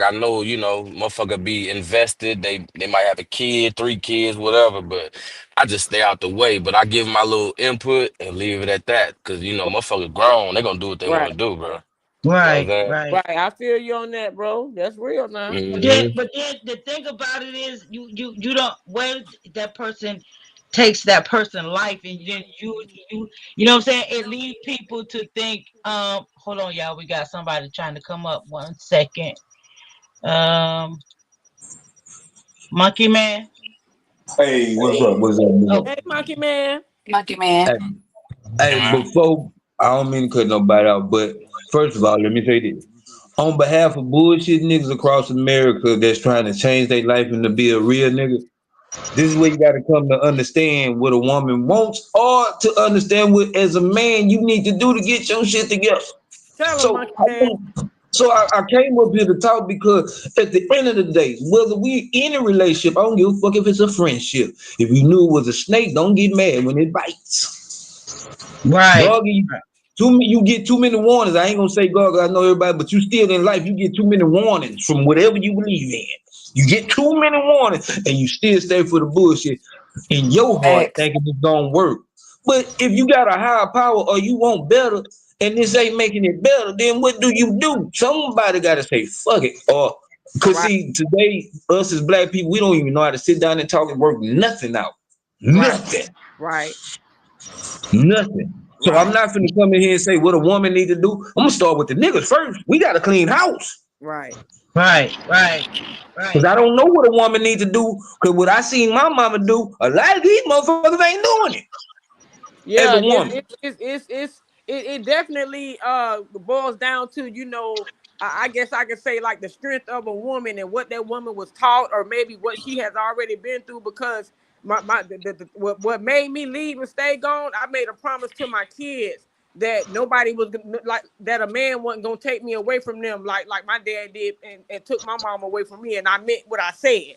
I know, motherfucker be invested. They might have a kid, 3 kids, whatever, but I just stay out the way. But I give my little input and leave it at that. Cause motherfucker grown, they gonna do what they wanna Right. do, bro. You know what I'm Right, saying? right. Right. I feel you on that, bro. That's real now. Hmm. But then the thing about it is, you don't, where that person takes that person life, and then you know what I'm saying. It leads people to think. Hold on, y'all. We got somebody trying to come up. 1 second. Um, Monkey Man. Hey, what's up? What's up? What's Oh, Hey, Monkey Man. Monkey Man. up? Hey, before I don't mean to cut nobody out, but first of all, let me say this. On behalf of bullshit niggas across America that's trying to change their life and to be a real nigga, this is where you gotta come to understand what a woman wants or to understand what as a man you need to do to get your shit together. Tell him, So Monkey I Man. I came up here to talk because at the end of the day, whether we in a relationship, I don't give a fuck if it's a friendship. If you knew it was a snake, don't get mad when it bites. right. Dog, you get too many warnings. I ain't gonna say God, 'cause I know everybody, but you still in life, you get too many warnings from whatever you believe in. You get too many warnings and you still stay for the bullshit in your heart Facts. thinking it's gonna work. But if you got a higher power or you want better and this ain't making it better, then what do you do? Somebody gotta say fuck it. Or cause Right. see, today, us as black people, we don't even know how to sit down and talk and work nothing out. Right. Nothing. Right. Nothing. So I'm Right. not finna come in here and say what a woman need to do. I'm gonna start with the niggas first. We got a clean house. Right. Right, right, Cause right. I don't know what a woman need to do. Cause what I seen my mama do, a lot of these motherfuckers ain't doing it as a Yeah, woman. it definitely boils down to, I guess I could say like the strength of a woman and what that woman was taught, or maybe what she has already been through. Because what made me leave and stay gone, I made a promise to my kids that nobody was like that, a man wasn't gonna take me away from them like my dad did, and took my mom away from me, and I meant what I said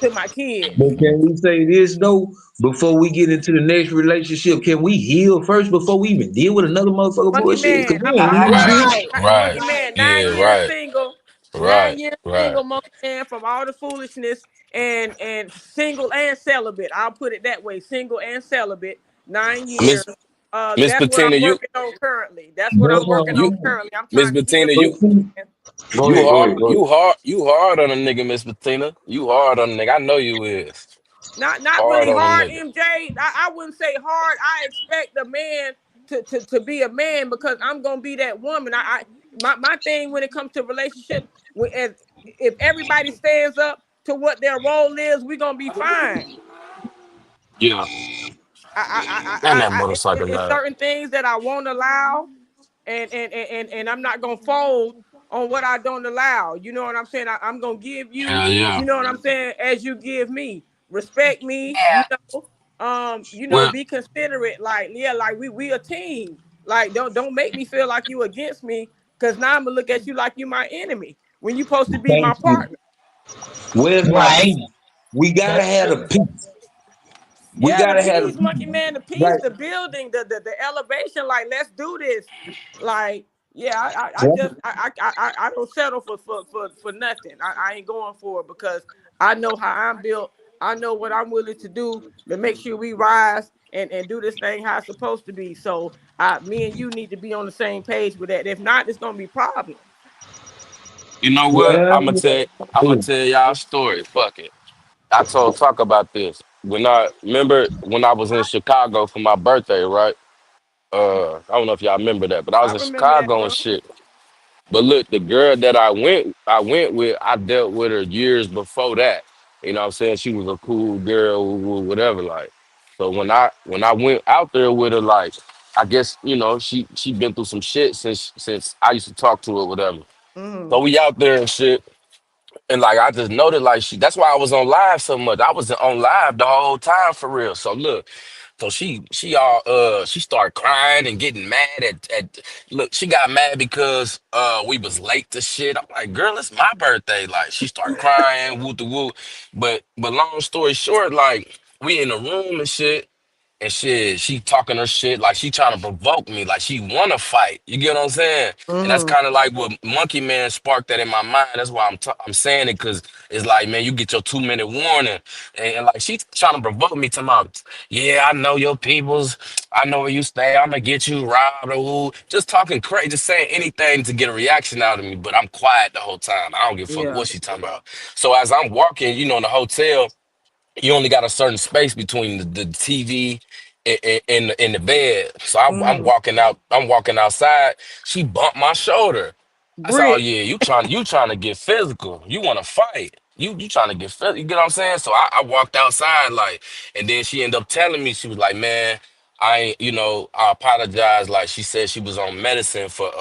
to my But kids. can we say this though? Before we get into the next relationship, can we heal first before we even deal with another motherfucker Monkey bullshit? Cause Man, we ain't even Right, deal. Right, Monkey right, right, Man, yeah, 9 years right, single, nine right, years right. single, Monkey Man, from all the foolishness, and single and celibate. I'll put it that way, single and celibate, 9 years. Miss Miss That's what Bettina, I'm you working on currently. That's what I'm That's what working I'm on you saying. currently. I'm Miss trying to heal Bettina, But my you see, man. go you ahead, go hard ahead, go you ahead. hard you hard on a nigga, Miss Bettina. You hard on a nigga. I know you is. Not Hard really on a hard, nigga. MJ. I wouldn't say hard. I expect a man to be a man, because I'm gonna be that woman. My thing when it comes to relationship, if everybody stands up to what their role is, we're gonna be fine. Yeah. And that motorcycle It's guy. certain things that I won't allow, and I'm not gonna fold on what I don't allow. You know what I'm saying? I'm gonna give you, Yeah, yeah. you know what I'm saying, as you give me. Respect me, Yeah. Well, be considerate. Like, yeah, like we a team. Like, don't make me feel like you against me, because now I'm gonna look at you like you my enemy when you supposed to be my Thank you. partner. Where's my right. peace? We gotta That's have true. the peace. We Yeah, the gotta have the peace, peace. Monkey Man, the peace, Right. the building, the elevation. Like, let's do this. Like, yeah, I So just I don't settle for nothing. I ain't going for it, because I know how I'm built. I know what I'm willing to do to make sure we rise and do this thing how it's supposed to be. So, me and you need to be on the same page with that. If not, it's gonna be problems. you know what? well, I'm gonna tell y'all a story. Fuck it. I told talk about this. When I remember when I was in Chicago for my birthday, right? I don't know if y'all remember that, but I was I in remember that, Chicago and bro. shit. But look, the girl that I went with, I dealt with her years before that. You know what I'm saying? She was a cool girl, whatever, like. So when I went out there with her, like, I guess, she been through some shit since I used to talk to her, whatever. Mm-hmm. So we out there and shit. And like I just noted, like, that's why I was on live so much. I was on live the whole time for real. So look, so she started crying and getting mad at look, she got mad because we was late to shit. I'm like, girl, it's my birthday. Like, she started crying, woo the woo. But long story short, like, we in the room and shit, and shit, she talking her shit like she trying to provoke me, like she wanna fight. You get what I'm saying? And that's Mm-hmm. kind of like what Monkey Man sparked that in my mind. That's why I'm saying it, because it's like, man, you get your 2 minute warning, and like she trying to provoke me to my, yeah, I know your peoples, I know where you stay, I'm gonna get you robbed or who, just talking crazy, just saying anything to get a reaction out of me. But I'm quiet the whole time. I don't give a fuck Yeah. what she talking about. So as I'm walking, in the hotel, you only got a certain space between the TV and the bed. So I'm Mm-hmm. walking out. I'm walking outside. She bumped my shoulder. I said, "Oh Brick. yeah, you trying to get physical. You want to fight. You trying to get physical. You get what I'm saying?" So I walked outside like, and then she ended up telling me, she was like, "Man, I ain't, I apologize." Like she said she was on medicine for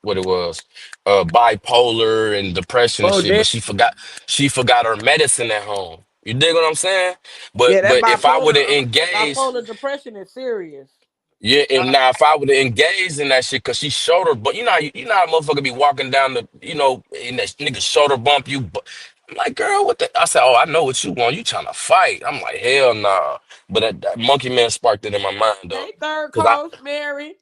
what it was, bipolar and depression and Oh, shit, but damn. she forgot her medicine at home. You dig what I'm saying? But Yeah, that but if I would bipolar, have engaged, bipolar depression is serious. yeah, and now if I would have engaged in that shit, cause she shoulder, but you know how a motherfucker be walking down and that nigga shoulder bump you, but I'm like, girl, what the? I said, oh, I know what you want. You trying to fight? I'm like, hell nah. But that Monkey Man sparked it in my mind though, Hey, third cause coast, Mary.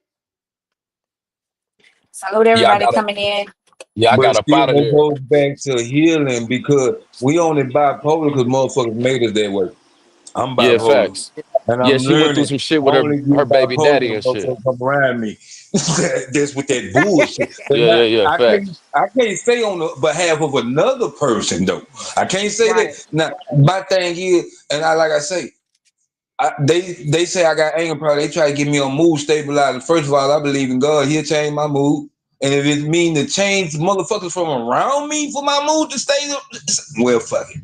Salute yeah, I everybody gotta, coming in. yeah, I But got up still, out of that there. goes back to healing because we only bipolar because motherfuckers made us that way. I'm Yeah, Yeah. bipolar, facts. and Yeah, I'm she went through learning. some shit I with her only her get baby bipolar daddy when and shit. motherfuckers come around me. That's with that bullshit. Yeah, And yeah, yeah, facts. I can't say on the behalf of another person though. I can't say that. Right. Now, my thing is, and like I say, they say I got anger problem. They try to get me on mood stabilizer. First of all, I believe in God. He'll change my mood. And if it mean to change motherfuckers from around me for my mood to stay, well, fuck it.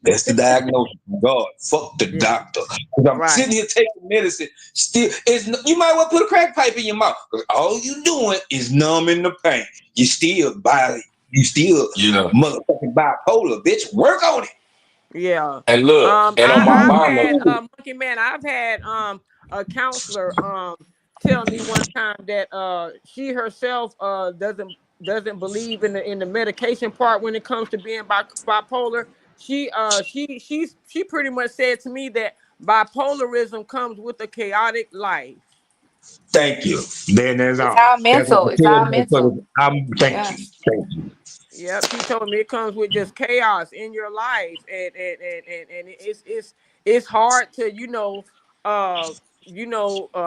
That's the diagnosis from God. Fuck the Yeah. doctor. Because I'm Right. sitting here taking medicine. Still, you might well put a crack pipe in your mouth. Because all you doing is numbing the pain. You still violent. You still motherfucking bipolar, bitch. Work on it. Yeah. And look, and on my I've mama, had Monkey Man. I've had a counselor tell me one time that she herself doesn't believe in the medication part when it comes to being bipolar. She pretty much said to me that bipolarism comes with a chaotic life. Thank you. Then there's It's all. all That's what mental. I It's tell all mental. motherfuckers. Thank you. Yes. Thank you. Yep, she told me it comes with just chaos in your life, and it's hard to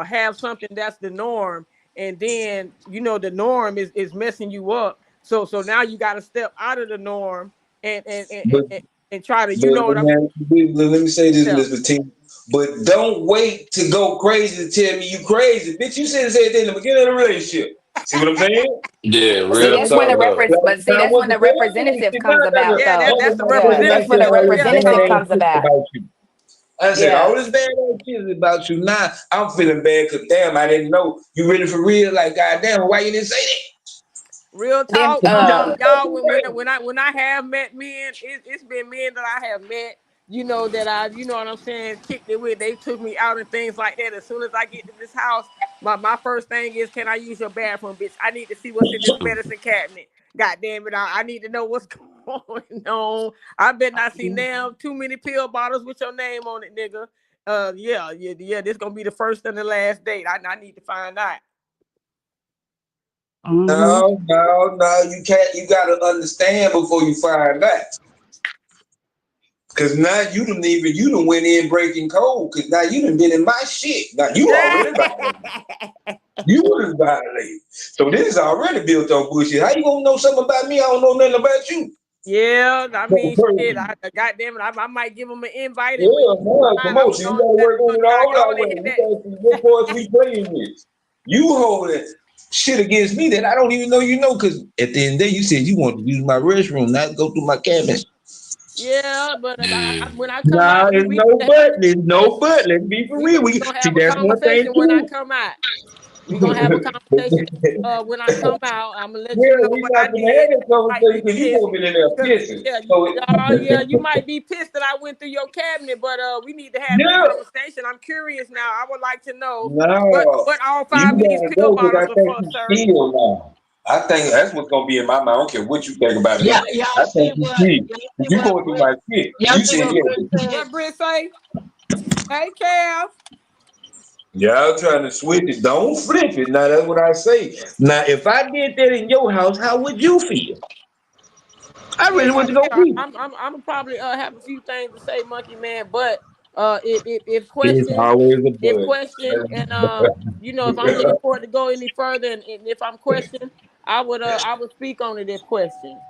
have something that's the norm, and then the norm is messing you up. So now you got to step out of the norm and and and, But and, and try to what I'm man, let me say this, saying. Elizabeth T. But don't wait to go crazy to tell me you crazy. Bitch, you said that in the beginning of the relationship. See what I'm saying? yeah, See, real that's when tough the love. but see, Now, that's when what the the celebrity representative shit, now comes I got to about, Yeah, though. that's the hold on, Yeah, and I that's representative. when said the Yeah, all this yeah, representative bad Tone. ass comes shit about. about you. I said Yeah. all this bad ass shit is about you. Now I'm feeling bad because damn, I didn't know you really for real. Like goddamn, why you didn't say that? Real Then talk, You trying to fuck y'all. me When I have met men, it's been men that I have met. That what I'm saying, kicked it with. They took me out and things like that. As soon as I get to this house, my first thing is, can I use your bathroom, bitch? I need to see what's in this medicine cabinet. God damn it, I need to know what's going on. I bet not see now too many pill bottles with your name on it, nigga. Yeah. This gonna be the first and the last date. I need to find out. Hmm. No, you can't. You gotta understand before you find out. Cause now you done went in breaking code. Cause now you done been in my shit. Now you already violated. You done violated. So this is already built on bullshit. How you gonna know something about me? I don't know nothing about you. Yeah, I That's mean, shit. crazy. Goddamn it, I might give them an invite, and when Yeah, you man, find, come I'm on. So you going gotta to work on it I all go out on and with. hit We gotta see what that. parts we playing with. You holding shit against me that I don't even know you know. Cause at the end of the day, you said you want to use my restroom, not go through my cabinet. Yeah, but Yeah, when I come Nah, out, there's we no have a but. There's no conversation. but. Let's be for real. We We gonna see have a that's one thing conversation when I too. come out. We gonna have a conversation when I come out. I'm gonna let Yeah, you know we what not I gonna have did. that You might conversation be because you pissed. gonna be in there Cause pissing. yeah, So you might be pissed that I went through your cabinet, but we need to have this yeah, conversation. I'm curious now. I would like to know no, what all you five of these gotta pill go because bottles I are think for, you sir. steal now. I think that's what's gonna be in my mind. I don't care what you think about Yeah, me. y'all I see think you what steal. y'all see You what going through Britt my shit. y'all You see said what Britt yeah. said. What Britt say? Hey, Kev. Y'all trying to switch it. Don't flip it. Now that's what I say. Now if I did that in your house, how would you feel? I Yeah, really want to go yeah. deep. I'm probably have a few things to say, Monkey Man, but if It's question, always a if bud. question, and if I'm looking for it to go any further, and if I'm questioned, I would speak on it if questioned.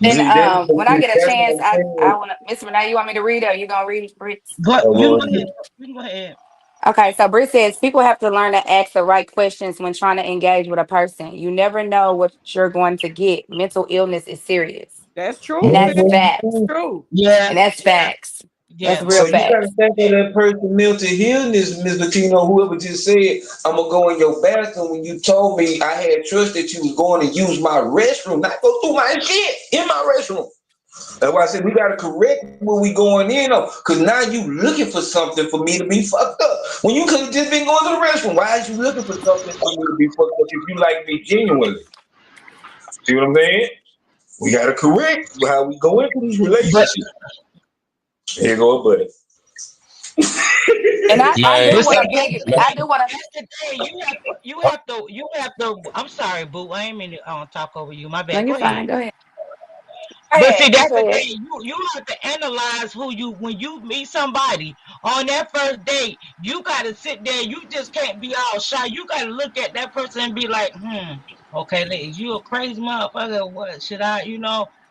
And See, when I get a that's chance, what I'm I saying. want to, Miss Renee, you want me to read it or you gonna read it, Brits? But Oh, you can go go ahead. ahead. You can go ahead. Okay, so Britt says people have to learn to ask the right questions when trying to engage with a person. You never know what you're going to get. Mental illness is serious, That's and true, sis. that's That's facts. Mhm. true. Yeah, And that's yeah, facts. That's yeah. real So you gotta facts. think of that person mental illness, Miss Latino, whoever just said, I'm gonna go in your bathroom when you told me I had trust that you was going to use my restroom, not go through my shit in my restroom. That's why I said we gotta correct when we going in though, cause now you looking for something for me to be fucked up. When you could have just been going to the restroom, why is you looking for something for me to be fucked up if you like me genuinely? See what I'm saying? We gotta correct how we go into these But relationships. Here you go, buddy. And I Man, do but want see, to pig. man, I do want to. that's the thing. You have to. I'm sorry, boo. I ain't mean to talk over you. My No, bad. you're Go ahead. fine. Go ahead. Go But see, ahead. that's Go the ahead. thing. You have to analyze who you when you meet somebody on that first date. You got to sit there. You just can't be all shy. You got to look at that person and be like, okay, ladies, you a crazy motherfucker. What should I?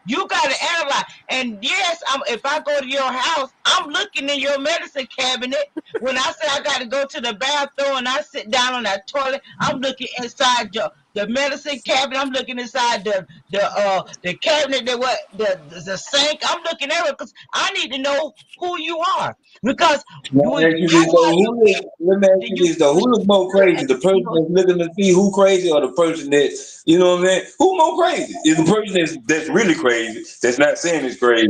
You got to analyze. And yes, if I go to your house, I'm looking in your medicine cabinet. When I say I got to go to the bathroom and I sit down on that toilet, I'm looking inside the medicine cabinet. I'm looking inside the cabinet that what the sink. I'm looking at it because I need to know who you are because Let when me you ask you this though. analyze a Let me ask then you you this though. Who look more crazy? The person that's looking to see who crazy, or the person that you know what I'm saying? Who more crazy? Is the person that's really crazy, that's not saying it's crazy,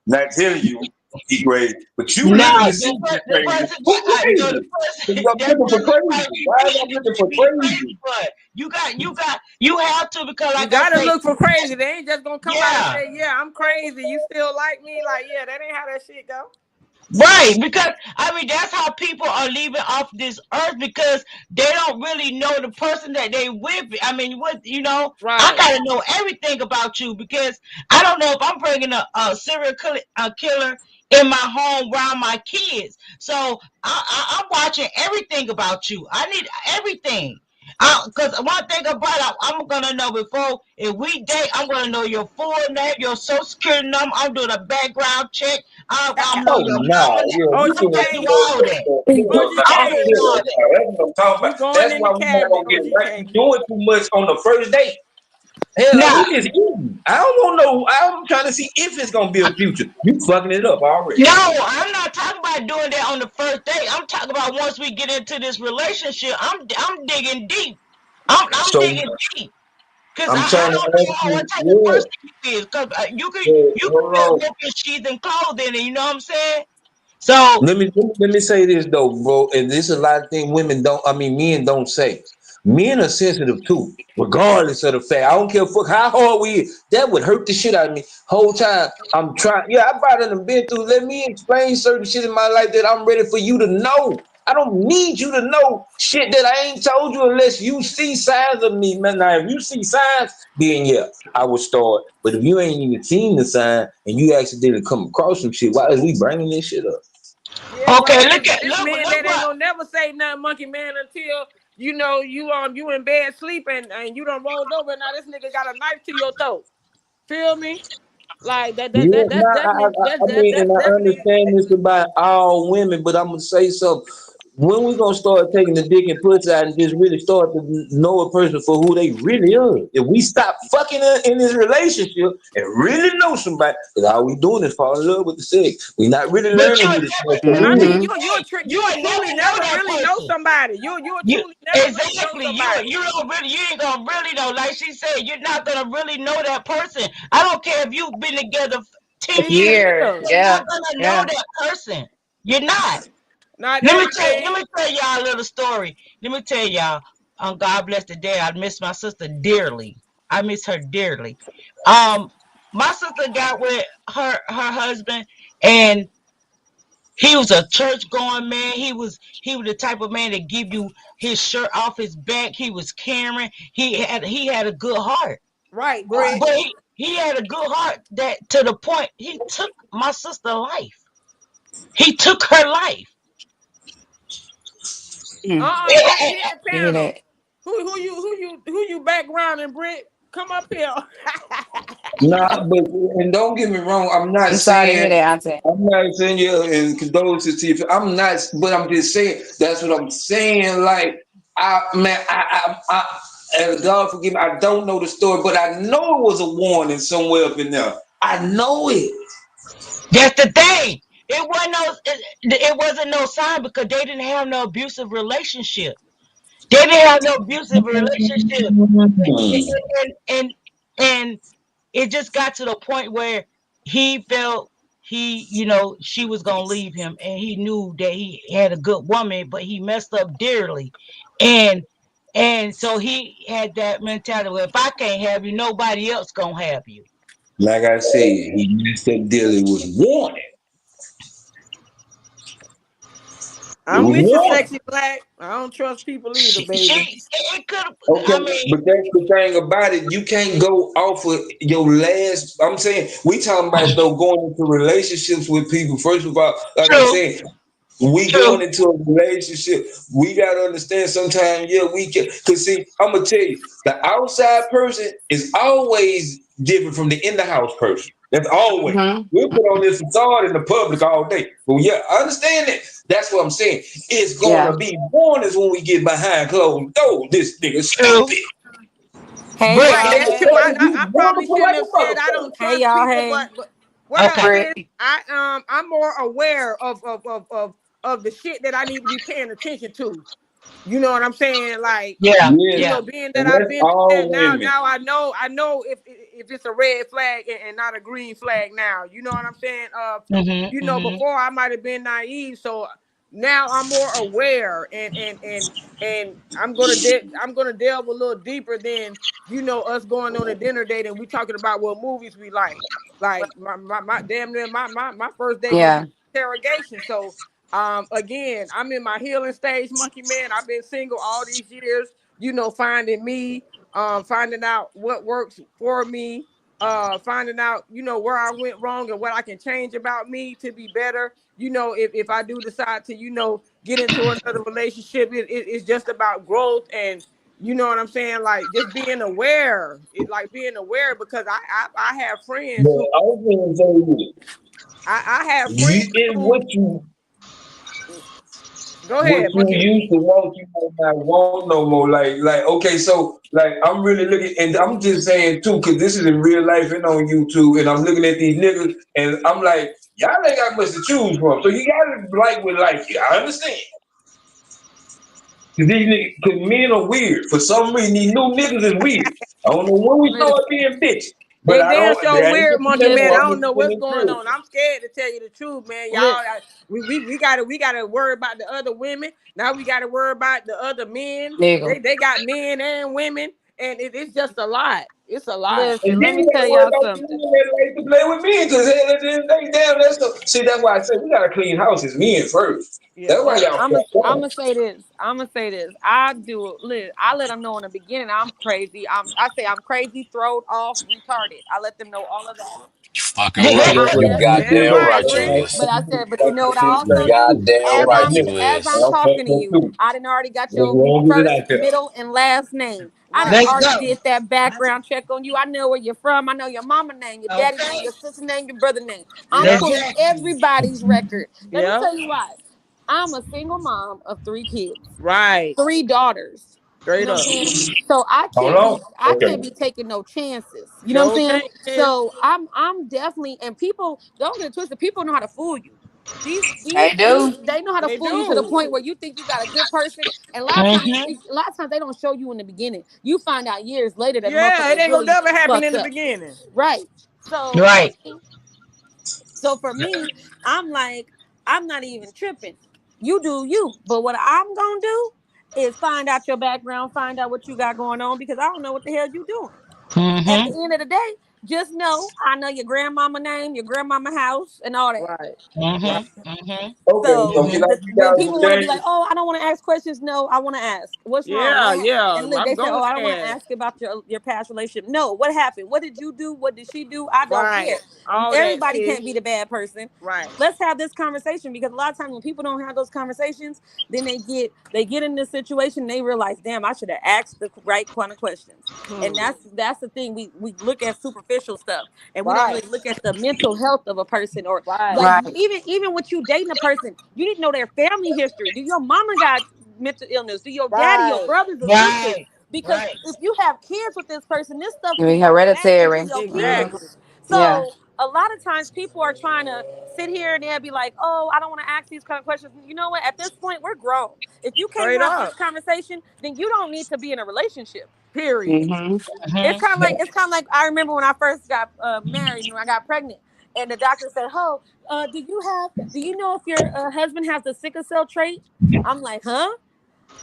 not telling you he crazy, but you looking now to see if he's the crazy. person Who no the crazy? person Because I'm that looking for person crazy. might be Why am I big looking to for be crazy? crazy, but you have to because You like I gotta say, look for crazy. They ain't just gonna come out and yeah. say, "Yeah, I'm crazy." You still like me? Like, yeah, that ain't how that shit go. Right, because I mean that's how people are leaving off this earth because they don't really know the person that they with. I mean, I Right. gotta know everything about you because I don't know if I'm bringing a serial killer in my home around my kids. So I'm watching everything about you. I need everything. Because one thing about it, I'm gonna know before if we date, I'm gonna know your full name, your social security number. I'm doing a background check. I'm know Oh your no, mama. yeah, Oh, you I'm doing gonna too do GK. much all on that. Oh, the I'm first gonna GK. do killer. all that. That's what I'm talking You about. going That's in why the we not cabinet, gonna get right. OGK. You doing too much on the first date. Hell, Now, we just eating. I don't want no. I'm trying to see if it's gonna be a future. You fucking it up already. no, I'm not talking about doing that on the first date. I'm talking about once we get into this relationship. I'm digging deep. I'm So digging deep. Cause I'm I trying to don't ask know what you, type of yeah, person you is. Cause you can hold just on. look at sheets and clothing, and you know what I'm saying. So Let me say this though, bro. And this is a lot of things women don't. I mean, men don't say. Men are sensitive too, regardless of the fact. I don't care fuck how hard we is. That would hurt the shit out of me. Whole time I'm trying. Yeah, I probably done been through. Let me explain certain shit in my life that I'm ready for you to know. I don't need you to know shit that I ain't told you unless you see signs of me, man. Now, if you see signs, then yeah, I would start. But if you ain't even seen the sign and you accidentally come across some shit, why is we bringing this shit up? Yeah, okay, right. look at This look man look that ain't what gonna never say nothing, Monkey Man, until you in bed sleeping and you done rolled over. Now this nigga got a knife to your throat. Feel me? Like Yeah, that's nah, definitely I mean, and that's I definitely understand this about all women, but I'm gonna say something. When we gonna start taking the dick and pussy out and just really start to know a person for who they really are? If we stop fucking in this relationship and really know somebody, because all we doing is fall in love with the sex. We not really but learning you'll who the never for And I who mean, we. Hmm. you will you'll truly never know never that really know person. somebody. You'll You truly never really know exactly somebody. you ain't gonna really know. Like she said, you're not gonna really know that person. I don't care if you've been together 10 years. 10 Years. years. You're Yeah. not gonna know Yeah. that person. You're not. Not Let me tell let everything. me tell y'all a little story. Let me tell y'all. God bless the day. I miss my sister dearly. I miss her dearly. Um, my sister got with her husband, and He was a church going man. He was the type of man that give you his shirt off his back. He was caring. He had a good heart. Right, Brett. But he had a good heart that to the point he took my sister's life. He took her life. Mm. Brett, hit the You hear panel. that? Who you backgrounding, Brett? Come up here. Nah, but and don't get me wrong. I'm sorry to hear that, Auntie. I'm not saying you and condolences to you. I'm not, but I'm just saying that's what I'm saying. Like and God forgive me. I don't know the story, but I know it was a warning somewhere up in there. I know it. That's the thing. It wasn't no sign because they didn't have no abusive relationship. They didn't have no abusive relationship. And and and it just got to the point where he felt she was gonna leave him, and he knew that he had a good woman, but he messed up dearly, and so he had that mentality. Well, if I can't have you, nobody else gonna have you. Like I said, he messed up deal. It was warning. It I'm was with you, warning. sexy black. I don't trust people either, She baby. it could. Okay, I mean, but that's the thing about it. You can't go off of your last. I'm saying we talking about though going into relationships with people. First of all, like I'm true, saying, we true, going into a relationship. We gotta understand. Sometimes, yeah, we can. Cause see, I'm gonna tell you, the outside person is always different from the in the house person. That's always. Mm-hmm. We'll put on this facade in the public all day. But yeah, I understand that. That's what I'm saying. It's Yeah. gonna be warnings when we get behind closed doors. This nigga true. stupid. Hey, Brick, Right, y'all. that's it, true. Hey. I You probably wonderful shouldn't like have a said I motherfucker. don't Hey, trust y'all. people, Hey. but what I okay. said, Britt. I'm more aware of the shit that I need to be paying attention to. You know what I'm saying? Like, Yeah, Yes, yeah. being that and I've that's been through all that now, women. I know if it's a red flag and not a green flag now. You know what I'm saying? Mhm, mhm. Before I might have been naive, so now I'm more aware, and I'm gonna delve a little deeper than us going on a dinner date and we talking about what movies we like. Like my damn near my first date gonna be Yeah. interrogation. So again, I'm in my healing stage, monkey man. I've been single all these years, finding me, finding out what works for me, finding out, where I went wrong and what I can change about me to be better. If I do decide to, get into another relationship, it's just about growth and you know what I'm saying? Like just being aware. It like being aware because I have But friends who I was gonna say I have friends you is who go what ahead, you monkey. used to want, you might not want no more. Like okay, so like I'm really looking, and I'm just saying too, because this is in real life and on YouTube, and I'm looking at these niggas, and I'm like, y'all ain't got much to choose from, so you gotta like with like you. I understand. Cause these niggas, cause men are weird. For some reason, these new niggas is weird. I don't know when we start being bitches, but They I damn don't. They sure ain't weird, gonna monkey say man. I Listen. I'm don't know gonna what's be going on. I'm scared to tell you the truth, man. Y'all, Li- we gotta worry about the other women. Now we gotta worry about the other men. Nigga. They got men and women, and it's just a lot. It's a lot. And Listen, then let me you tell gotta worry y'all about the something. women that like to play with men, cause hell, at the end of the day, damn, that's the, see, that's why I said we gotta clean houses, men first. That's Yeah. why y'all I'm gonna fucked I'm up. gonna say this. I'm gonna say this. I let them know in the beginning I'm crazy. I say I'm crazy, throwed off, retarded. I let them know all of that. You fucking But right. I You just Damn goddamn right, right you Brett. is. but I said, but you know what I You also do? goddamn As right I'm you as is. I'm I'm talking fucked to up you, too. I didn't already got What's your wrong with it first, out there? middle, and last name. I didn't Right. Let's already go. did that background check on you. I know where you're from. I know your mama name, your daddy name, Okay. your sister name, your brother name. I'm Yeah. pulling Exactly. everybody's record. Let me Yeah. tell you why. I'm a single mom of 3 kids, Right. 3 daughters. You Straight know what up. I'm saying? So I Hold can't be on. I Okay. can't be taking no chances. You know what I'm Sure saying? can. So I'm definitely, and people don't get it twisted. People know how to fool you. They do. They know how to They fool you to the do. point where you think you got a good person, and Mhm. a lot of times they don't show you in the beginning. You find out years later that Yeah, motherfucker it was ain't gonna really never happen in fucked the up. beginning. Right. So for Right. me, for me, I'm like, I'm not even tripping. You do you. But what I'm gonna do is find out your background, find out what you got going on, because I don't know what the hell you doing. At Mhm. the end of the day, just know I know your grandmama name, your grandmama house, and all that. Right. Right. Mm-hmm. Okay, So so can I give when y'all some people want to be game? like, "Oh, I don't want to ask questions," no, I want to ask. What's wrong? Yeah, What happened? yeah. And look, I'm they say, "Oh, going I don't want to there. ask about your past relationship." No, what happened? What did you do? What did she do? I don't Right. care. All that, Everybody sis. can't be the bad person. Right. Let's have this conversation because a lot of times when people don't have those conversations, then they get in this situation and they realize, damn, I should have asked the right kind of questions. And Hmm. that's the thing. We look at superficial stuff and we don't Right. really look at the mental health of a person or Right. like Right. even with you dating a person, you need to know their family history. Do your mama got mental illness? Do your daddy, your Right. brothers or sisters? Right. Because Right. if you have kids with this person, this stuff can Be go back into hereditary. your Hmm. Exactly. kids. Yeah. So a lot of times people are trying to sit here and they'll be like, "Oh, I don't want to ask these kind of questions." You know what? At this point, we're grown. If you can't Straight have this up. conversation, then you don't need to be in a relationship. Period. Hmm. Mm-hmm. It's kind of like I remember when I first got married and when I got pregnant, and the doctor said, "Oh, do you know if your husband has the sickle cell trait?" I'm like, "Huh?"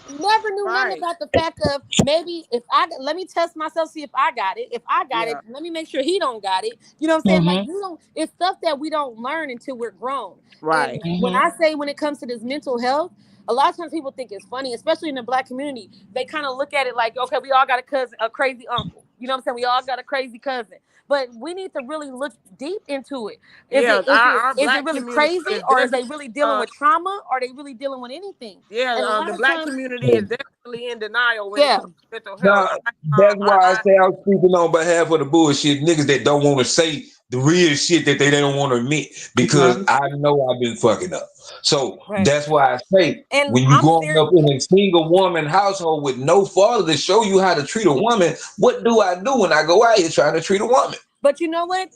Never knew nothing Right. about the fact of maybe if I let me test myself, see if I got it. If I got it, Yeah. let me make sure he don't got it. You know what I'm saying? Like Mm-hmm. you don't. It's stuff that we don't learn until we're grown. Right. And when Mm-hmm. I say when it comes to this mental health, a lot of times people think it's funny, especially in the black community. They kind of look at it like, okay, we all got a cousin, a crazy uncle. You know what I'm saying? We all got a crazy cousin. But we need to really look deep into it. Is Yeah. it is it Our is it black really community crazy, is or is definitely they really dealing uh with trauma, or are they really dealing with anything? yeah, And a the lot of black times, community is definitely in denial when it yeah, comes to mental health. Now, that's why I I say I'm speaking on behalf of the bullshit niggas that don't want to say the real shit that they don't want to admit because Hmm. I know I've been fucking up. So right. that's why I say And when you I'm growing serious. up in a single woman household with no father to show you how to treat a woman, what do I do when I go out here trying to treat a woman? But you know what?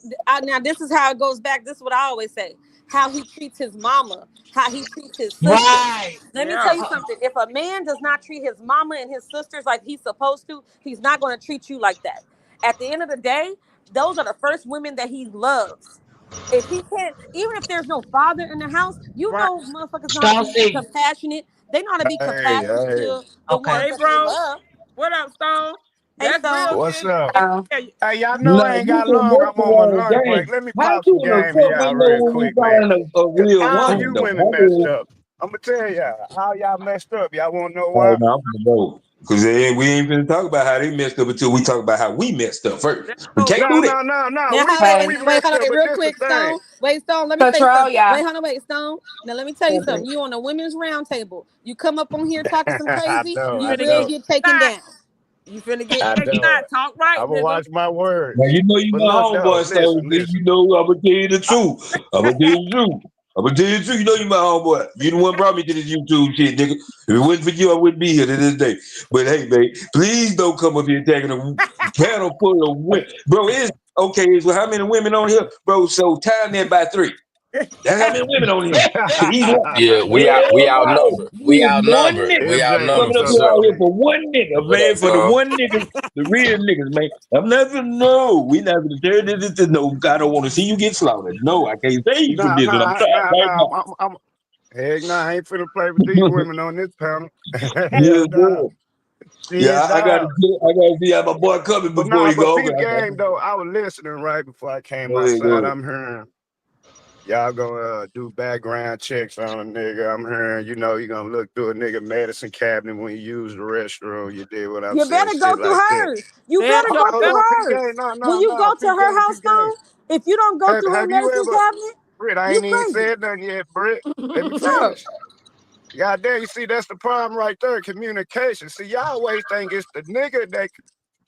Now this is how it goes back. This is what I always say: how he treats his mama, how he treats his sisters. Right. Let me tell yeah. you something. If a man does not treat his mama and his sisters like he's supposed to, he's not going to treat you like that. At the end of the day, those are the first women that he loves. If he can't, even if there's no father in the house, you Right. know, motherfuckers know how to Don't be see. compassionate. They know how to be Hey, compassionate hey, to the Okay. ones Hey, that they bro. love. What up, Stone? Hey, That's real, Stone. what's sis. up? Oh, Yeah. Hey, y'all know Now I ain't you got can long. work I'm on my around the lunch break. game. Let me How pop you some in the game to fuck we y'all know real when we quick, man. find a 'Cause real all woman you though? women messed up. I'm gonna tell y'all how y'all messed up. Y'all want to know Oh why? no, I'm gonna go. Cause we ain't finna talk about how they messed up until we talk about how we messed up first. That's We so can't real. do No, that. no, no, no. Now, We hold on, know wait, we wait, messed hold on, up, wait, but real this the quick, thing. Stone. Wait, Stone, let me tell you control, something. y'all. Wait, hold on, wait, Stone. Now, let me tell you something. You on the women's round table. You come up on here talking some I crazy, know, You I you finna will get know, get kicked taken out. down. You finna get I kicked know out. it. Talk right, I'm gonna nigga. watch my Now words. you know you But my look though, homeboy, so listen, you listen. know I'm gonna tell you the truth. I'm gonna tell you the truth. I'm gonna tell you the truth. You know you my homeboy. You the one brought me to this YouTube shit, nigga. If it wasn't for you, I wouldn't be here to this day. But hey, babe, please don't come up here attacking a panel full of women. Bro, it's okay. So how many women on here? Bro, so time that by three. That's how many women on here. So either Yeah, we everybody, outnumbered. We we is one outnumbered. nigga We MJ, coming outnumbered what's up for up, here out sure. here though? for one nigga, What up, man, for the Stone? one nigga, the real niggas, man. I'm not gonna no, we not gonna turn this into no. I don't want to see you get slaughtered. No, I can't save you from Nah, this, but I'm nah, trying nah, right nah. now. Heck nah, I ain't finna play with these women on this panel. Yeah, Hell nah. good. Shit, Yeah, nah. I gotta see how my boy coming But before nah, he but go. Okay, peep I got game though, I was listening right before I came go ahead, outside. go I'm hearing y'all gonna do background checks on a nigga. I'm hearing, you gonna look through a nigga medicine cabinet when you use the restroom. You did what I'm You saying, better go shit through like that. hers. You Hell better Hold on, go yeah. hold through on, peep hers. game. No, When no, you no, go to peep her game, house, peep game. Stone, if you don't go through her Have you medicine ever, cabinet, Britt, I you ain't even crazy. said nothing yet, Britt. Let me Sure. finish. God damn, you see, that's the problem right there, communication. See, y'all always think it's the nigga that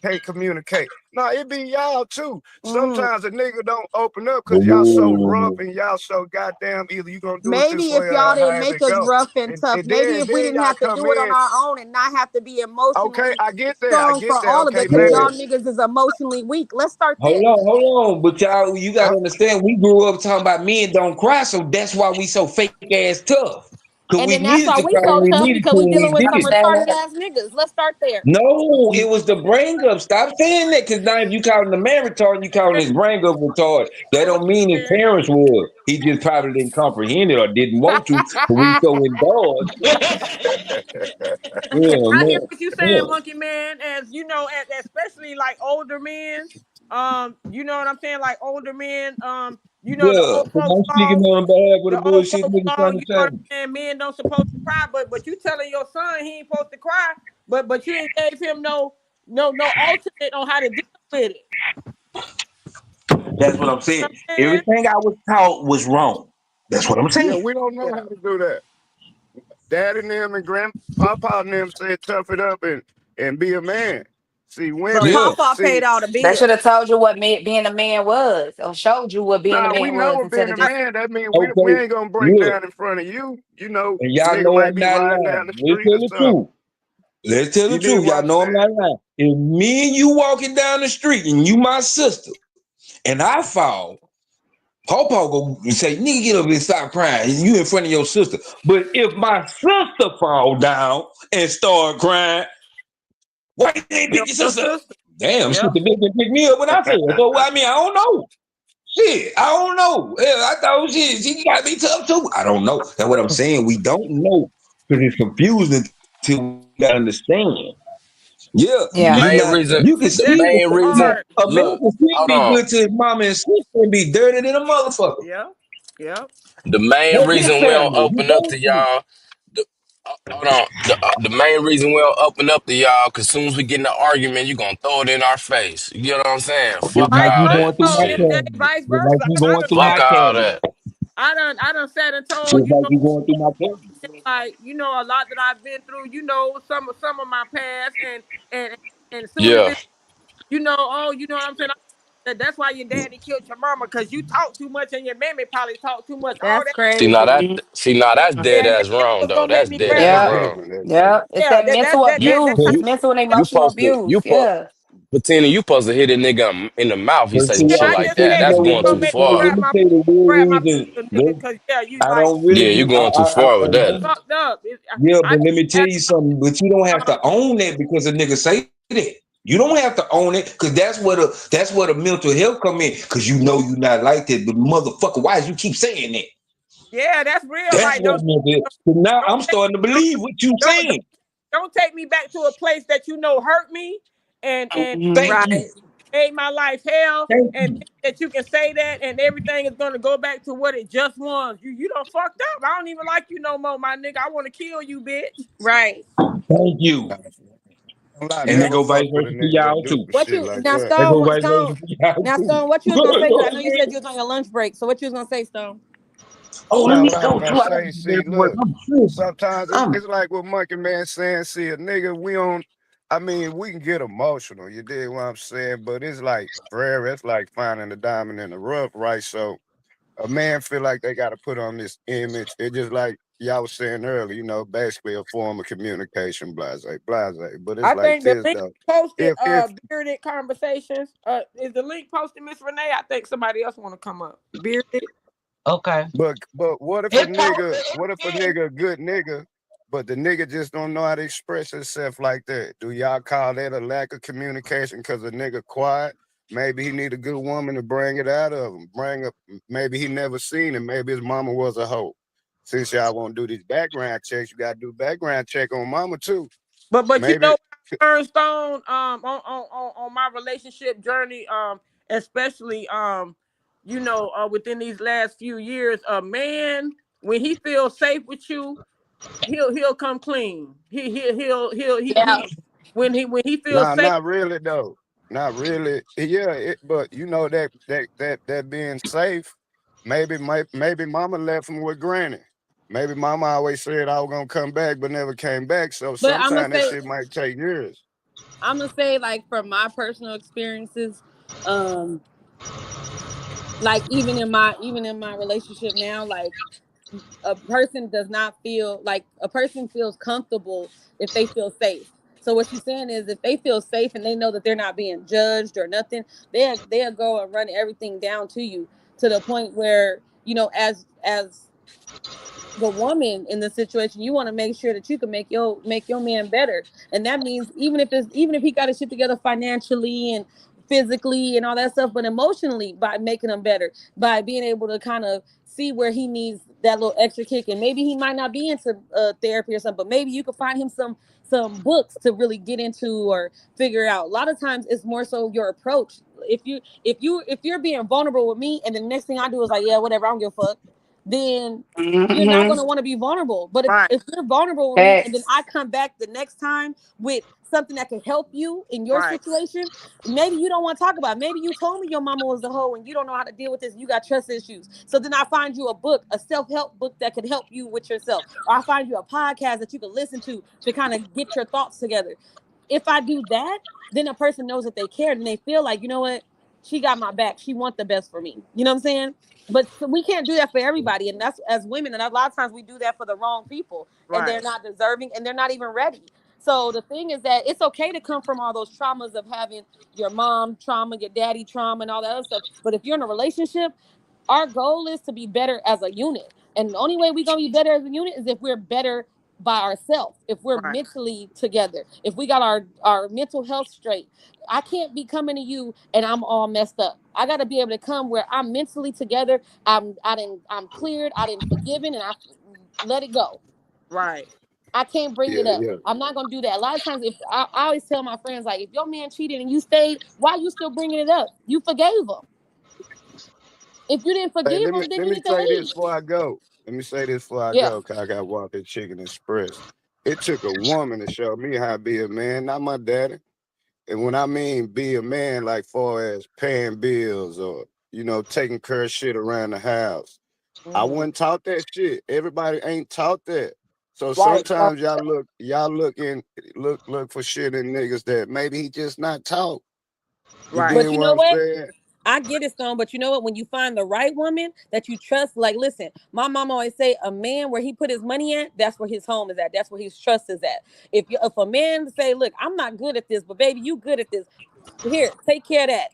can't communicate. No, it be y'all too. Mm. Sometimes a nigga don't open up because y'all so rough ahead. and y'all so goddamn either you gonna do it this Maybe if way y'all or didn't however make it us go. rough and And, tough, and maybe then if we then didn't y'all have to come do it on in. our own and not have to be Okay, emotionally I get that. I strong get for that. all of Okay, it, because let me y'all Yeah. niggas is emotionally weak. Let's start there. Hold on. But y'all, you uh, gotta understand, we grew up talking about men don't cry, so that's why we so fake ass tough. Cause And we then that's needed why to we cry when so we tough, needed because to, we and dealing we with some didn't. retarded ass niggas. Let's start there. No, it was the brain up. Stop saying that, cause now if you calling the man retarded, you calling his brain up retarded. That don't mean his parents was. He just probably didn't comprehend it or didn't want to. But we so indulged. Yeah, I hear man. what you saying, Yeah. Monkey Man. As you know, especially like older men. You know what I'm saying? Like older men, the Yeah, old because folks I'm speaking song, on behalf of the the old bullshit folks niggas song, trying you to know what say. I'm saying? Men don't supposed to cry, but you telling your son he ain't supposed to cry, but you ain't gave him no alternate on how to deal with it. That's what You know I'm saying. what I'm saying? Everything I was taught was wrong. That's what I'm Yeah, saying. we don't know how Yeah. to do that. Dad and them and grandpapa and them said tough it up and be a man. See, But women, Yeah. Papa see, paid all the They should bills. have told you what being a man was, or showed you what being a nah, we man know was, what instead being of a I, just man, that means we Okay. ain't gonna break Look, down in front of you. You know, and y'all nigga know might I'm be not riding lying. down the Let's street tell or the something. truth. Let's tell the You did truth. what Y'all I'm know I'm not saying? lying. If me and you walking down the street and you my sister and I fall, Paw go and say, nigga, get up and stop crying. And you in front of your sister. But if my sister fall down and start crying, why you ain't pick you your know, your sister up? sister. Damn, sister Yep. didn't pick me up when I fell. So I mean, I don't know. Shit, I don't know. Yeah, I thought she got me tough too. I don't know. That's what I'm saying. We don't know because it's confusing until we understand. Yeah, The yeah. you main not. reason, You can It's the see definitely the main same reason, hard. a man look, can still hold be on. good to his mama and sister and be dirty than a motherfucker. Yeah. Yeah. The main That's his reason we don't family. He open up goes to to. y'all, the, hold on. The main reason we don't open up to y'all, cause soon as we get in the argument, you gonna throw it in our face. You get what I'm saying? Just Fuck like Vice all you versa, going that. through my though, Shit. MJ. family. Vice Just like versa. you I going done through sat, my Fuck all family. that. I done sat and told Just like you going through my family. like a lot that I've been through. Some of my past, and and as soon as Yeah. it's you know what I'm saying. That's why your daddy killed your mama because you talk too much and your mammy probably talk too much. All That's that, crazy. See now that's dead and ass that wrong was though. gonna make That's me dead crash. ass That Yeah. wrong. isn't it, Yeah. man? It's Yeah, that mental You that abuse. It's you mental and you emotional supposed to abuse. Yeah. Patina, you supposed to hit a nigga in the mouth. He But say see, some yeah, shit I like just that. said That's that going gonna too make me far. let me tell you the grab my real reason. nigga because you I like don't Yeah, really you do. going too far with that. fucked up. Yeah, I but just let me tell had you something. But you don't have to own that because a nigga say that. You don't have to own it because that's where the mental health come in. Because you know you not like that, but motherfucker, why you keep saying that? yeah, that's real. That's Like what mental health. So now don't I'm take, starting to don't, believe what you don't saying. don't take me back to a place that hurt me and Mhm. Thank Right. you. made my life hell Thank and you. think that you can say that and everything is gonna go back to what it just was. You done fucked up. I don't even like you no more, my nigga. I want to kill you, bitch. Right. Thank you. Don't lie, And they never go vice fuck with versa a for nigga that y'all do too. some What shit you like now, that. They Stone? go vice versa Stone. for y'all Now, too. Stone. What you was You gonna say? know Because what I I'm know you said saying? you was on your lunch break. So what you was gonna say, Stone? Oh, let Now, me what I was go gonna too. I gotta say, get ready see, for work. look, I'm tripping. sometimes I'm it's like what Monkey Man saying, see a nigga, we on I mean, we can get emotional, you dig what I'm saying? But it's like prayer, it's like finding a diamond in the rough, right? So a man feel like they gotta put on this image. It just like y'all was saying earlier, basically a form of communication, blase, blase. But it's I like think the this link though. posted If bearded conversations. Is the link posted, Miss Renee? I think somebody else want to come up. Bearded. Okay. but It posted. what if a nigga a good nigga, but the nigga just don't know how to express himself like that? Do y'all call that a lack of communication because a nigga quiet? Maybe he need a good woman to bring it out of him. Maybe he never seen it. Maybe his mama was a hoe. Since y'all won't do these background checks, you gotta do background check on mama too. But you know Maybe what I learned, Stone, on my relationship journey, especially within these last few years, a man when he feels safe with you, he'll come clean. Yeah. He when he feels nah, safe. not really though. Not really. Yeah, but that being safe, maybe mama left him with granny. Maybe mama always said I was gonna come back, but never came back. So But I'm gonna sometimes that say, shit might take years. like from my personal experiences, um, like even in my relationship now, like a person feels comfortable if they feel safe. So what she's saying is if they feel safe and they know that they're not being judged or nothing, they'll go and run everything down to you to the point where, as the woman in the situation, you want to make sure that you can make your man better. And that means even if he got his shit together financially and physically and all that stuff, but emotionally, by making him better, by being able to kind of see where he needs that little extra kick. And maybe he might not be into therapy or something, but maybe you could find him some books to really get into or figure out. A lot of times it's more so your approach. If you're being vulnerable with me and the next thing I do is like, yeah, whatever, I don't give a fuck, then you're not Mm-hmm. going to want to be vulnerable. But if, Right. if you're vulnerable with me and then Facts. I come back the next time with something that can help you in your Right. situation, maybe you don't want to talk about it. Maybe you told me your mama was a hoe and you don't know how to deal with this. You got trust issues. So then I find you a book, a self-help book that could help you with yourself. Or I find you a podcast that you can listen to kind of get your thoughts together. If I do that, then a person knows that they cared and they feel like, you know what, she got my back. She want the best for me. You know what I'm saying? But so we can't do that for everybody, and that's as women. And a lot of times we do that for the wrong people, and Right. they're not deserving, and they're not even ready. So the thing is that it's okay to come from all those traumas of having your mom trauma, your daddy trauma, and all that other stuff. But if you're in a relationship, our goal is to be better as a unit. And the only way we're gonna be better as a unit is if we're better by ourselves, if we're Right. mentally together, if we got our mental health straight. I can't be coming to you and I'm all messed up. I gotta be able to come where I'm mentally together. I'm cleared, I didn't forgiven, and I let it go. Right. I can't bring it Yeah, up. yeah. I'm not gonna do that. A lot of times, if I always tell my friends, like, if your man cheated and you stayed, why you still bringing it up? You forgave him. If you didn't Hey, forgive let me him, then let you me need to say this leave. before I go. Let me say this before I Yeah. go, cause I got Walker Chicken Express. It took a woman to show me how to be a man, not my daddy. And when I mean be a man, like far as paying bills or taking care of shit around the house, I Mm-hmm. wasn't taught that shit. Everybody ain't taught that. So Right. sometimes y'all look for shit in niggas that maybe he just not taught. You Right. But dig you what know I'm what? saying? I get it, Stone, but you know what? When you find the right woman that you trust, like, listen, my mom always say, a man where he put his money at, that's where his home is at. That's where his trust is at. If a man say, look, I'm not good at this, but baby, you good at this. Here, take care of that.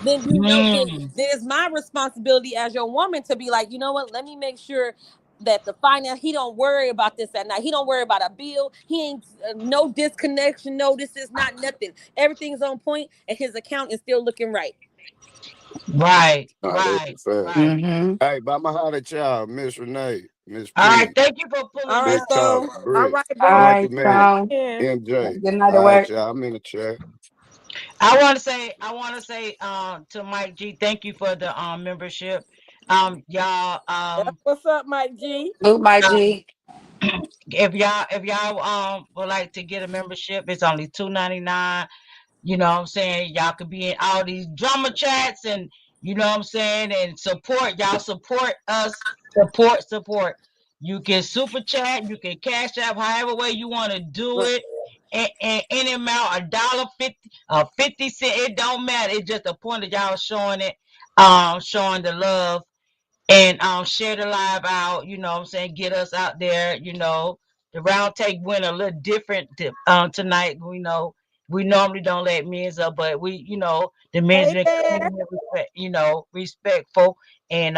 Then you know, Mm. then it's my responsibility as your woman to be like, you know what? Let me make sure that the finance, he don't worry about this at night. He don't worry about a bill. He ain't no disconnection. No, this is not nothing. Everything's on point, and his account is still looking right. Right, Nah, that's right, a fact. right. Mm-hmm. Hey, by my holler at y'all, Miss Renee, Miss All right, P, thank you for All pulling right. Big up. Talk, So, all Brick, right, All boys. Lucky right, Man, so Yeah. MJ. good night at All right, work. y'all. I'm in the chat. I want to say to Mike G, thank you for the membership. Y'all That's what's up, Mike G. Luke, my um G. if y'all would like to get a membership, it's only $2.99. You know what I'm saying? Y'all could be in all these drama chats and you know what I'm saying, and support y'all, support us, support. You can super chat, you can cash out however way you want to do Right. it. And any amount, $1.50, 50 cent, it don't matter. It's just the point that y'all showing it, showing the love and share the live out, you know what I'm saying, get us out there, the round take went a little different tonight. We normally don't let men's up, but the men's Hey been there. clean and respectful. And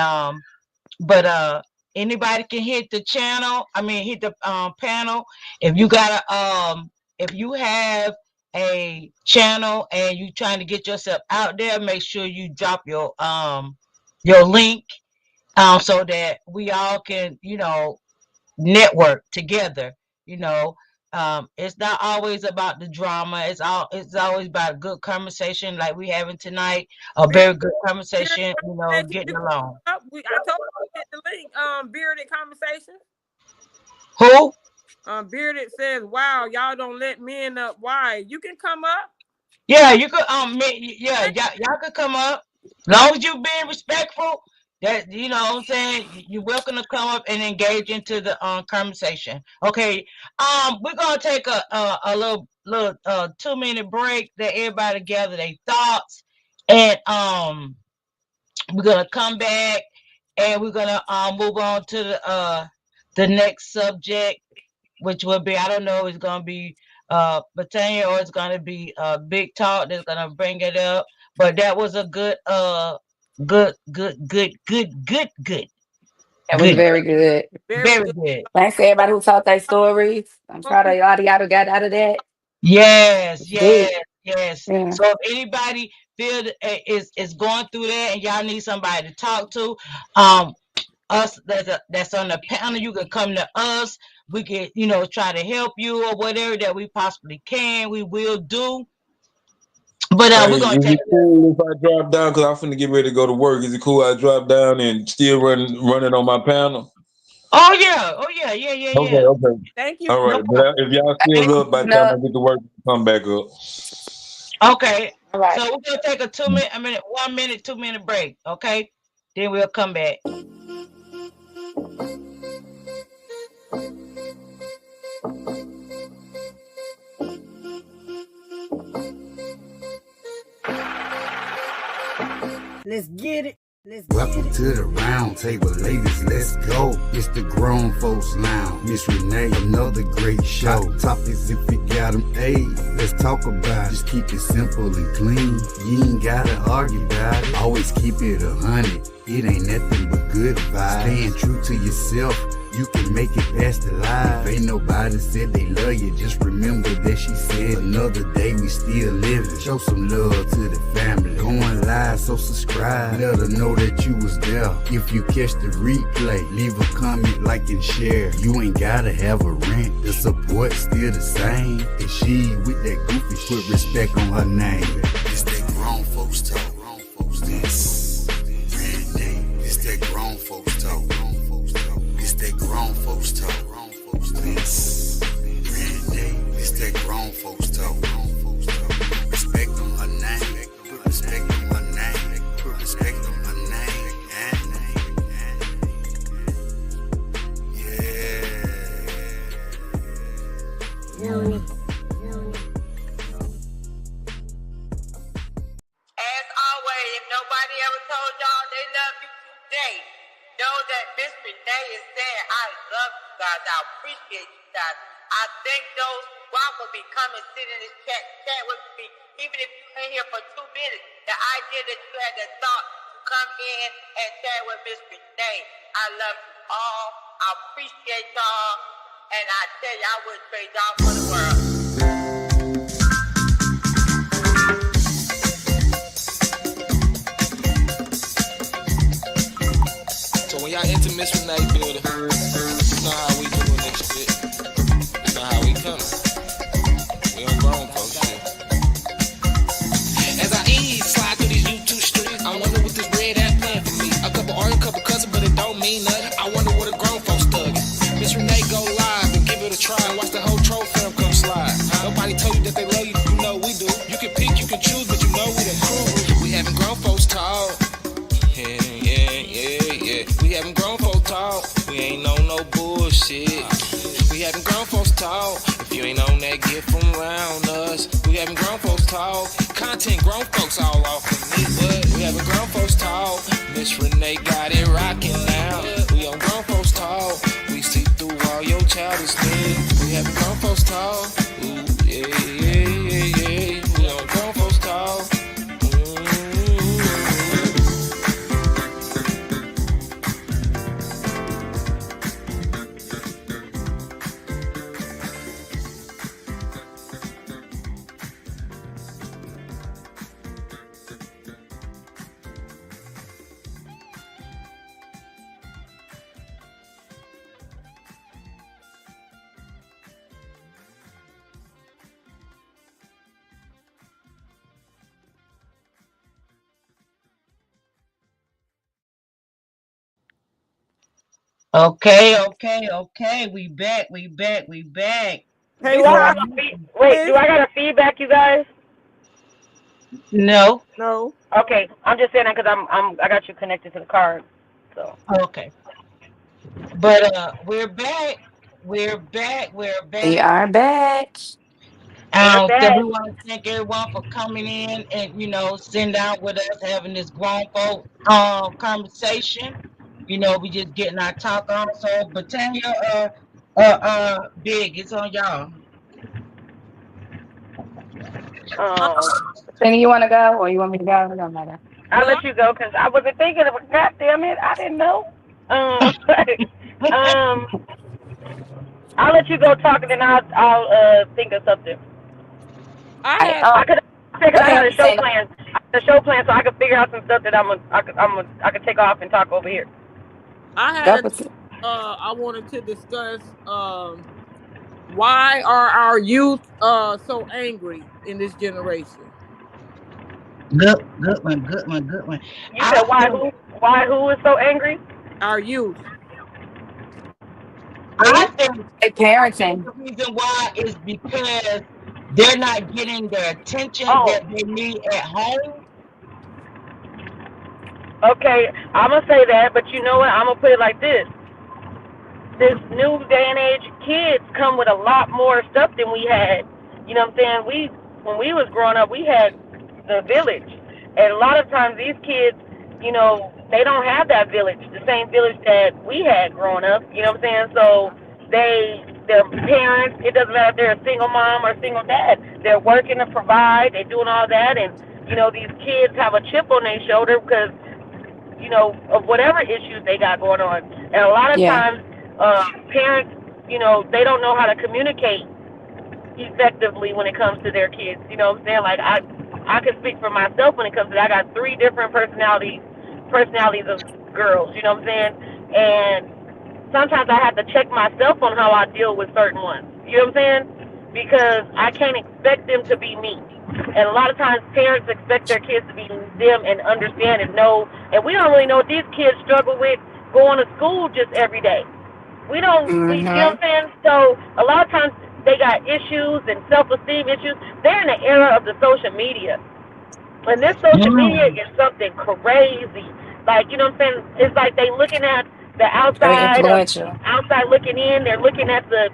but anybody can hit the channel, I mean hit the panel. If you got if you have a channel and you trying to get yourself out there, make sure you drop your link, so that we all can, network together. You know, it's not always about the drama. It's always about a good conversation like we having tonight. A Bearded very good conversation. conversation. Getting You can along. up. I told you to hit the link. Bearded conversation. Who? Bearded says, "Wow, y'all don't let men up. Why? You can come up. Yeah, you could. Yeah, y'all could come up. Long as you being respectful. That you know what I'm saying. You're welcome to come up and engage into the conversation. Okay. We're gonna take a little 2 minute break. Let everybody gather their thoughts, and we're gonna come back and we're gonna move on to the next subject, which will be, I don't know, it's gonna be Britannia or it's gonna be Big Talk that's gonna bring it up. But that was a That was good, very good. Very very good. good. Thanks to everybody who told their stories. I'm Hope proud you of y'all got out of that. Yes, It's yes, big. yes. Yeah. So if anybody is going through that and y'all need somebody to talk to, um, us that's on the panel, you can come to us. we can, try to help you or whatever that we possibly can, we will do. But Hey, we're gonna is take it cool if I drop down? Cause I'm finna get ready to go to work. Is it cool I drop down and still running on my panel? Oh yeah, oh yeah, yeah, yeah, Okay, yeah. okay. Thank you. All No right. But problem. if y'all Hey, still up by the time I no. get to work, come back up. Okay. All So right. we're gonna take a 2 minute, 1 minute, 2 minute break. Okay. Then we'll come back. Let's get it. Welcome to the round table, ladies, let's go. It's the Grown Folks Lounge. Miss Renee, another great show. Hot topics if you got them, hey, let's talk about it. Just keep it simple and clean. You ain't gotta argue about it. Always keep it 100. It ain't nothing but good vibes. Staying true to yourself, you can make it past the life. If ain't nobody said they love you, just remember that she said another day we still living. Show some love to the family. Going live, so subscribe. Let her know that you was there. If you catch the replay, leave a comment, like and share. You ain't gotta have a rent, the support still the same. And she with that goofy shit, put respect on her name. It's that grown folks talk. Grown folks this. It's that grown folks talk. It's that grown folks talk. Grown folks this. It's that grown folks talk. Respect on her name. Put respect on her name. Put respect on her name. Yeah. As always, if nobody ever told y'all they love you today, know that Miss Renee is saying, I love you guys. I appreciate you guys. I thank those who rock will be coming, sit in this chat with me, even if you're in here for 2 minutes. The idea that you had the thought to come in and chat with Miss Renee. I love you all. I appreciate y'all. And I tell you, I wouldn't trade y'all for the world. So when y'all enter Miss Renee building, you know how we doing this shit. You know how we coming. We on grown folks shit. As I ease, slide through these YouTube streets, I wonder what this red ass playing for me. A couple orange, couple cousins, but it don't mean nothing. I wonder what a grown folks thuggin'. Miss Renee go live and give it a try and watch the whole troll film come slide. Nobody told you that they love you, you know we do. You can pick, you can choose, but you know we the crew. We having grown folks talk. Yeah. We having grown folks talk. We ain't on no bullshit. We having grown folks talk. If you ain't on that, get from around us. We having grown folks talk. Content grown folks all off of me, but we having grown folks talk. Miss Renee got it rocking now. We on grown folks talk. We see through all your childishness. We having grown folks talk. Ooh, yeah. We on grown folks talk. Okay. We back. Hey, Do I sis. have a wait? Do Sis? I got a feedback, you guys? No. No. Okay, I'm just saying that because I got you connected to the card. So Okay. But we're back. We're back. we are back. We're That back. we want to thank everyone for coming in and sitting down with us, having this grown folk conversation. We just getting our talk on. So Britannia, Big, it's on y'all. Penny, you want to go or you want me to go? It don't matter. I'll No. let you go because I wasn't thinking of it. God damn it, I didn't know. Um, I'll let you go talk and then I'll think of something. I had I could because I I got had a show plan. The show plan, so I can figure out some stuff that I could take off and talk over here. I had I wanted to discuss why are our youth so angry in this generation? Good one, good one, good one. You I said why think who? Why who is so angry? Our youth. I Me? think Like I think parenting. the reason why is because they're not getting the attention Oh, that they need at home. okay. I'm gonna say that, but you know what? I'm gonna put it like this: this new day and age, kids come with a lot more stuff than we had. You know what I'm saying? When we was growing up, we had the village, and a lot of times these kids, you know, they don't have that village, the same village that we had growing up. You know what I'm saying? So their parents, it doesn't matter if they're a single mom or a single dad, they're working to provide, they're doing all that, and you know these kids have a chip on their shoulder because of whatever issues they got going on. And a lot of Yeah. times, parents, they don't know how to communicate effectively when it comes to their kids. You know what I'm saying? Like I can speak for myself when it comes to that. I got three different personalities of girls. You know what I'm saying? And sometimes I have to check myself on how I deal with certain ones. You know what I'm saying? Because I can't expect them to be me. And a lot of times parents expect their kids to be them and understand and know. And we don't really know what these kids struggle with going to school just every day. You know Mm-hmm. what I'm saying? So a lot of times they got issues and self-esteem issues. They're in the era of the social media. And this social media Mm. is something crazy. Like, you know what I'm saying? It's like they looking at the Very outside of influential. outside looking in. They're looking at the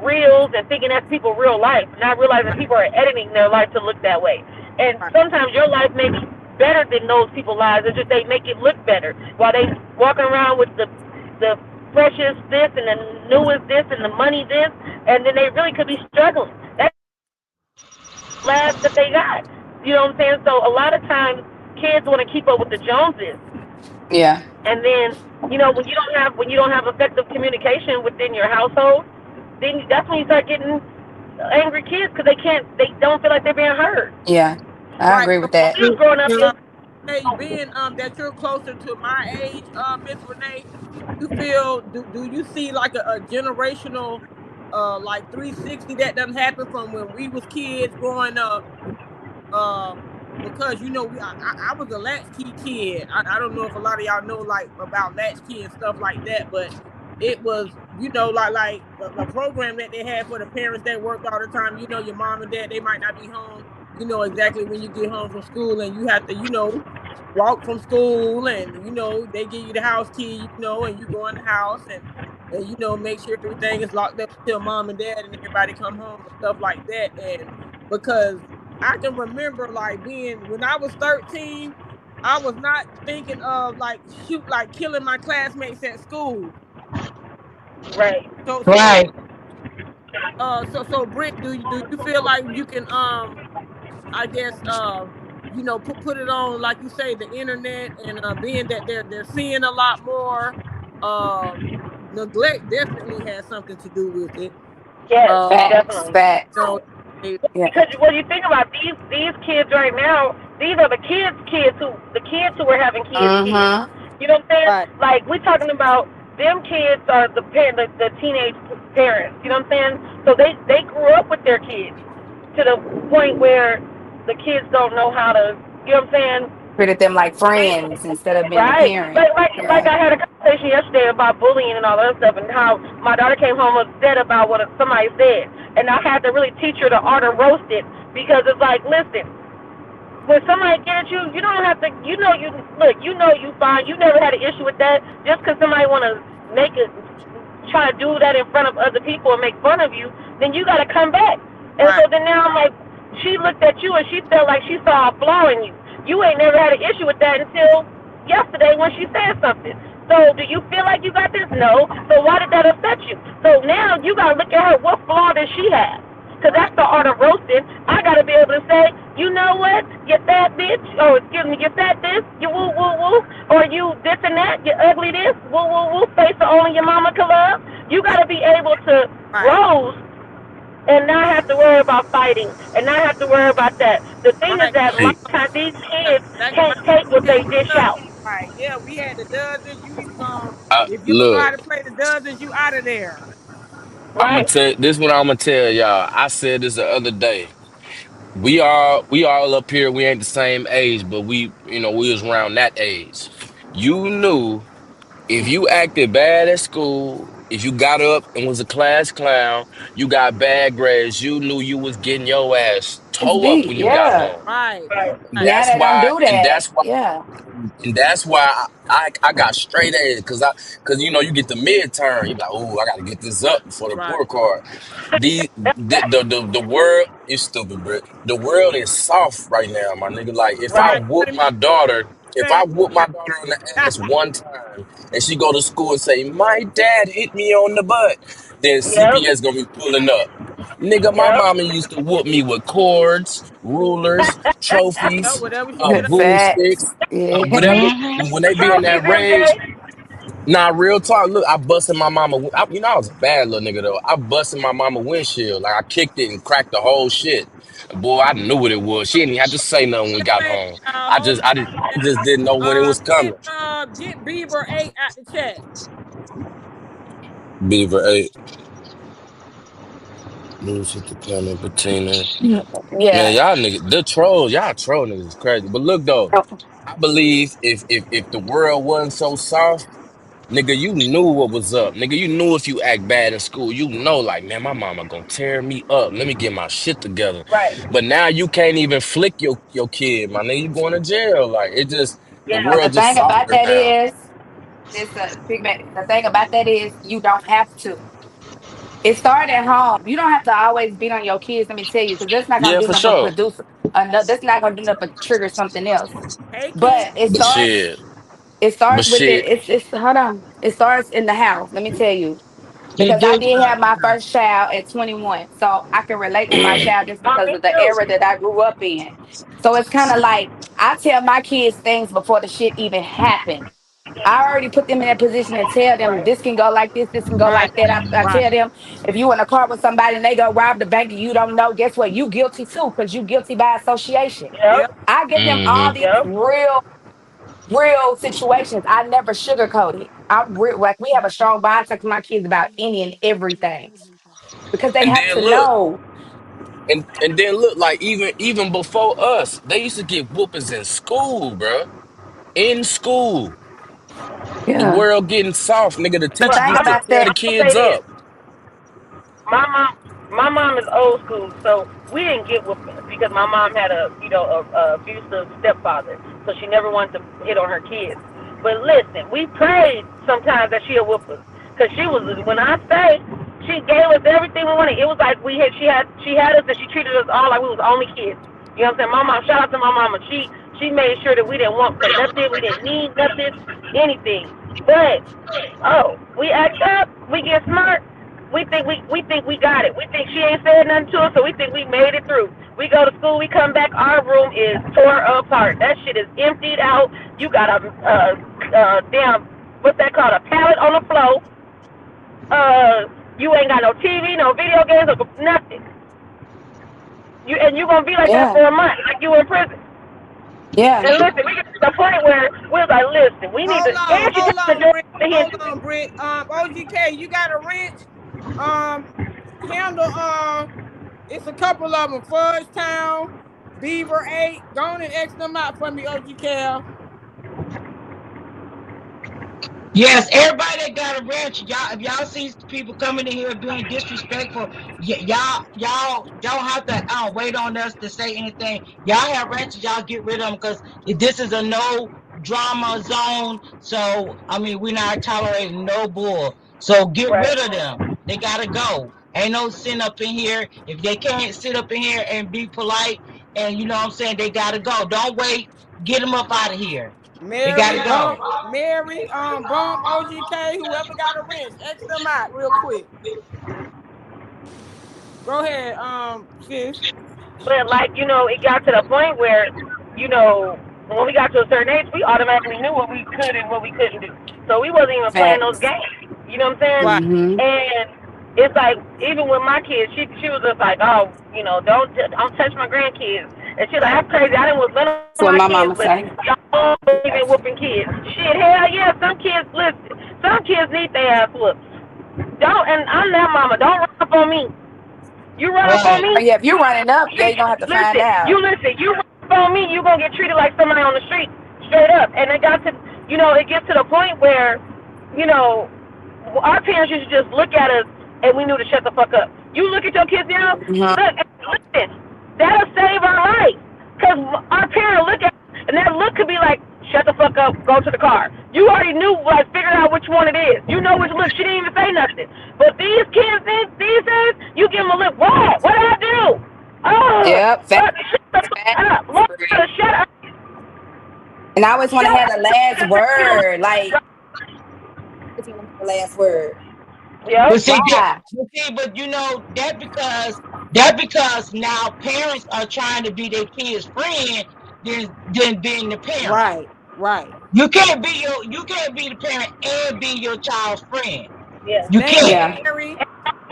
reels and thinking that's people real life, not realizing people are editing their life to look that way. And Right. sometimes your life may be better than those people's lives. It's just they make it look better while they walking around with the freshest this and the newest this and the money this, and then they really could be struggling. That's last that they got. You know what I'm saying? So a lot of times kids want to keep up with the Joneses, Yeah. and then when you don't have effective communication within your household, then that's when you start getting angry kids because they don't feel like they're being heard. Yeah. I Right. agree So, with that. We was growing up, uh, hey, being that you're closer to my age, Miss Renee, you feel do you see like a generational like 360 that doesn't happen from when we was kids growing up? Um, because I was a latchkey kid. I don't know if a lot of y'all know like about latchkey and stuff like that, but it was like the program that they had for the parents that worked all the time. Your mom and dad, they might not be home. You know exactly when you get home from school, and you have to walk from school, and they give you the house key, and you go in the house, and make sure everything is locked up until mom and dad and everybody come home and stuff like that. And because I can remember like being when I was 13, I was not thinking of like killing my classmates at school. right? So so Right. so Britt, do you feel like you can I guess put it on like you say the internet, and being that they're seeing a lot more, um neglect definitely has something to do with it. Yes, Facts. definitely. You Facts. know, they- Yeah. Because when you think about these kids right now, these are the kids who are having kids. Mm-hmm. You know what I'm saying? right, Like we're talking about them kids are the teenage parents. You know what I'm saying? So they grew up with their kids to the point where the kids don't know how to. You know what I'm Treated them like saying? friends instead of being a Right. parent. Like Yeah. I had a conversation yesterday about bullying and all that stuff, and how my daughter came home upset about what somebody said, and I had to really teach her the art of roasting because it's like, listen, when somebody gets you, you don't have to. You fine. You never had an issue with that. Just because somebody want to make it, try to do that in front of other people and make fun of you, then you got to come back. And right, so then now I'm like, she looked at you and she felt like she saw a flaw in you. You ain't never had an issue with that until yesterday when she said something. So do you feel like you got this? No. So why did that upset you? So now you got to look at her. What flaw does she have? Because right, that's the art of roasting. I got to be able to say, you know what, you fat bitch, or excuse me, you fat this, you woo woo woo, or you this and that, you ugly this, woo woo woo, face that only your mama can love. You got to be able to right, roast and not have to worry about fighting and not have to worry about that. The thing is right. that a lot See, of times these Yeah, kids back in my can't take what day they dish growing up, out. Right. Yeah, we had the dozens. You either gonna if you don't know how Look, to play the dozens, you out of there. I'm gonna Right. tell this. What I'm gonna tell y'all. I said this the other day. We all up here. We ain't the same age, but we was around that age. You knew if you acted bad at school, if you got up and was a class clown, you got bad grades. You knew you was getting your ass It's toe up beat. when you got Yeah. home. Right. Right. And Right. Now that's they don't why. do And that. that's why. Yeah. And that's why I got straight A's because you get the midterm. You be like, oh, I gotta get this up before the Right. report card. The world is stupid, bro. The world is soft right now, my nigga. Like Right. if I whoop my daughter on the ass one time and she go to school and say, my dad hit me on the butt, then Yep. CPS gonna be pulling up. Nigga, my Yep. mama used to whoop me with cords, rulers, Yeah, trophies, whatever she could have. boomsticks, Facts. Yeah. whatever. Mm-hmm. When they be in Trophies, that rage, MJ. nah, real talk. Look, I busted my mama. I was a bad little nigga though. I busted my mama windshield. Like I kicked it and cracked the whole shit. Boy, I knew what it was. She didn't even have to say nothing when we got Wait, home. hold I just didn't know when it on. was coming. Get Bieber 8 out the chat. Beaver 8, News hit the comment, Patina. Man, Yeah. y'all niggas, the trolls, y'all troll niggas is crazy. But look though, I believe if the world wasn't so soft. Nigga, you knew what was up. Nigga, you knew if you act bad in school, you know, like, man, my mama gonna tear me up. Let me get my shit together. Right. But now you can't even flick your kid, my nigga. You going to jail. Like, the Yeah. But the world just thing about softer that now. is, this pigment. The thing about that is, you don't have to. It started at home. You don't have to always beat on your kids. Let me tell you, because that's not gonna Yeah, do for nothing but sure. produce another. That's not gonna do nothing but trigger something else. Hey, King. But it But starts. shit. It But starts with it. shit. It's hold on. It starts in the house. Let me tell you, You because I do. did have my first child at 21, so I can relate to my child just because Me of the too. era that I grew up in. So it's kind of like I tell my kids things before the shit even happened. I already put them in that position and tell them Right. this can go like this can go Right. like that. I Right. tell them if you in a car with somebody and they go rob the bank and you don't know, guess what? You guilty too because you guilty by association. Yep. Yep. I give them all Mm-hmm. these Yep. real situations. I never sugarcoat it. Like we have a strong bond. I talk to my kids about any and everything because they And have then to look, know. and then look, like even before us, they used to get whoopings in school, bruh. In school. The Yeah. world getting soft, nigga. The The But teachers thing used to about tear that, the I'm gonna say kids this. up. My mom is old school, so we didn't get whoopings because my mom had a abusive stepfather, so she never wanted to hit on her kids. But listen, we prayed sometimes that she'll whoop us, cause she was when I say she gave us everything we wanted. It was like she had us and she treated us all like we was only kids. You know what I'm saying? My mom, shout out to my mama. She made sure that we didn't want for nothing, we didn't need nothing, anything. But we act up, we get smart. We think we got it. We think she ain't said nothing to us, so we think we made it through. We go to school, we come back, our room is tore apart. That shit is emptied out. You got a damn what's that called? A pallet on the floor. You ain't got no TV, no video games, or nothing. You gonna be like that yeah, for a month, like you in prison. yeah, And listen, we get to the point where we're like, listen, we need to. And she Hold takes the on, joy Britt. the Hold hinges. on, Britt. OGK, you got a wrench? Um, handle. It's a couple of them. Fudge Town, Beaver 8. Go on and X them out for me, OGK. Yes, everybody that got a ranch, y'all. If y'all see people coming in here being disrespectful, y'all don't have to wait on us to say anything. Y'all have ranches, y'all get rid of them because this is a no drama zone. So I mean, we're not tolerating no bull. So get Right. rid of them. They gotta go. Ain't no sitting up in here. If they can't sit up in here and be polite, and you know what I'm saying, they gotta go. Don't wait. Get them up out of here. They Mary gotta go. Bump, Bump, OGK, whoever got a wrench, X them out real quick. Go ahead, sis. But like, it got to the point where, you know, when we got to a certain age, we automatically knew what we could and what we couldn't do. So we wasn't even playing those facts. games. You know what I'm saying? Right. Mm-hmm. And it's like even with my kids, she was just like, oh, don't touch my grandkids. And she's like, that's crazy. I didn't whoop none of my That's what kids, my but mama say. y'all all believe in whooping kids. Shit, hell yeah, some kids, listen, some kids need their ass whooped. Don't, and I'm that mama. Don't run up on me. You run up on Right. Oh me, yeah, if you're running up, yeah, you're gonna have to find out. listen. You run up on me, you gonna get treated like somebody on the street, straight up. And it got to, it gets to the point where, you know, our parents used to just look at us and we knew to shut the fuck up. You look at your kids now, Hmm. look, and listen, that'll save our life. Because our parents look at us, and that look could be like, shut the fuck up, go to the car. You already knew, like, figured out which one it is. You know which look. She didn't even say nothing. But these kids, these days, you give them a look. What did I do? Oh, Yep, shut the fuck facts, up. Lord, Bree. shut up. And I always want to Shut have the last up. word. Like, I just want to have the last word. Yep. But see, Why? but you know that because now parents are trying to be their kids' friend than being the parent. Right, right. You can't be the parent and be your child's friend. Yeah. You Thank you, can't. Yeah. Mary.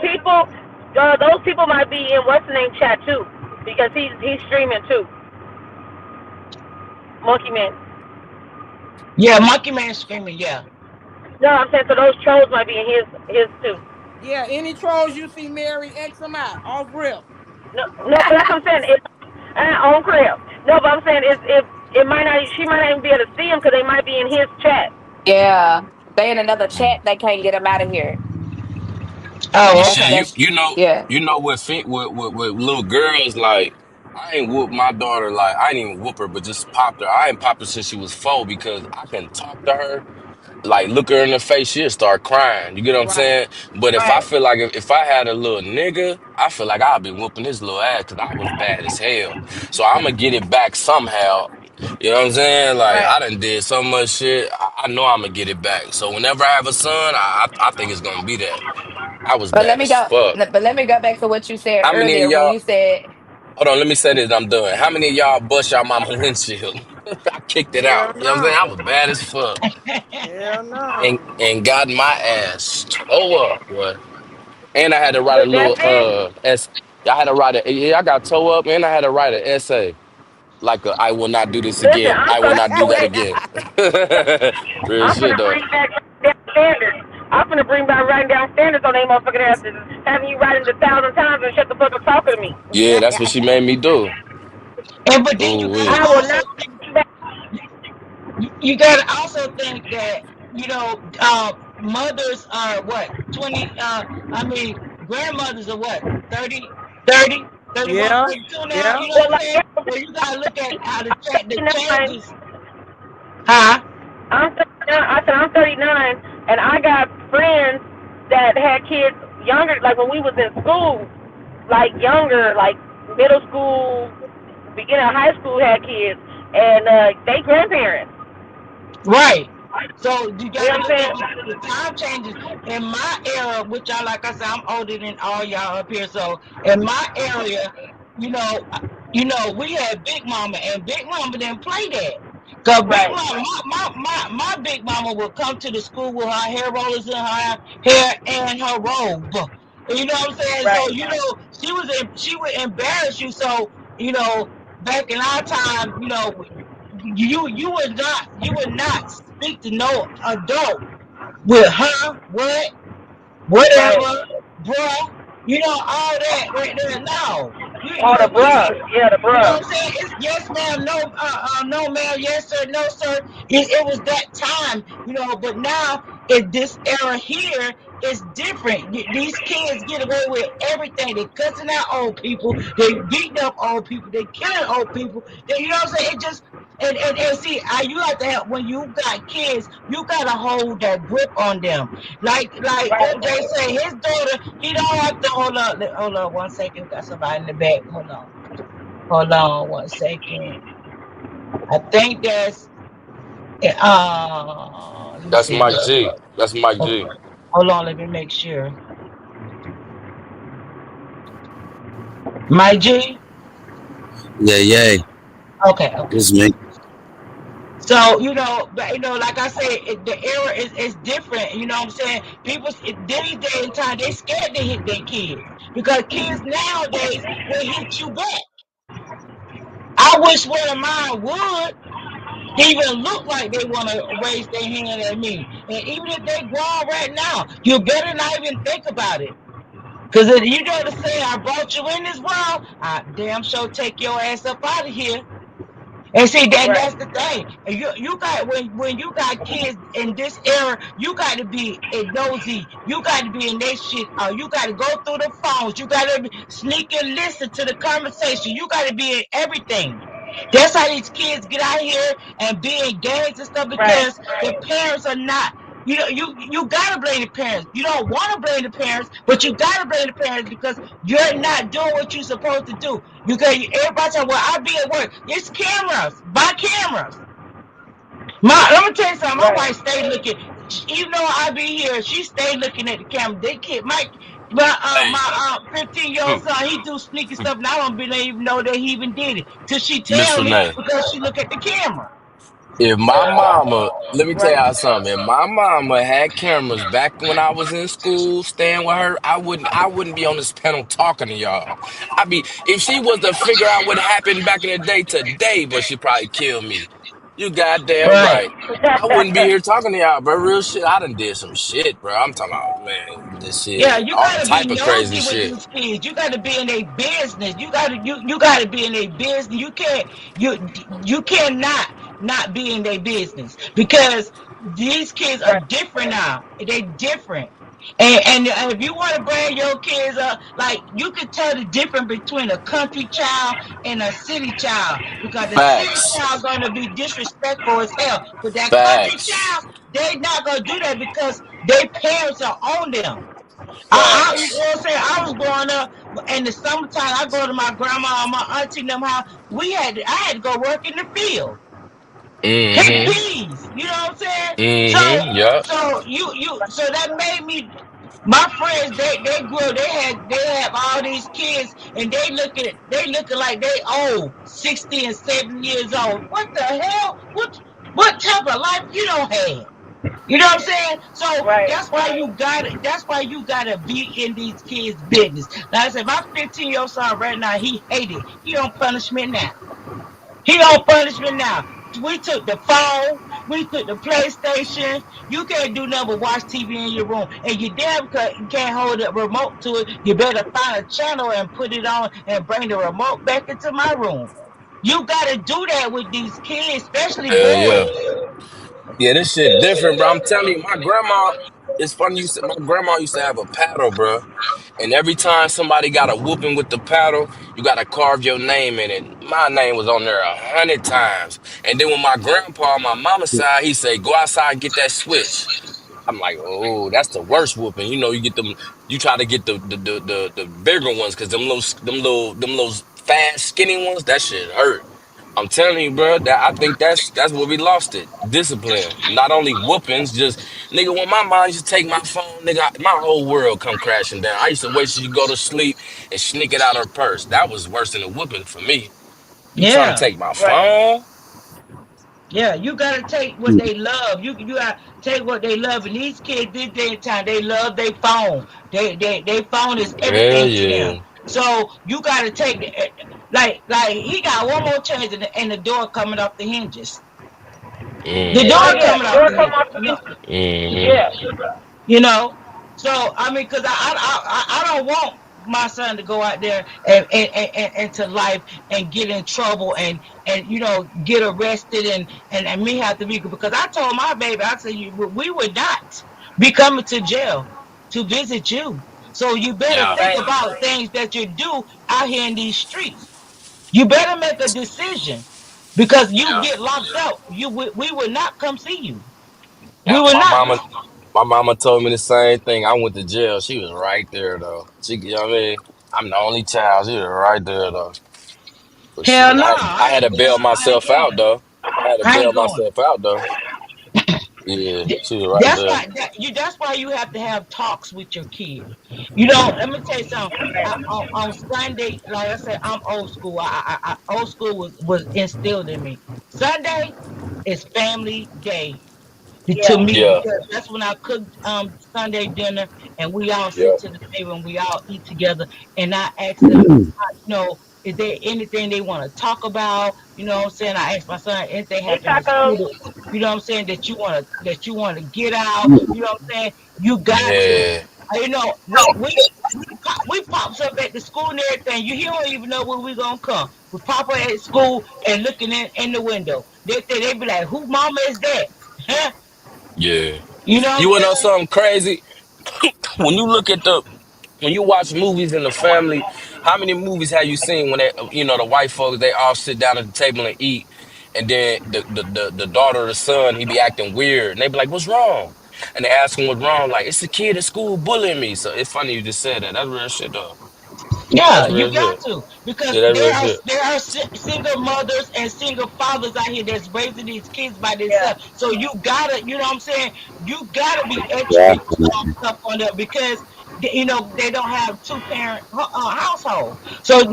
People, those people might be in what's the name chat too, because he's streaming too. Monkey Man. Yeah, Monkey Man screaming. Yeah. No, I'm saying so those trolls might be in his too. Yeah, any trolls you see, Mary, X them out. Off rip. No, no, but that's what I'm saying. It's on crib. No, but I'm saying it's if it might not. She might not even be able to see him because they might be in his chat. Yeah. They in another chat, they can't get them out of here. Oh, That's Shit, okay. that's yeah. you know what? With little girls, like I ain't whoop my daughter. Like I ain't even whoop her, but just popped her. I ain't popped her since she was 4 because I can talk to her. Like look her in the face, she'll start crying. You get what I'm Right. saying? But if I Right, feel like if I had a little nigga, I feel like I'd be whooping his little ass because I was bad as hell. So I'm gonna get it back somehow. You know what I'm saying? Like right. I done did so much shit. I know I'm gonna get it back. So whenever I have a son, I think it's gonna be that. I was But let bad me as go fuck. but let me go back to what you said How many of earlier when y'all? you said, Hold on, let me say this. I'm done. How many of y'all bust y'all mama windshield? I kicked it Hell out. You know what I'm saying? I no. was bad as fuck Hell and no. got my ass toe up, boy. And I had to write a Look, that's little it. I had to write a yeah, I got toe up and I had to write an essay. Like I will not do this Listen, again. I'm I will gonna not do do that it. again. Real I'm shit gonna though. bring back down standards. I'm gonna bring back writing down standards on they motherfucking asses. Having you writing it 1,000 times and shut the fuck up talking to me. Yeah, that's what she made me do. And but then you Ooh gotta wee. I will also not think, bring back. you gotta also think that mothers are what 20. I mean grandmothers are what 30, 30, 31, Yeah, 32 now. yeah. You know what Well, I'm like saying? yeah, So you gotta look at how the 39. changes. Huh? I'm 39. I said I'm 39, and I got friends that had kids younger, like when we was in school, like younger, like middle school, beginning of high school, had kids, and they grandparents. Right. So you You know got to what I'm look at saying? the time changes. In my era, which I like I said, I'm older than all y'all up here. So in my area, you know, we had Big Mama, and Big Mama didn't play that. Cause Big Right, Mama, my Big Mama would come to the school with her hair rollers in her hair and her robe. And you know what I'm saying? So right, she would embarrass you. So back in our time, you would not speak to no adult with her, right. whatever, bruh, all that right there. No, Oh, the bruh. Yeah, the you know bruh. what I'm saying? It's yes, ma'am, no, ma'am, yes, sir, no, sir. It was that time, but now in this era here, it's different. These kids get away with everything. They cussing out old people, they beating up old people, they killing old people. You know what I'm saying? It just and see, you have to have when you got kids, you gotta hold that grip on them. Like Right. MJ say, his daughter, he don't have to hold on 1 second. We got somebody in the back. Hold on 1 second. I think that's let me That's see. Mike G. That's Mike Hold G. hold on, let me make sure. My G? Yeah, yeah. Okay, okay. This me. So, but like I said, the era is different. You know what I'm saying? People these days and time they scared to hit their kids because kids nowadays will hit you back. I wish one of mine would even look like they want to raise their hand at me. And even if they grown right now, you better not even think about it. Because if you know the saying, I brought you in this world, I damn sure take your ass up out of here. And see, Right. that's the thing. And you got when you got kids in this era, you got to be nosy. You got to be in that shit. You got to go through the phones. You got to sneak and listen to the conversation. You got to be in everything. That's how these kids get out here and be in gangs and stuff Right. because the parents are not. You know, you gotta blame the parents. You don't want to blame the parents, but you gotta blame the parents because you're not doing what you're supposed to do. You got everybody say, "Well, I be at work." It's cameras. Buy cameras. Let me tell you something. My Right. wife stayed looking. Even though I be here, she stayed looking at the camera. They kid Hey, my 15-year-old son. He do sneaky stuff, and I don't even know that he even did it till she Miss tell me Renee. because she look at the camera. If my mama, let me tell Right. y'all something. If my mama had cameras back when I was in school, staying with her, I wouldn't be on this panel talking to y'all. I'd be, if she was to figure out what happened back in the day today, but she probably kill me. You goddamn Right. right. I wouldn't be here talking to y'all, bro. Real shit. I done did some shit, bro. I'm talking about, man, this Yeah, shit, you all gotta be type of crazy nosy with shit. these kids. You gotta be in a business. You gotta be in a business. You cannot not be in their business because these kids are Right. different now. They different. And if you want to bring your kids up, like you can tell the difference between a country child and a city child because the city Facts. child gonna be disrespectful as hell, but that country Facts. child, they not gonna do that because their parents are on them. You know Facts. what I'm saying? I was growing up in the summertime. I go to my grandma and my auntie and them house. I had to go work in the field, pick Mm-hmm. peas. You know what I'm saying? So, Mm-hmm. Yup. so that made me. My friends, they grew. They have all these kids, and they looking like they old, 60 and 70 years old. What the hell? What type of life you don't have? You know what I'm saying? So Right. that's why you gotta be in these kids' business. Like I said, my 15-year-old son right now, he hated. He don't punish me now. He don't punish me now. We took the phone, we took the PlayStation. You can't do nothing but watch TV in your room. And you damn can't hold a remote to it. You better find a channel and put it on and bring the remote back into my room. You gotta do that with these kids, especially Hell boys. yeah. Yeah, this shit different, bro. I'm telling you, my grandma, it's funny you said my grandma used to have a paddle, bro. And every time somebody got a whooping with the paddle, you gotta carve your name in it. My name was on there 100 times. And then when my grandpa on my mama's side, he say, go outside and get that switch. I'm like, oh, that's the worst whooping. You know, you get them, you try to get the bigger ones because them little fast skinny ones, that shit hurt. I'm telling you, bro, that I think that's where we lost it. Discipline. Not only whoopings, just nigga, when my mom used to take my phone, nigga, my whole world come crashing down. I used to wait till you go to sleep and sneak it out her purse. That was worse than a whooping for me. You trying to Yeah. take my Right. phone? Yeah, you gotta take what they love. You gotta take what they love. And these kids this day and time, they love their phone. They phone is Hell everything to them. yeah. So you gotta take like he got one more chance and the door coming off the hinges. The Oh door Mm-hmm. yeah. coming off Door the come hinges. off the hinges. Mm-hmm. Yeah. You know, so I mean, because I don't want my son to go out there and into life and get in trouble and get arrested and me have to be because I told my baby I said we would not be coming to jail to visit you. So you better Yeah. think Right. about things that you do out here in these streets. You better make a decision because you Yeah. get locked up. We will not come see you. Yeah. We will not. My mama told me the same thing. I went to jail. She was right there though. You know what I mean? I'm the only child. She was right there though. But Hell shit, no, I I had to ain't going. bail I ain't myself going. out though. I had to I bail ain't going. myself out though. Yeah, she was right That's there. why that's why you have to have talks with your kid. You know, let me tell you something. On Sunday, like I said, I'm old school. Old school was instilled in me. Sunday is family day to Yeah. me Yeah, because that's when I cook Sunday dinner and we all yeah, sit to the table and we all eat together. And I ask them, you know, Is there anything they want to talk about? You know what I'm saying? I asked my son, anything Hey, happened in Taco. school you know what I'm saying, that you want to get out, you know what I'm saying? You got to. Yeah, You know, we pops up at the school and everything. You he don't even know where we gonna come. We pop up at school and looking in the window. They be like, "Who mama is that?" Huh? yeah. You know what You I'm wanna know saying? something crazy? When you look at the when you watch movies in the family, how many movies have you seen when the white folks they all sit down at the table and eat, and then the daughter or the son he be acting weird, and they be like, "What's wrong?" And they ask him what's wrong, like it's the kid at school bullying me. So it's funny you just said that. That's real shit though. Yeah, That's you real got shit. to because Yeah, that's real there are shit. single mothers and single fathers out here that's raising these kids by Yeah. themselves. So you gotta, you know what I'm saying? You gotta be extra Yeah. tough on them because they don't have two parent household. So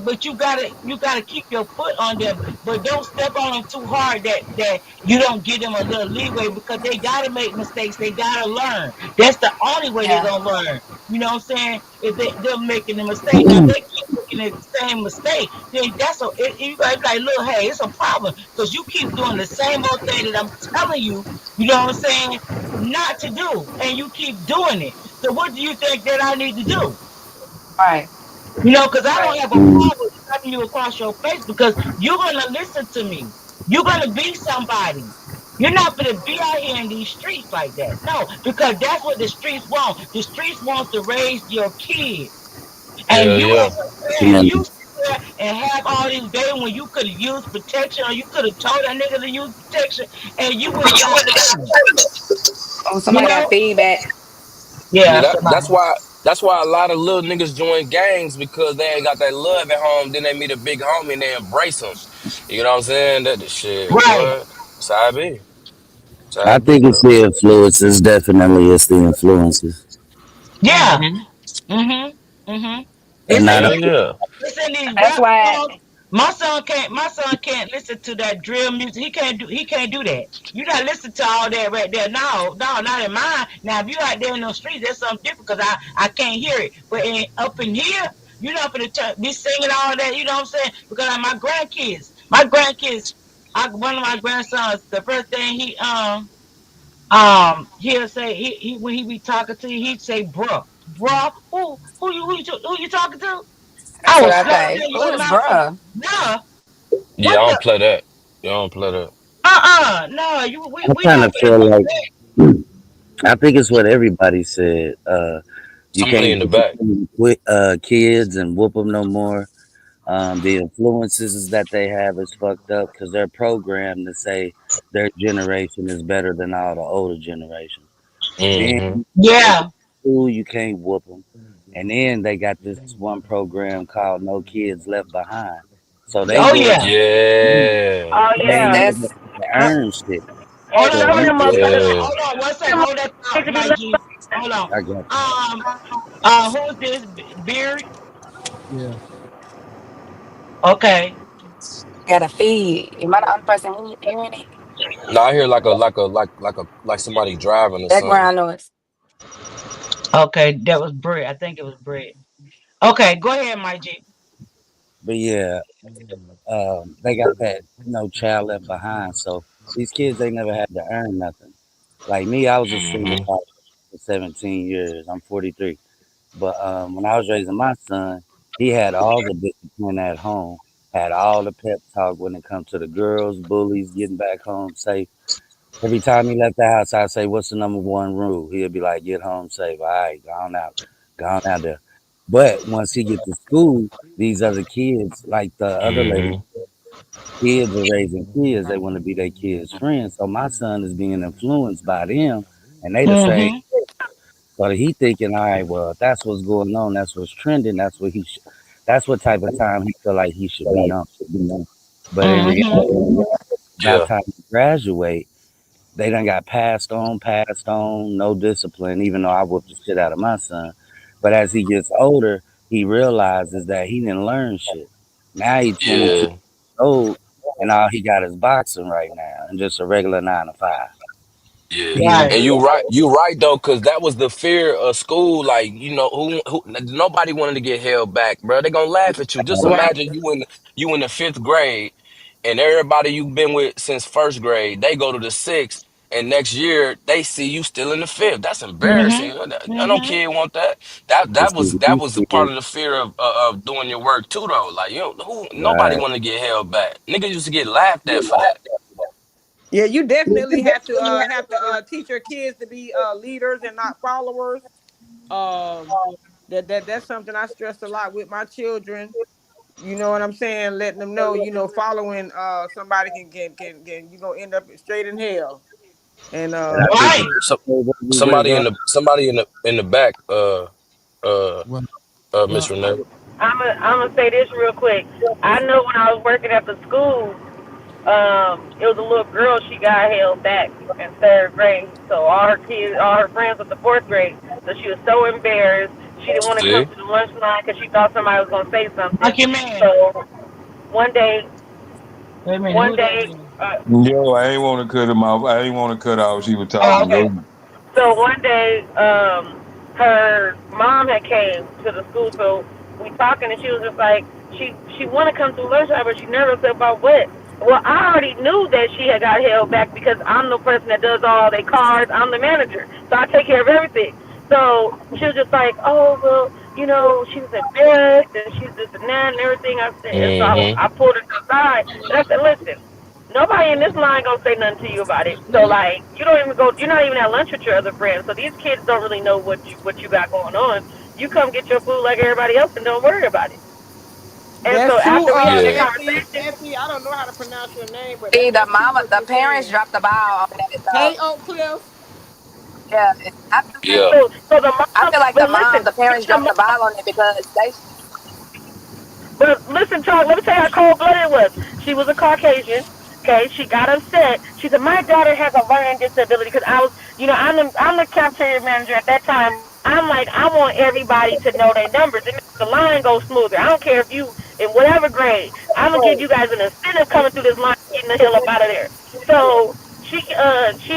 but you gotta keep your foot on them, but don't step on them too hard that you don't give them a little leeway because they gotta make mistakes. They gotta learn. That's the only way they're Yeah. gonna learn. You know what I'm saying? If they're making a mistake. Now, if they keep making the same mistake, then you gotta be like, look, hey, it's a problem because you keep doing the same old thing that I'm telling you, you know what I'm saying, not to do, and you keep doing it. So what do you think that I need to do? Right. Because I don't Right. have a problem with slapping you across your face because you're gonna listen to me. You're gonna be somebody. You're not gonna be out here in these streets like that. No, because that's what the streets want. The streets wants to raise your kids. And Hell you yeah. as a parent, you sit there and have all these babies when you could have used protection or you could have told that nigga to use protection and you would have got pregnant. Oh, You somebody got know? feedback. Yeah, Yeah, that's somebody. why a lot of little niggas join gangs because they ain't got that love at home. Then they meet a big homie and they embrace him. You know what I'm saying? That the shit, Right. boy. That's how it be. That's how I it be, think it's though. the influences. Definitely, it's the influences, Yeah. Mm-hmm. Mm-hmm. Mm-hmm. and It's not. in Hell yeah. it's in these That's rap why. songs. My son can't listen to that drill music. He can't do that. You gotta listen to all that right there. No, not in mine. Now if you out there in those streets, that's something different because I can't hear it. But up in here, you're not gonna be singing all that, you know what I'm saying? Because like my grandkids, one of my grandsons, the first thing he'll say he when he be talking to you, he'd say, bruh, who you talking to? That's I what will I slap say. you in Who your is mouth and bruh? bruh, Yeah, what I the don't play that. Yeah, I don't play that. no, you we, I we kind not of gonna feel do like that. I think it's what everybody said. You Somebody can't in the back. discipline kids and whoop them no more. The influences that they have is fucked up because they're programmed to say their generation is better than all the older generations. Then Mm-hmm. they go to Yeah. school, you can't whoop them. And then they got this one program called No Kids Left Behind. So they Oh go to yeah. Yeah. Oh they That's yeah. ain't never that's had to Uh, earn shit. And hold on, So some of hold you them on, get hold it. on, Yeah. hold on, one second, some of hold that them need thought, to be Mike left G. Hold on. I got you. Who's this? Beard? Yeah. Okay. got a feed. Am I the only person hearing it? No, I hear like somebody driving or something. Background noise. Okay, that was Brett. I think it was Brett. Okay, go ahead, Mike G. But yeah, they got that no child left behind. So these kids they never had to earn nothing. Like me, I was a single Mm-hmm. father for 17 years. I'm 43. But when I was raising my son, he had all the discipline at home, had all the pep talk when it comes to the girls, bullies, getting back home safe. Every time he left the house, I'd say, "What's the number one rule?" He'd be like, "Get home safe." All right, go on out there. But once he get to school, these other kids, like the other lady, Mm-hmm. kids are raising kids. They want to be their kids' friends. So my son is being influenced by them, and they the same. Mm-hmm. So he thinking, all right, well, if that's what's going on, that's what's trending, that's what type of time he feel like he should be on. But in Mm-hmm. reality, by the Yeah. time he graduate, they done got passed on, no discipline, even though I whooped the shit out of my son. But as he gets older, he realizes that he didn't learn shit. Now he 22 Yeah. years old, and all he got is boxing right now, and just a regular 9 to 5. Yeah, Right. and you right though, because that was the fear of school. Like who nobody wanted to get held back, bro. They gonna laugh at you. Just Right. imagine you in the fifth grade, and everybody you've been with since first grade, they go to the sixth, and next year they see you still in the fifth. That's embarrassing. Mhm. No Mhm. kid want that. That This that is was that was a part of the fear of doing your work too, though. Like nobody right. want to get held back. Niggas used to get laughed at for that. Yeah, you definitely have to teach your kids to be leaders and not followers. Um, that's something I stress a lot with my children. You know what I'm saying? Letting them know, following somebody can you gonna end up straight in hell. And And I think Right. the So we really gonna somebody in the back, uh, Well, Miss well, Renee. I'm gonna say this real quick. I know when I was working at the school, it was a little girl. She got held back in third grade. So all her friends with the fourth grade. So she was so embarrassed. She didn't want to come See? to the lunch line because she thought somebody was gonna say something. Like your man. So one day, Wait a minute. one Who is that day, man? Yo, I ain't want to cut him off. I ain't want to cut off. She was Oh, talking. okay. Go. So one day, her mom had came to the school, so we talking, and she was just like, she want to come to lunchtime, but she nervous about what. Well, I already knew that she had got held back because I'm the person that does all their cards. I'm the manager, so I take care of everything. So she was just like, oh well, she was embarrassed and she's this and that and everything. I said, and so Mm-hmm. I pulled her to the side and I said, listen, nobody in this line gonna say nothing to you about it. So like you don't even go you're not even at lunch with your other friends. So these kids don't really know what you got going on. You come get your food like everybody else and don't worry about it. And so that's true. after we had that Yeah. conversation, Effie, I don't know how to pronounce your name, but See, the that's true mama, what the you're parents saying. dropped the ball on that Hey, though. Oak Cliff. Yeah, Yeah. so the I mom feel like but listen, the parents the dropped the mom ball on it because they. But listen, Charles, let me tell you how cold blooded it was. She was a Caucasian. Okay, she got upset. She said, "My daughter has a learning disability." Because I was, I'm the cafeteria manager at that time. I'm like, I want everybody to know their numbers. It makes the line go smoother. I don't care if you in whatever grade. I'm gonna give you guys an incentive coming through this line, getting the hell up out of there. So she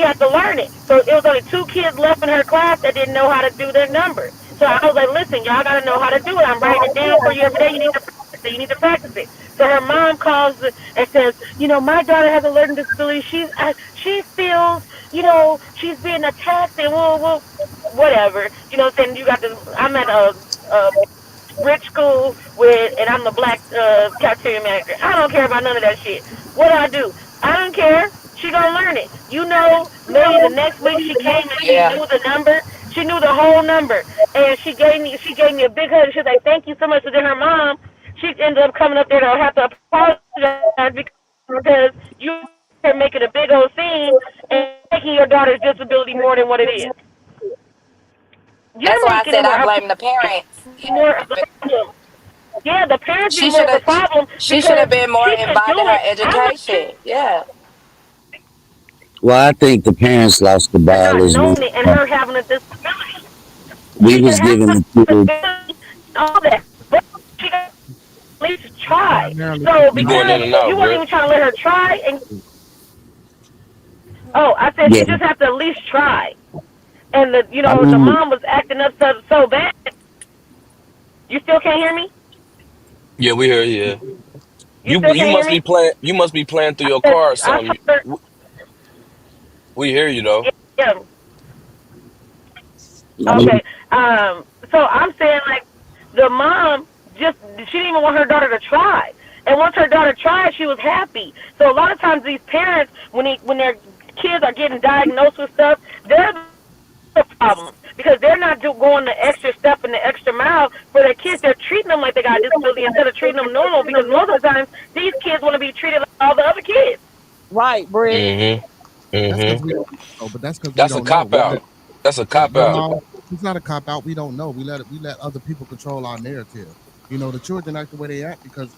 had to learn it. So it was only two kids left in her class that didn't know how to do their numbers. So I was like, listen, y'all gotta know how to do it. I'm writing it down for you every day. You need to practice it. You need to practice it. So her mom calls and says, my daughter has a learning disability. She feels, she's being attacked and whatever. You know what I'm saying? I'm at a rich school and I'm the black cafeteria manager. I don't care about none of that shit. What do? I don't care. She gonna learn it. Maybe the next week she came and she Yeah, knew the number. She knew the whole number, and she gave me a big hug. She was like, "Thank you so much." So then her mom, she ended up coming up there to have to apologize because you are making a big old scene and making your daughter's disability more than what it is. that's You're why I making it said more I blame the parents. more of the problem. Yeah, the parents be She more should of the have. problem She should because have been more she could involved do in her it. I'm not education. Yeah, Well, I think the parents lost the ball not as knowing well. it and her having a disability. We She could was have giving a the kids. disability and all that, but she got at least try. primarily So You going because in and you out, weren't Britt. even trying to let her try, and I said Yeah, she just have to at least try. And I the mean, mom was acting up so bad. You still can't hear me? Yeah, we hear you. Yeah. You You still you can't hear must be me? playing. You must be playing through your car or I something. told her, We hear you though. yeah. I mean, Okay. So I'm saying like the mom just she didn't even want her daughter to try. And once her daughter tried, she was happy. So a lot of times these parents, when their kids are getting diagnosed with stuff, they're the problem because they're not going the extra step and the extra mile for their kids. They're treating them like they got a disability instead of treating them normal because most of the times these kids want to be treated like all the other kids. Right, Brett. Mm-hmm. that's Mm-hmm. because we don't know. But that's because we That's a don't know. cop out. That's a cop We're out. all, it's not a cop out. We don't know. We let other people control our narrative. The children act the way they act because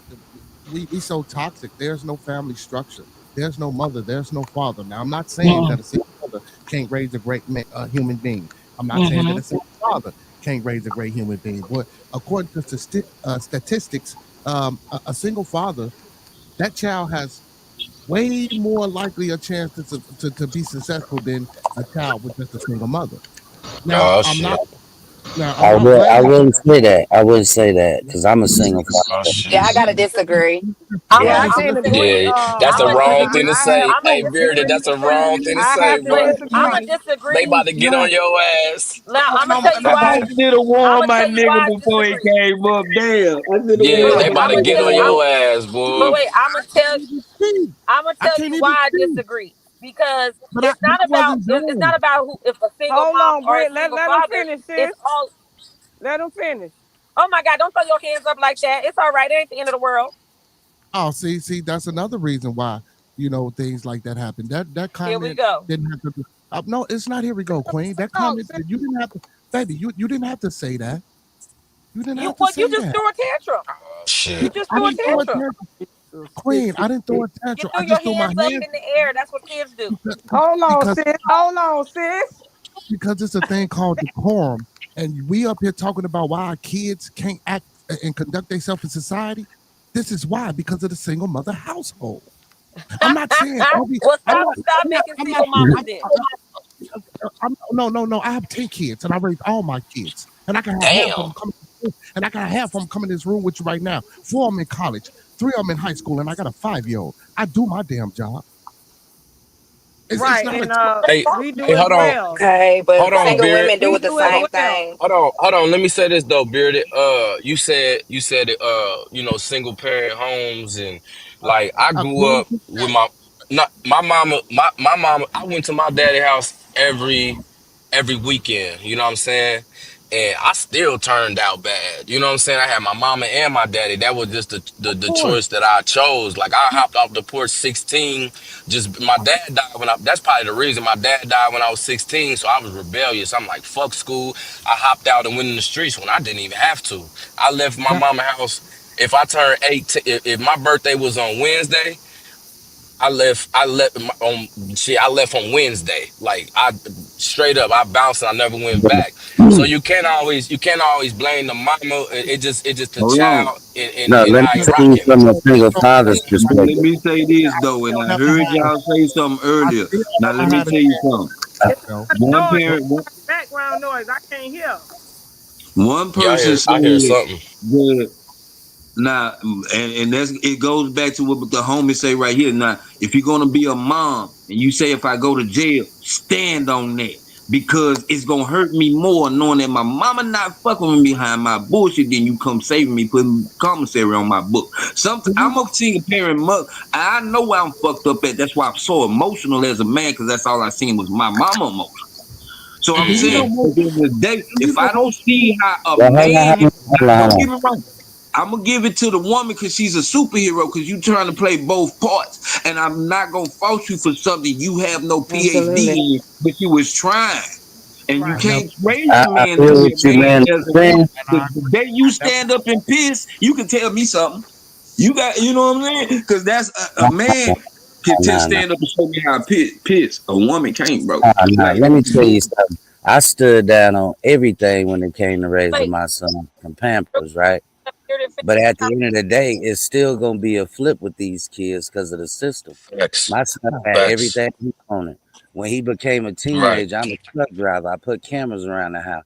we so toxic. There's no family structure. There's no mother. There's no father. Now, I'm not saying that a single mother can't raise a great human being. I'm not saying that Mm-hmm. a single father can't raise a great human being. But according to statistics, a single father, that child has way more likely a chance to be successful than a child with just a single mother. Now, Oh I'm not. shit. Now, I I'm would. glad I you. wouldn't say that. I wouldn't say that because I'm a single Oh father. shit. Yeah, I gotta disagree. I'm Yeah, a, Yeah, I So I'm can't listen. agree. Yeah, that's the I'm a wrong thing to disagree. say. I'm a Hey, Bearded, that's the wrong thing to I say, have to bro. I'm a disagree. They disagree. about to get on your ass. Now I'm gonna No, tell you no, why. I should have I'm warned gonna my tell you nigga why I before he disagree. came up. Damn, I should have Yeah, But warned they my about I'm to gonna nigga get tell on you. your before. ass, But boy. wait, I can't even speak. I'm gonna I tell can't you even why I speak. disagree. Because But I wasn't it's done. not about who if a single Hold mom on, or a Britt. single Let them father. finish, sis. It's all. Let them finish. Oh my God! Don't throw your hands up like that. It's all right. It ain't the end of the world. Oh, see, that's another reason why things like that happen. That Here we comment go. didn't have to be. No, it's not. Here we go, Queen. That Talk, comment sis. that you didn't have to, baby. You didn't have to say that. You didn't have to You say just that. threw a tantrum. Oh You shit. just I threw a didn't throw a tantrum. tantrum, Queen. I didn't throw a You tantrum. I threw your just threw my hands up hands in the air. That's what kids do. because Hold on, because sis. Hold on, sis. because it's a thing called decorum, and we up here talking about why our kids can't act and conduct themselves in society. This is why, because of the single mother household. I'm not saying every. Well, I'm stop not. stop I'm not. making I'm not. single mamas I'm, then. no, no, no. I have 10 kids, and I raised all my kids, and I can have half of Damn. them coming. And I got half of them coming in this room with you right now. 4 of them in college, 3 of them in high school, and I got a 5-year-old. I do my damn job. It's Right, not a and time. Hey, we do hey, as hold on. well. Okay, Hold but on, single Beard. women do We it the do as same well. thing. Hold on. Let me say this though, Bearded. You said it. Single parent homes and like I grew According up with my not my mama. My mama. I went to my daddy house every weekend. You know what I'm saying? And I still turned out bad. You know what I'm saying? I had my mama and my daddy. That was just the course, choice that I chose. Like I hopped off the porch 16. Just my dad died when I. That's probably the reason my dad died when I was 16. So I was rebellious. I'm like fuck school. I hopped out and went in the streets when I didn't even have to. I left my that, mama house. If I turned 18, if my birthday was on Wednesday, on shit. I left on Wednesday. Like I straight up, I bounced and I never went back. So you can't always blame the mama. It just the Hold on. child No, and let how me he tell you rocking. from a single so, father's Now let perspective. me say this I though, and still I never heard had y'all say something I earlier. still Now let never me had a tell you something. It's child. a lot of One noise. So, parent, one Background noise. I can't hear. one Yeah, person said I hear something. that. Now, and that's it goes back to what the homies say right here. Now, if you're gonna be a mom and you say if I go to jail, stand on that because it's gonna hurt me more knowing that my mama not fucking with me behind my bullshit than you come saving me, putting commissary on my book. I'm a single parent mother. I know where I'm fucked up at. That's why I'm so emotional as a man because that's all I seen was my mama emotion. So I'm do you know Hmm. saying most? at the end of the day, Do you if know I don't most? see how a Well, hold on, man, hold on, hold on, don't hold get on. me wrong. I'm gonna give it to the woman because she's a superhero because you trying to play both parts, and I'm not gonna fault you for something you have no PhD Absolutely. in, but you was trying, and you I Right. never. can't raise a I man to feel be what a you man man as a man. saying. The day you I never. stand up and piss, you can tell me something. You got, you know what I'm saying? Because that's a man can Nah, nah, stand up and show me how to piss. A woman can't, bro. nah. Like Let me tell you something. I stood down on everything when it came to raising Wait, my son from Pampers, right? here to finish But at the the end of the day, it's still gonna be a flip with these kids because of the system. Facts. My son had Facts. everything he wanted. When he became a Right. teenager, I'm a truck driver. I put cameras around the house.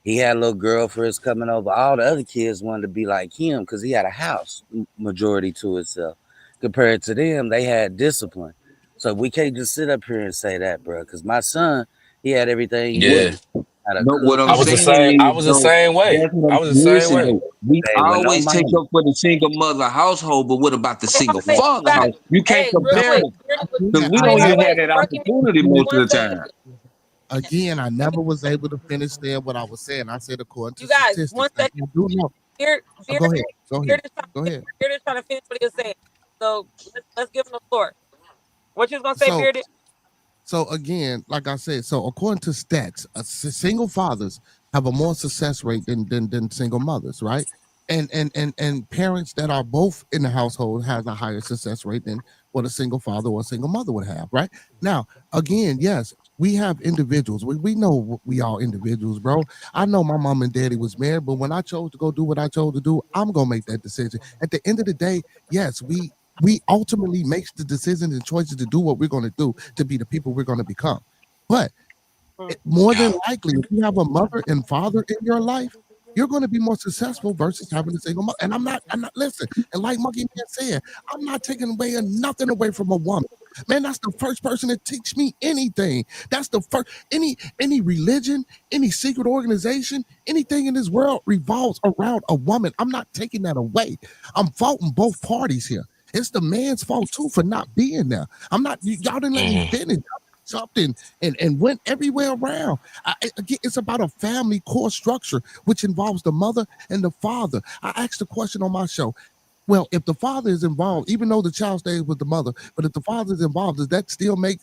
He had little girlfriends coming over. All the other kids wanted to be like him because he had a house majority to himself. Compared to them, they had discipline. So we can't just sit up here and say that, bro. Because my son, he had everything he what? Yeah. wanted. How to No, what cook, I'm I was the saying same. I is was the though, same way. that's what I I'm was the same listen way. though. We stay with no always take mama. up for the single mother household, but what about the Hey, single hold on, father you guys. house? You can't Hey, real That, compare quick. them Bearded I was, do because that. we I wait, don't wait, even never. have wait. that Bring it opportunity Again, most of one the second. time. again, I never was able to finish saying what I was saying. I said according to You guys, statistics. one Now, second. I do know. Beard, Go Beard, ahead. Go ahead. Beard is trying Go to, ahead. Beard is trying to finish what he was saying. So let's give him the floor. What you was gonna say, So Bearded? So again, like I said, so according to stats, single fathers have a more success rate than single mothers, right? And parents that are both in the household has a higher success rate than what a single father or a single mother would have, right? Now, again, yes, we have individuals. We know we are individuals, bro. I know my mom and daddy was married, but when I chose to go do what I chose to do, I'm gonna make that decision. At the end of the day, yes, we ultimately makes the decisions and choices to do what we're going to do to be the people we're going to become. But more than Yeah. likely, if you have a mother and father in your life, you're going to be more successful versus having a single mother. And I'm not, listen, and like Monkey Man said, I'm not taking away nothing away from a woman. Man, that's the first person to teach me anything. That's the first, any religion, any secret organization, anything in this world revolves around a woman. I'm not taking that away. I'm faulting both parties here. It's the man's fault too for not being there. I'm not, y'all didn't let me Hmm. finish something and went everywhere around. Again, it's about a family core structure, which involves the mother and the father. I asked a question on my show. Well, if the father is involved, even though the child stays with the mother, but if the father is involved, does that still make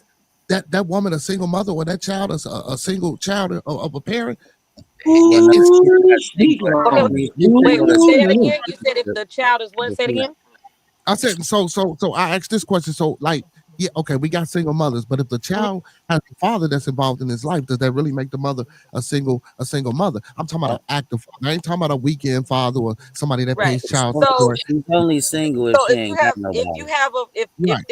that woman a single mother or that child a single child of a parent? Well, no, she's Ooh, not speak single. Okay, on it. She's wait, single to say that somebody Ooh. again. else. You said if But the child is what? but Say it she not. again. I said so. I asked this question. So like, yeah, okay, we got single mothers, but if the Mhm. child has a father that's involved in his life, does that really make the mother a single mother? I'm talking about Uh, an active father. I ain't talking about a weekend father or somebody that Right. pays child So support. she's only single if So she ain't got if you nobody. have a Right.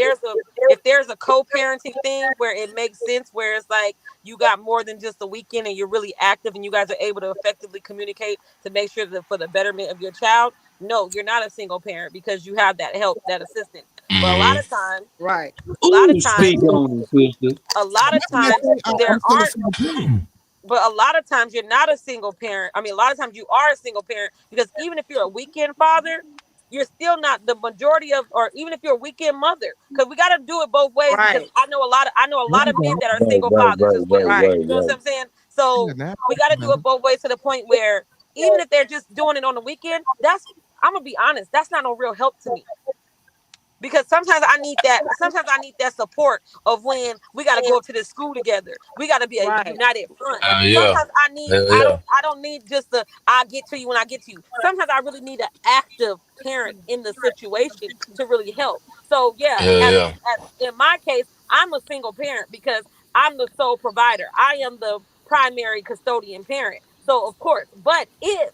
if there's a co-parenting thing where it makes sense, where it's like you got more than just a weekend and you're really active and you guys are able to effectively communicate to make sure that for the betterment of your child, no, you're not a single parent because you have that help, that assistance. But Hmm. Right. a lot of Ooh, speak times, on it, sister. a lot of That's why I times say there I'm still a aren't. single parent. But a lot of times you're not a single parent. I mean, a lot of times you are a single parent because even if you're a weekend father, you're still not the majority of, or even if you're a weekend mother, because we got to do it both ways. Because Right. I know a There lot you of men go. that are Right, single right, fathers right, as right, well. Right. right, You know what right. I'm saying? Yeah, So now we got to do remember. it both ways to the point where even if they're just doing it on the weekend, that's I'm gonna be honest, that's not no real help to me because sometimes I need that support of when we got to go up to this school together, we got to be a Right. united front. Yeah. Sometimes Hell yeah. I don't need just the I get to you when I get to you. Sometimes I really need an active parent in the situation to really help. So yeah, Hell yeah. as in my case, I'm a single parent because I'm the sole provider, I am the primary custodian parent, so of course. But if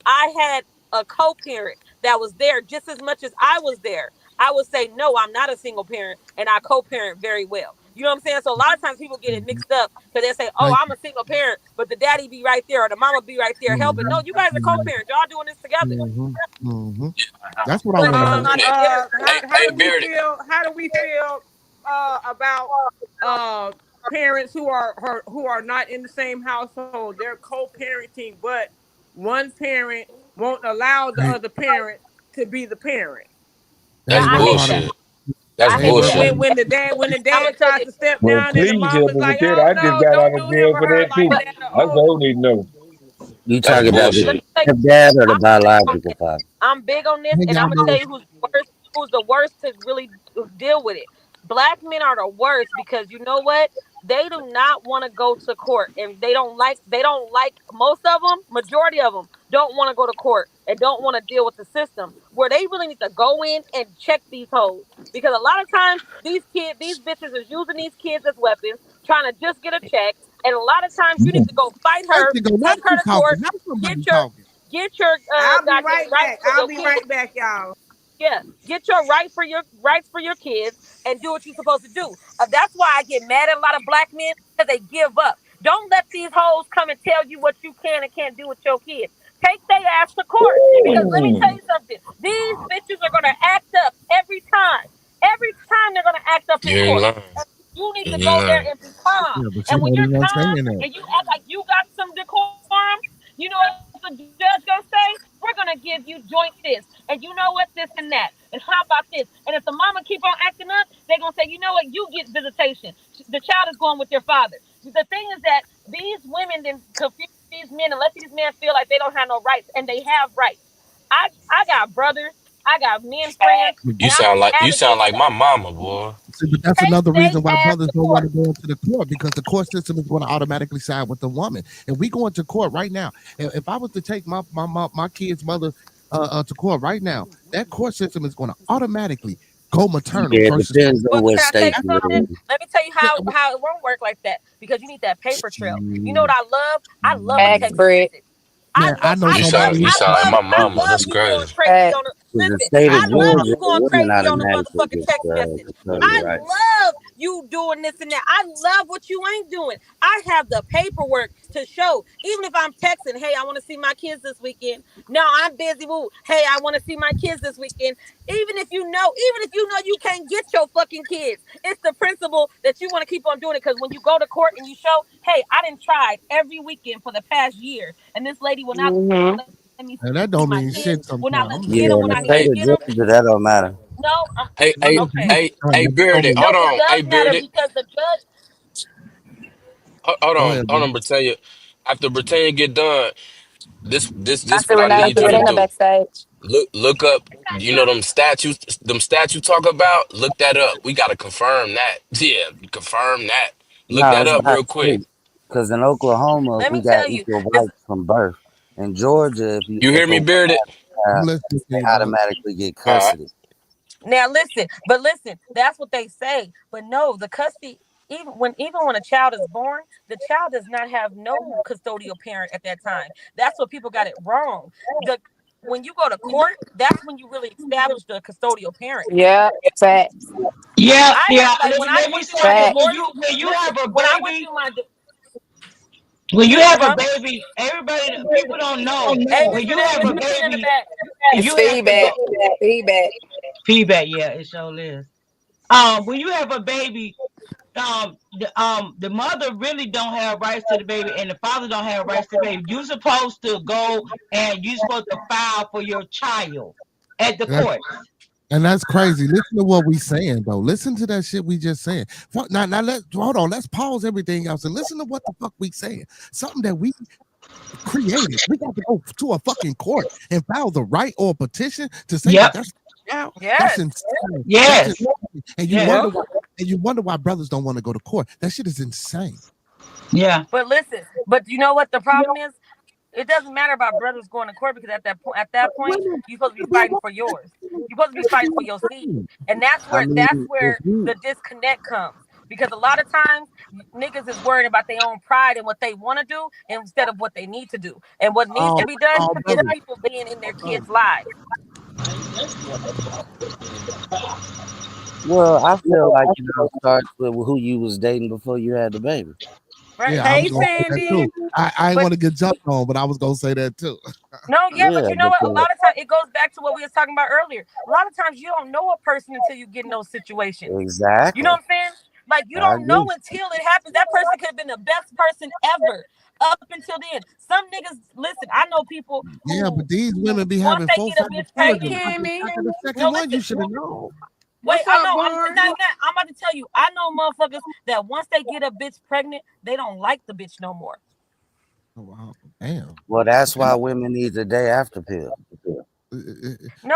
I had a co-parent that was there just as much as I was there, I would say no, I'm not a single parent and I co-parent very well. You know what I'm saying? So a lot of times people get it Mhm. mixed up because they say, "Oh, Thank I'm a single parent," but the daddy be right there or the mama be right there helping. No, you. you guys are Hmm. co-parents. Y'all doing this together. Hmm. That's what I But want to it's know. not the inner. Hey, How hey, do we Bearded. feel? How do we feel about uh parents who are not in the same household? They're co-parenting, but one parent won't allow the Hey, other parent to be the parent. Yeah, hey, That's I what hate part of that. bullshit. That's I hey, hate what that. part bullshit. of When the I'm gonna dad tell tries you. to step Well, down and the please help mama's us with like, that. "Oh I just no, got out don't of do him jail or for that her too. like But that." I Oh, don't need to know. You That's talking about let bullshit. me tell you. the dad or the I'm big on biological this. father? I'm big on this, hey, and I'm y'all gonna tell know? you who's the worst to really deal with it. Black men are the worst because you know what? They do not want to go to court, and they don't like most of them. Majority of them don't want to go to court and don't want to deal with the system. Where they really need to go in and check these hoes because a lot of times these bitches is using these kids as weapons, trying to just get a check. And a lot of times you need to go fight her, Actually, go let take her me to talking. court, Have get somebody your talking. I'll be goddamn right rights back. for I'll your be kids. right back, y'all. Yeah, get your rights for your kids and do what you're supposed to do. That's why I get mad at a lot of black men because they give up. Don't let these hoes come and tell you what you can and can't do with your kids. Take their ass to court because let me tell Ooh. you something. These bitches are gonna act up every time. Every time they're gonna act up in You ain't court. lying. You need to You ain't go there lying. and be calm. Yeah, but And you when know the you're one saying calm that. and you act like you got some decorum, you know what the judge gonna say? We're gonna give you joint this, and you know what, this and that, and how about this? And if the mama keep on acting up, they're gonna say, you know what, you get visitation. The child is going with their father. The thing is that these women then confuse these men and let these men feel like they don't have no rights, and they have rights. I got brothers, I got men friends, and I don't You sound advocate for like my that. mama, boy. See, but that's Take another they reason why ass brothers to don't want court. to go into the court because the court system is going to automatically side with the woman. If we go into court right now, if I was to take my kid's mother to court right now, that court system is going to automatically go maternal Yeah, it versus depends on Well, what can I tell state you you live something? in. Let me tell you yeah, how it won't work like that because you need that paper trail. You know shoot. what I love? I love a Ask text Brett. message. I Man, I love know somebody You sound like my I mama. love That's you going crazy. crazy But on the In the listen. state of I love Georgia, you going women crazy on the automatically motherfucking get text message. custody, I right? love you doing this and that. I love what you ain't doing. I have the paperwork to show. Even if I'm texting, hey, I want to see my kids this weekend. No, I'm busy. Woo. Hey, I want to see my kids this weekend. Even if you know you can't get your fucking kids, it's the principle that you want to keep on doing it. Because when you go to court and you show, hey, I didn't try every weekend for the past year, and this lady will not let me see my kids, and that will don't not mean let me shit get them when I sometimes. need to Yeah, get in them. the Hey, state of Georgia, that don't matter. No, hey, okay. hey, Bearded. No, Hold it on. does Hey, matter Bearded. because the judge. Hold Go on. ahead, Hold man. on, Britannia. After Britannia get done, I this see what I Renee, need you to Christina do. backstage. Look up, you know them stats you talk about, look that up. We gotta confirm that. Yeah, confirm that. Look No, that it's up not real quick. true. Because in Oklahoma, Let we me got tell you, equal it's rights from birth. In Georgia, You if hear a me, woman Bearded? has a I'm child, listening to they you, bro. automatically get All right. custody. now listen, that's what they say. But no, the custody, even when a child is born, the child does not have no custodial parent at that time. That's what people got it wrong. The When you go to court, that's when you really establish the custodial parent. Yeah, facts, Yeah, I yeah. had like when I Let me went through say my this: facts. divorce. when you Listen, have a when I went baby, through my when you uh have a huh. baby, everybody, people don't know. Hey, When Miss you Renee, have it's a speaking in the baby, back. It's you have to go. feedback. Feedback. Feedback, yeah, it sure is. When you have a baby, the mother really don't have rights to the baby, and the father don't have rights to the baby. You're supposed to go and you're supposed to file for your child at the That, courts. and that's crazy. Listen to what we saying though. Listen to that shit we just saying. Now let hold on. Let's pause everything else and listen to what the fuck we saying. Something that we created. We got to go to a fucking court and file the right or a petition to say that Yep. that's now. That's Yes. insane. That's Yes. insane. And you Yes. wonder Well, why. And you wonder why brothers don't want to go to court. That shit is insane. Yeah. but listen, but you know what the problem is? It doesn't matter about brothers going to court because at that point, Women you're supposed to be should be a fighting woman. for yours. You're supposed to be fighting for your seed, and that's I where mean, that's if where you, the disconnect comes. Because a lot of times niggas is worried about their own pride and what they want to do instead of what they need to do. And what needs to All, be done all is brothers. people being in their kids' lives. well, I feel like it starts with who you was dating before you had the baby. Right? Yeah, I was Hey, gonna say that Sandy. too. I ain't But want to get jumped on, but I was gonna say that too. no, yeah, but Yeah, you know what? A because lot of times it goes back to what we was talking about earlier. A lot of times you don't know a person until you get in those situations. You know exactly, what I'm saying? Like you I don't know agree. until it happens. That person could have been the best person ever up until then. Some niggas, listen, I know people Yeah, who but these women be once having they four, get a five bitch Hey, children. pregnant. Kimmy. After the No, second one, you listen. should have known. Wait, What's I up, know. It's Barnes? not even that. I'm about to tell you. I know motherfuckers that once they get a bitch pregnant, they don't like the bitch no more. Oh, wow. Damn. Well, that's Damn. why women need the day after pill.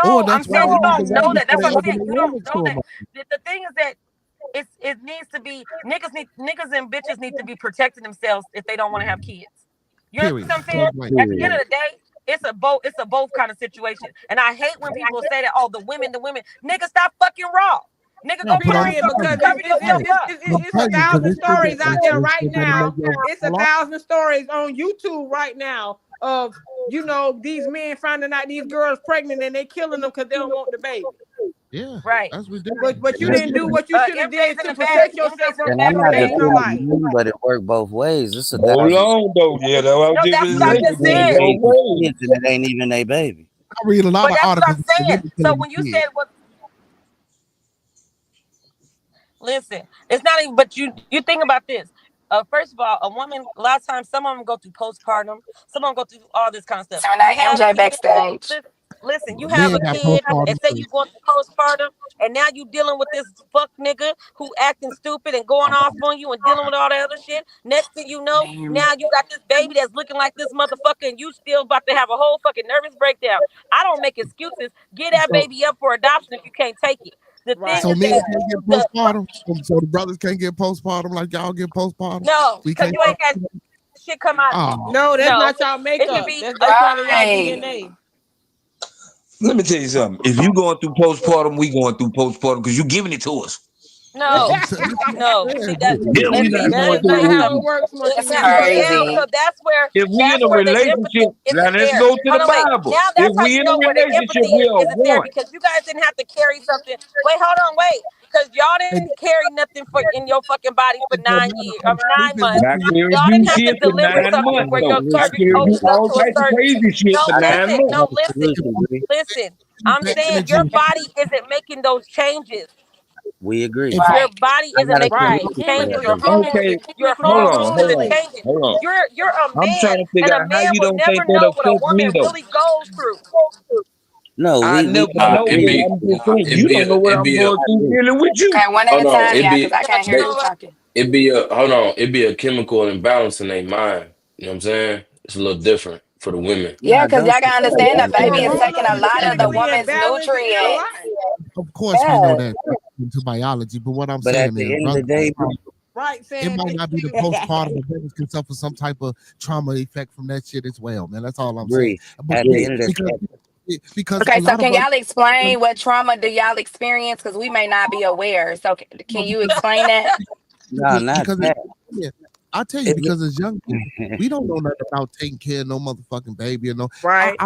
Or No, I'm that's why saying they you need to don't wait know that. before That's they what I'm open saying. the You don't women's know that. store. The thing is that it needs to be niggas and bitches need to be protecting themselves if they don't want to have kids. You understand Period. what I'm saying? Point blank. At the end Period. of the day, it's a both kind of situation. And I hate when people say that, oh, the women, nigga, stop fucking raw. Nigga, No, go put put on on the Period, some because condom. cover yourself up. I'm it's a telling you, because thousand this shit stories out there this right shit that'll make now. your It's a fall off. thousand stories on YouTube right now of these men finding out these girls pregnant and they killing them because they don't want the baby. Yeah, Right. that's ridiculous. But you And it's didn't do getting, what you should have MJ's did in to the back. protect yourself MJ's in the from And I'm back. not Renee. aggravating a defending life. you, but it worked both ways. It's a Hold thousand on though. Yeah, that's what I was No, just that's gonna what I say. yeah, just It went said. both raising ways. kids and it ain't even their baby. I read a lot But of that's what articles I'm about saying. women So killing when you the kids. said what Listen, it's not even. But you think about this. First of all, a woman. A lot of times, some of them go through postpartum. Some of them go through all this kind of stuff. So You Renee, have MJ kids. backstage. Listen, you have Men a got kid, postpartum and say too. you going through postpartum, and now you dealing with this fuck nigga who acting stupid and going off on you and dealing with all that other shit. Next thing you know, Damn. now you got this baby that's looking like this motherfucker, and you still about to have a whole fucking nervous breakdown. I don't make excuses. Get that So baby up for adoption if you can't take it. The thing so Right. is men that can't get the postpartum. So the brothers can't get postpartum like y'all get postpartum. no, We because can't. you ain't got shit come out. Oh, No, that's No, not y'all it should makeup. be That's part of y'all Right. DNA. Let me tell you something. If you going through postpartum, we going through postpartum because you giving it to us. No, no. See that, If we and not see, That going is let me through tell not you it, how it something. works, Munchie See, so Media. now, Crazy. so if we in that's a where the relationship, empathy now isn't let's there. go to Hold the on, wait. Bible. Now If that's how we you in a know where the relationship, empathy we are isn't there, one. because you guys didn't have to carry something. Wait, hold on, wait, because y'all Hey, didn't carry nothing for in your fucking body for it don't 9 years, matter. nine Stupid. We months. I create carried Y'all you didn't have to shit for deliver I 9 something months where got a your though. I cervix solution, carried you Bree. opened up all to a types of certain. crazy shit No, for I got, 9 listen, I months. got no, a listen, solution, Bree. listen. I'm that saying energy. your body isn't making those changes. We agree. If Your Right. body I isn't got a making Right. those solution for Human changes. that, Your Bree. hormones, Okay, your hold hormones on, do hold the on, changes. hold on. You're a I'm trying man, to and figure a out how man you will don't never think that know what a affect woman me though. really goes through. No, I we never both know, it but agree. be I'm just saying it you be don't a know what it I'm be a going I through do. dealing with you. Okay, one at hold a on. time, It yeah, be because I can't hear they you talking. it be a hold on. It be a chemical imbalance in their mind. You know what I'm saying? It's a little different for the women. Yeah, Nah, because don't y'all say gotta that. understand the Don't say baby is that. taking a Hormonal, lot of the chemically woman's imbalanced is a nutrients. lot. of course we know Yeah. that into biology, but what I'm But at saying the is, end of the brother, day, Right, it might Sandy? not be the postpartum, but brothers can suffer some type of trauma effect from that shit as well, man. That's all I'm saying. Bree, But at the Yeah. end of the because a Okay, so lot of can us, y'all explain what trauma do y'all experience? Because we may not be aware. So can you explain that? no, not because that. yeah, I'll tell you, Is because as young it? people, we don't know nothing about taking care of no motherfucking baby or no. Right.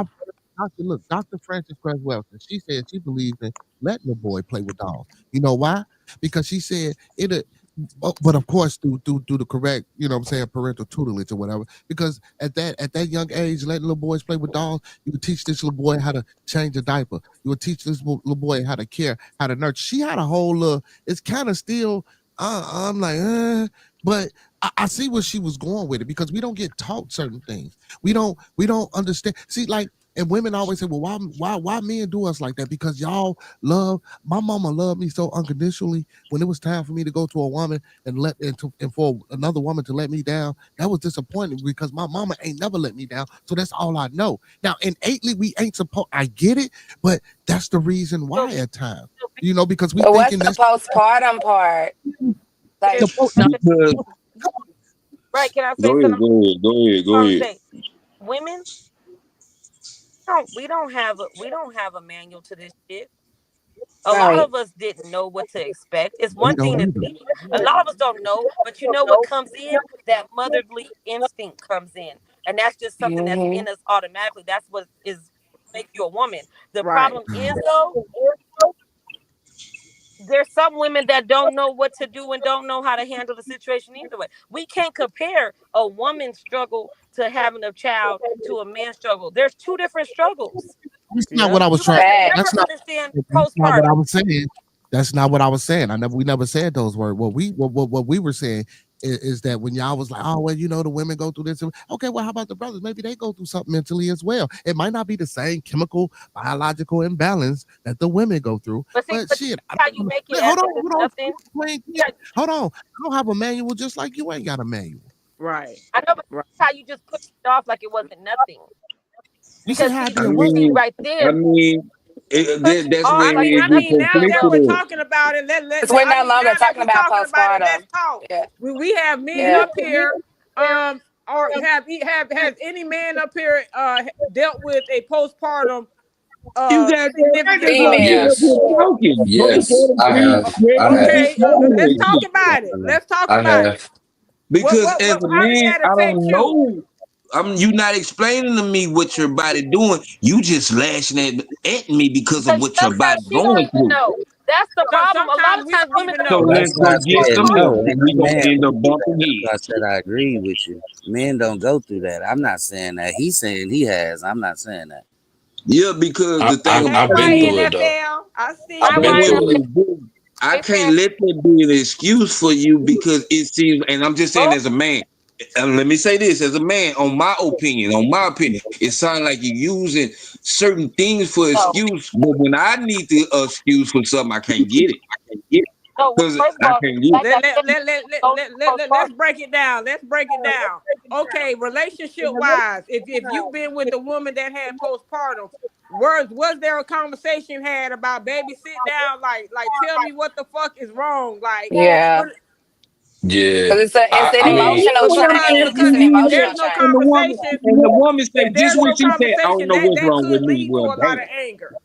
Dr. Frances Cress Welsing, she said she believes in letting the boy play with dolls. You know why? Because she said it. But of course, through the correct, you know what I'm saying, parental tutelage or whatever. Because at that young age, letting little boys play with dolls, you would teach this little boy how to change a diaper. You would teach this little boy how to care, how to nurture. She had a whole. It's kind of still. I'm like, but I see where she was going with it because we don't get taught certain things. We don't understand. See, like, and women always say, well, why men do us like that? Because y'all love. My mama loved me so unconditionally. When it was time for me to go to a woman and for another woman to let me down, that was disappointing because my mama ain't never let me down. So that's all I know. Now, innately, we ain't supposed. I get it, but that's the reason So, why at times. Because we But what's thinking the that's postpartum part? Like, supposed. Because right? Can I say go ahead, something? go I'm ahead. say, women we don't have a manual to this shit. A lot right. of us didn't know what to expect. It's We one don't thing to either. see. A lot of us don't know, but you know what comes in? That motherly instinct comes in. And that's just something that's Hmm. in us automatically. That's what is make you a woman. The Right. problem is though, there's some women that don't know what to do and don't know how to handle the situation either way. We can't compare a woman's struggle to having a child to a man's struggle. There's two different struggles. That's not what Yep. I was You trying. guys will Facts. never That's not. understand That's not what I postpartum. was saying. That's not what I was saying. We never said those words. What we were saying is that when y'all was like, oh well, the women go through this. Okay, well, how about the brothers? Maybe they go through something mentally as well. It might not be the same chemical, biological imbalance that the women go through, But see, but but shit, how you make it hold as on, if it's hold on, nothing. plain Jane. Yeah, Hold on. I don't have a manual, just like you ain't got a manual. Right. I know, but Right. that's how you just put it off like it wasn't nothing. You said Because how I see, I did what? see mean, right I there, mean, push it that's off I when like mean, it's I it get mean, nothing. now that No, we're conflicted. talking about it, Because we're I no mean, longer now that talking we're about talking about it, let's postpartum. talk. Yeah. We have men Yeah. up here, or have has any man up here dealt with a postpartum You got that right. significant That's why we other? Female. up here Yes, talking. yes, Postpartum I is have. I have. Okay, let's talk shit. about it. Let's talk I about it. have. Because as a How did man, that I affect don't you? know. You not explaining to me what your body doing. You just lashing at me because of because what your body sometimes she don't going even through. know. That's the So problem. A lot sometimes of we times don't women even So don't Well, know. even that's let's why go I know. yes said or Hold no. no. on. As And a we gonna man, end up bumping that's why I heads. said I agree with you. Men don't go through that. I'm not saying that. He's saying he has. I'm not saying that. Yeah, because the thing Hey, about I've it been right, through is, it though. NFL. I see I've My you. been wait a YN, through it. minute, dude. I hey can't fan, let that be an excuse for you because it seems, and I'm just saying oh, as a man, and let me say this as a man, on my opinion, it sounds like you're using certain things for no, excuse, but when I need the excuse for something, I can't get it no. because First of I all, can't get it. like I said, go Let's postpartum. break it down. Let's break it down. Okay, relationship wise, if you've been with a woman that had postpartum, was there a conversation had about baby sit down, like tell me what the fuck is wrong, like Yeah. what Yeah, Because it's an I mean, emotional change. It's because an if emotional there's no And the change. woman, conversation, and the woman say if this there's what no she said. I don't conversation, know that what's that wrong with could me. lead to Well, a lot of damn. anger.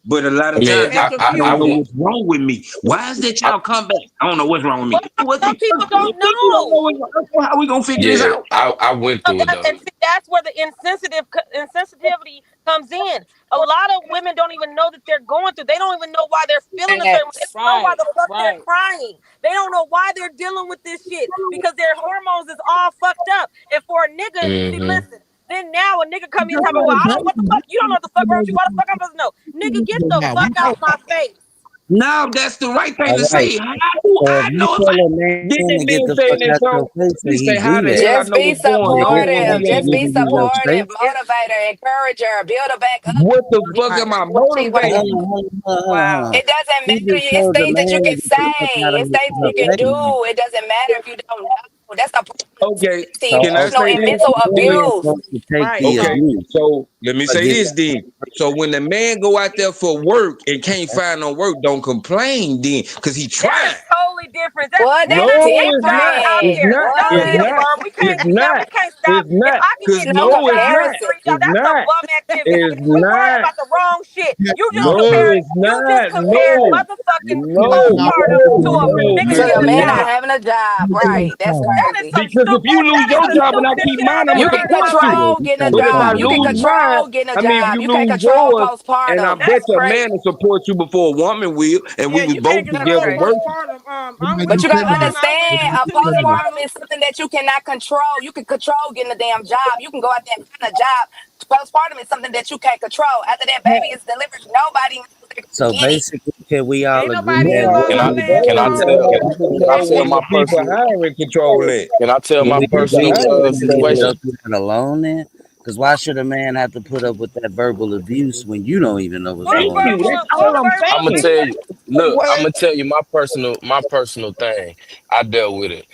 But a lot I of mean, times and I don't I know confused. would. what's wrong with me. Why is that I, y'all come back? I don't know what's wrong with me. Well, What some the fuck? people If don't you don't know know. how we gonna figure this yeah, out? I went through it That, though. and see, that's where the insensitivity comes in. A lot of women don't even know that they're going through. They don't even know why they're feeling a certain way. They Facts. don't know why Right, the fuck they're right. crying. They don't know why they're dealing with this shit because their hormones is all fucked up. And for a nigga, see, Hmm. listen. Then now a nigga come in talking about, well, I don't what the fuck. You don't know what the fuck wrong with you. Why the fuck I'm supposed to know? Nigga, get the Now we fuck know. out my face. Now that's the right thing All to right. say. How do So if I you know if I tell a man did to that get man the say fuck in that out song? your face He and he say, do how the that, hell I Just know be what's going nigga, on when supportive. he ain't Just ain't be giving giving you me no no supportive. space. Motivate her. Encourage her. Build her back up. what the Be fuck am I what she Hold on, motivating? hold on, hold on, hold Wow. on. It doesn't He matter. just It's told the things that you man to can get the fuck out say. of It's things that her you can face. do. It doesn't matter if you don't know. That's the problem. Okay, See, So, can I emotional say okay, and this? mental the woman is abuse. supposed to take Right, the Okay, right. abuse. so let me But say get this then. So when the man go out there for work and can't find no work, don't complain then, cause he That is tried. totally different. That What? they No, That's not getting it's jobs not. out It's different. here. not. No, It's Leah, What? not. firm. We It's can't do that. not. We can't stop. It's If not. I can Cause get No me a no, it's job in the not. comparison. street, y'all, It's that's some not. bum activity. It's You worrying not. about the wrong shit. Yeah, You just no, No, comparing. it's You just not. compared No. motherfucking No. no, postpartum to a No. nigga To a getting a man No. not job. having a job. no, Right. That's That is crazy. some Because if you stupid. lose That is your the job and I stupidest keep shit I mine, ever I'm You gonna can heard in my support you. life. yeah, control you getting a can't But if I job. find You can lose it. mine, control getting a I mean, if job. you You can't lose control yours, and I postpartum. bet That's you a man crazy. to support you before a woman will, and we Yeah, was you both can't That's control together crazy. working. postpartum. it I'm might with be But you you on gotta that feminine. one. I wouldn't It understand, might listen a be to you, feminine. postpartum Shauna. is something that you cannot control. You can control getting a damn job. You can go out there and find a job. Postpartum is something that you can't control. After that baby is delivered, nobody knows they're gonna So get it. basically, can we all Ain't agree nobody that in No, Can La La I women Land, can I definitely Shauna. tell should I can have I, the can I right control tell to when my the people personal hiring control that. can I tell When my the Women people personal don't hiring women need control to that. go situation? through that alone then? Because why should a man have to put up with that verbal abuse when you don't even know what's What Thank going you. verbal? That's What all I'm verbal I'm gonna saying. tell abuse? you. Look, I'm What? gonna tell you my personal thing. I dealt with it.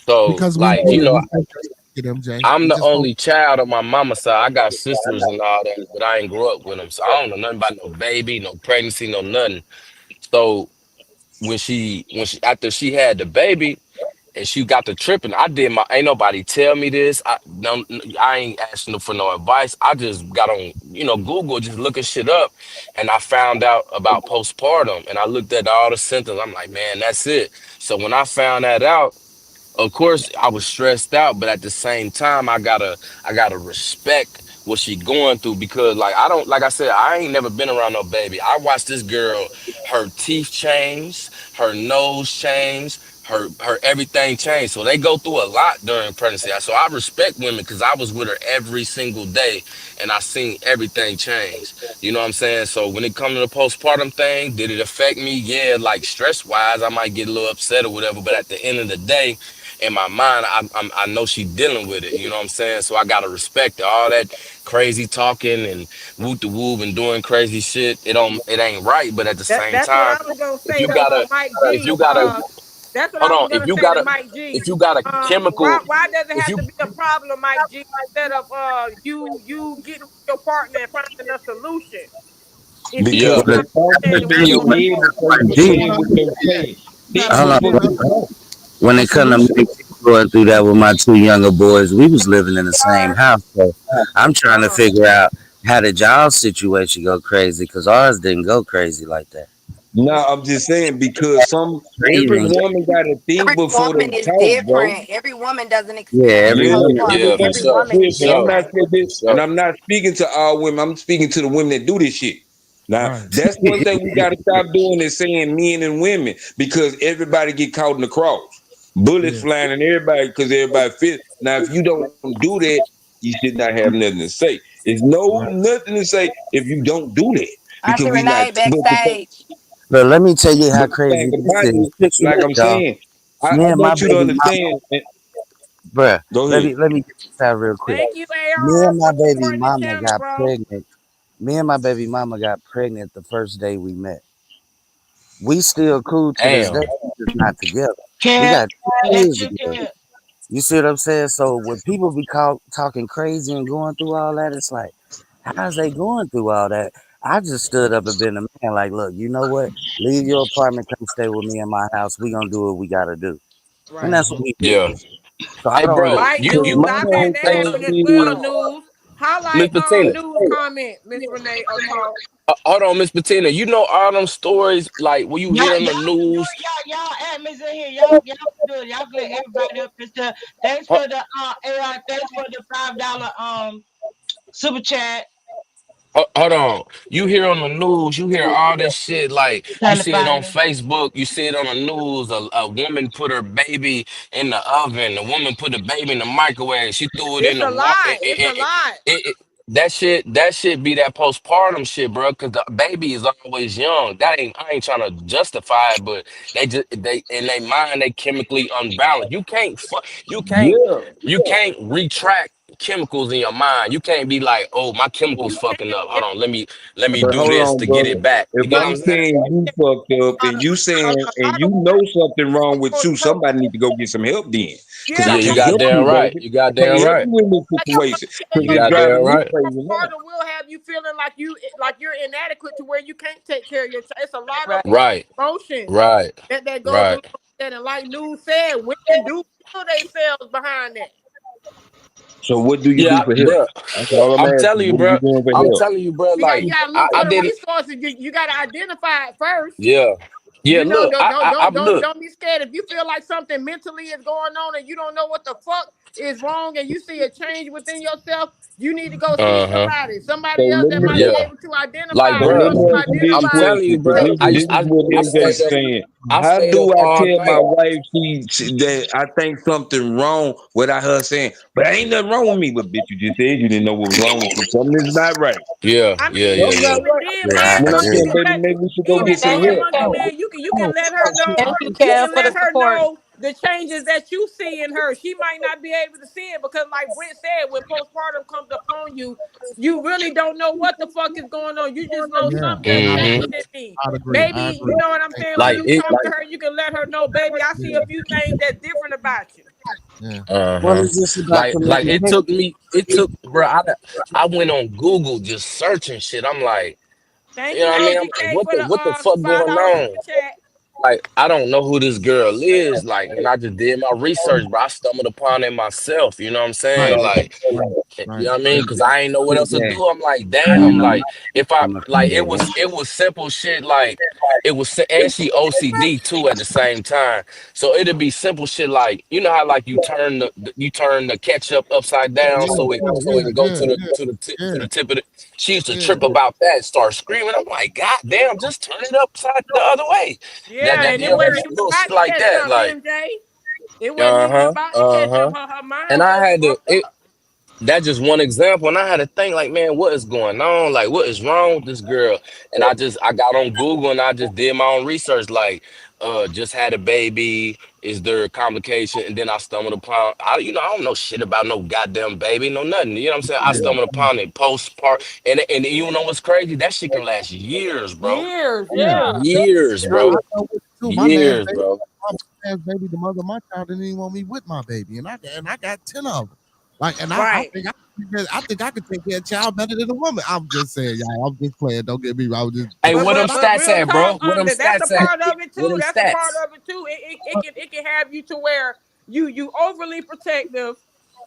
So Because we like know you that know, we can't get MJ. I'm We the just don't. only child on my mama's side. I got sisters and all that, but I ain't grew up with them, so I don't know nothing about no baby, no pregnancy, no nothing. So when she after she had the baby and she got to tripping, I did my ain't nobody tell me this. I ain't asking for no advice. I just got on, Google, just looking shit up, and I found out about postpartum, and I looked at all the symptoms. I'm like, man, that's it. So when I found that out, of course I was stressed out, but at the same time I gotta respect what she going through, because like I don't, like I said, I ain't never been around no baby. I watched this girl, her teeth change, her nose change, her everything changed. So they go through a lot during pregnancy. So I respect women because I was with her every single day and I seen everything change. You know what I'm saying? So when it comes to the postpartum thing, did it affect me? Yeah, like stress wise, I might get a little upset or whatever. But at the end of the day, in my mind, I know she dealing with it. You know what I'm saying? So I gotta respect it. All that crazy talking and whoop the whoop and doing crazy shit. It ain't right. But at the same That's what time, I was gonna if say you to gotta, Mike if G. you gotta, That's what hold I was on, gonna say to Mike if G. you got a chemical, Why does it if have you, to be a problem, Mike G? Instead of you getting with your partner and finding a solution. If you Because yeah, on? Well, not the thoughts the understanding that's in what's thing your going with head on. before you G, say it with your Yeah, chest. you Think gotta hold on. figure before out you talk. When a it come to solution. me going through that with my two younger boys, we was living in the same house. So I'm trying to Uh, figure out how did y'all's situation go crazy? Because ours didn't go crazy like that. No, I'm just saying because every Crazy. woman got to think Every before woman they is talk, bro. different. Every woman doesn't Yeah, experience every Yeah, woman. this is postpartum. yeah, the for thing Every sure, about woman for is this, and I'm sure, not different. saying this, for and sure. I'm not speaking to all women. I'm speaking to the women that do this shit. Now, Right. that's one thing we got to stop doing is saying men and women because everybody get caught in the cross, bullets Yeah. flying, and everybody because everybody fit. Now, if you don't do that, you should not have nothing to say. It's Right. nothing to say if you don't do that because Auntie we not. Renee backstage. But let me tell you But how the thing crazy this about is. it, Picture like this, I'm y'all. saying, Me I and my want you to baby mama, understand. bruh. Go Let ahead. me let me get this out real quick. Thank you, Me AR, and for my baby supporting the mama channel, got bro. pregnant. Me and my baby mama got pregnant the first day we met. We still cool to this day. Damn. We just not together. We Cat, got let 2 kids you together. cat. You see what I'm saying? So when people be talking crazy and going through all that, it's like, how's they going through all that? I just stood up and been a man. Like, look, you know what? Leave your apartment, come stay with me in my house. We gonna do what we gotta do, and Right. that's what we did. Yeah. So I Hey, don't bro, Right, understand. you news. My I've had whole that hey, happen thing as is, well, news. Highlight Miss Patina. news comment, Miss Renee talk. Hold on, Miss Patina. You know all them stories like when you Y'all, hear on the y'all can do news. it. Y'all admins in here. Y'all can do it. Y'all can let everybody up and stuff. Thanks Ho- for the AI. Thanks for the $5 super chat. Hold on. You hear on the news, you hear all this shit. Like you Trying to see it find on me. Facebook, you see it on the news. A woman put her baby in the oven. A woman put the baby in the microwave. She threw it in It's the a water. lot. It's a lot. That shit be that postpartum shit, bro. Cause the baby is always young. That ain't I ain't trying to justify it, but they in their mind they chemically unbalanced. Yeah. You can't retract chemicals in your mind. You can't be like, oh, my chemicals You fucking up. Hold can't. on, let me But do hold this on, to get brother. it back. If You get what I'm I'm saying? saying you fucked up A, and you saying a and lot you of know something wrong with you, women. somebody need to go get some help then. Cause I Yeah, Yeah, you and can't got help damn you, right. baby. You got I can't damn help right. you in this like I situation. Cause tell You you, it's got damn driving me right. crazy now. postpartum will have you feeling like you're inadequate to where you can't take care of your child. It's a lot of Right. Right, emotions right, that goes along right. with that. And like News said, women do kill themselves behind that. So what do you do Yeah, for help? bro. That's all I'm I'm telling asking. you, What are bro. you doing for I'm help? telling you, bro. You Like gotta I, look for I the didn't. resources. You gotta identify it first. Yeah, yeah. You know, Look, I'm look. don't be scared if you feel like something mentally is going on and you don't know what the fuck is wrong and you see a change within yourself. You need to go see Uh huh. somebody So else let that me might be Yeah. able to Like, identify. so And let bro. once me you ask you this I'm identify it, telling you, question. Cause bro. take this is what I MJ's stayed up. saying. I How stayed up do I all tell my night. wife that I think something wrong without her saying, but ain't nothing wrong with me? But bitch, you just said you didn't know what was wrong with you. Something is not right. Yeah, I yeah, mean, yeah, Something yeah. not even right. then, Yeah, mind When I I'm her, you agree. saying, can baby, let maybe we should go even get some Thank even you, help. Monkey Kev. Man, you can let her know. Thank you, You Kev, can for the let her support. know the changes that you see in her. She might not be able to see it because, like Brent said, when postpartum comes upon you, you really don't know what the fuck is going on. You just know Yeah, something and changed Mm-hmm. in me. I'd agree. I Maybe you agree. know what I'm Thank saying. When Like you. you it. talk to her, you can let her know, baby. I see a Yeah, few things that's different about you. yeah. Well, Uh-huh. it's just about communication. It took, bro. I went on Google just searching shit. I'm like, you Thank know you, what I mean? I'm like, OGK, for the what the fuck going $5 super on? chat. Like, I don't know who this girl is. Like, and I just did my research, but I stumbled upon it myself. You know what I'm saying? Right, Like, right, you right. know what I mean? Because I ain't know what else to Yeah, do. I'm like, I damn. know Like, if I I'm a like, creator. it was simple shit. Like, and she OCD too at the same time. So it'd be simple shit like, you know how like you turn the ketchup upside down Yeah, so it yeah, can go yeah, yeah, to yeah, the tip of it. She used to yeah, trip about that, and start screaming. I'm like, God damn, just turn it upside the other way. Yeah, and You it know, wasn't even little about shit the like that. ketchup, Like, MJ. It wasn't even uh-huh, about the ketchup. uh-huh. Her And mind I was had to fucked up. that's just one example. And I had to think like, man, what is going on? Like, what is wrong with this girl? And I got on Google and I just did my own research. Like, just had a baby. Is there a complication? And then I stumbled upon I don't know shit about no goddamn baby, no nothing. You know what I'm saying? I yeah, stumbled upon it postpart, and you know what's crazy? That shit can last years, bro. Years, yeah. yeah. Years, I bro. know what to do. Years, bro. My last baby, the mother of my child didn't even want me with my baby, and I got 10 of them. Like, and Right. I think I could take care of a child better than a woman. I'm just saying, y'all. I'm just playing. Don't get me wrong. I'm just, Hey, where them But stats real at, talk, bro? Where them that's a stats at? part of it Where too. them That's a part stats? of it too. It can have you to where you overly protective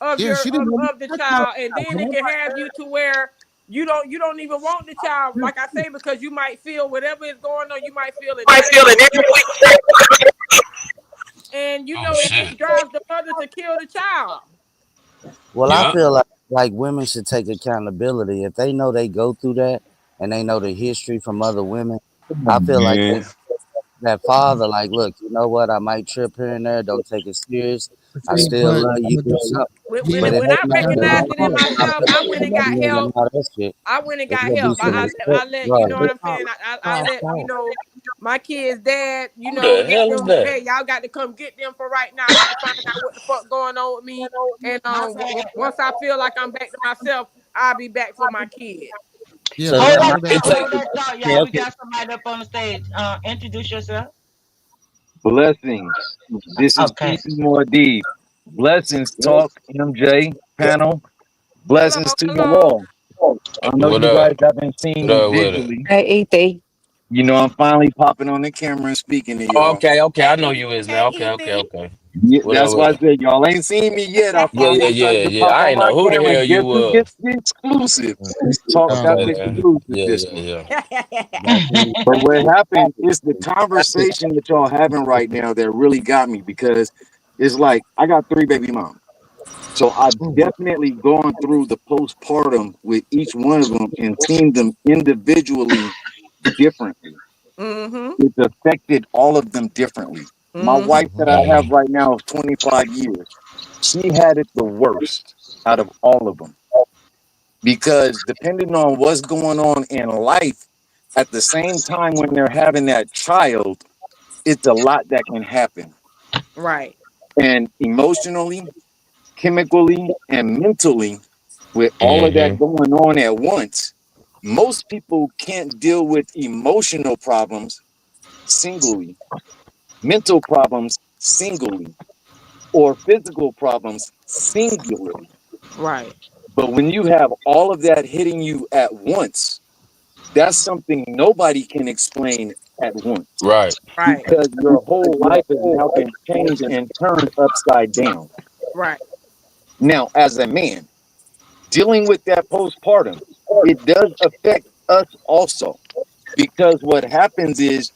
of yeah. She didn't want me of the with my child, and child. then it can have you to where you don't even want the child, like I say, because you might feel whatever is going on, you might feel inadequate, and Oh it shit. drives the mother to kill the child. Well, I Yup. feel like women should take accountability if they know they go through that and they know the history from other women. Come I on, feel like man. that father, like, look, you know what? I might trip here and there. Don't take it serious. I See, still but love you. You know? yeah, But it When ain't I nothing recognized wrong it in with myself, I went and got being and help. all that shit. I went and It's got gonna be help. some I respect. let you know Right. what I'm stop, saying. I stop, let stop. my kids' dad, Who the let hell is them. that? Hey, y'all got to come get them for right now. I got to find out what the fuck going on with me. And My bad. once I feel like I'm back to myself, I'll be back for my kids. Yeah, So but Hold let I me that know that. It thought. take Hold that thought, okay, y'all. We okay. got somebody up on the stage. Introduce yourself. Blessings. This is Okay. Keith Mordi. Blessings, talk, MJ, panel. Hello, Blessings to you hello. all. I know what you guys up? haven't What seen me up with it? visually. Hey, ET. You know, I'm finally popping on the camera and speaking to Oh, y'all. okay, okay. I know you is now. Hey, Okay, okay, Ethan. okay. Yeah, What up? that's What why I up? said y'all ain't seen me yet. I Yeah, yeah, finally yeah, decided to yeah. pop I on ain't my know who the camera hell and you guess who gets was. the exclusive? Talk Uh, got Okay, the man. exclusive Yeah, this yeah, one. yeah. But what happened is the conversation that y'all having right now that really got me because it's like I got three baby moms. So I've definitely gone through the postpartum with each one of them and seen them individually differently. Mm-hmm. It's affected all of them differently. My Mm-hmm. wife that I have Mm-hmm. right now of 25 years, she had it the worst out of all of them because depending on what's going on in life at the same time when they're having that child, it's a lot that can happen. Right. And emotionally, chemically, and mentally, with all of that Mm-hmm. going on at once, most people can't deal with emotional problems singly, mental problems singly, or physical problems singularly. Right. But when you have all of that hitting you at once, that's something nobody can explain at once Right. Right. because your whole life has now been changed and turned upside down. Right. Now, as a man, dealing with that postpartum, it does affect us also because what happens is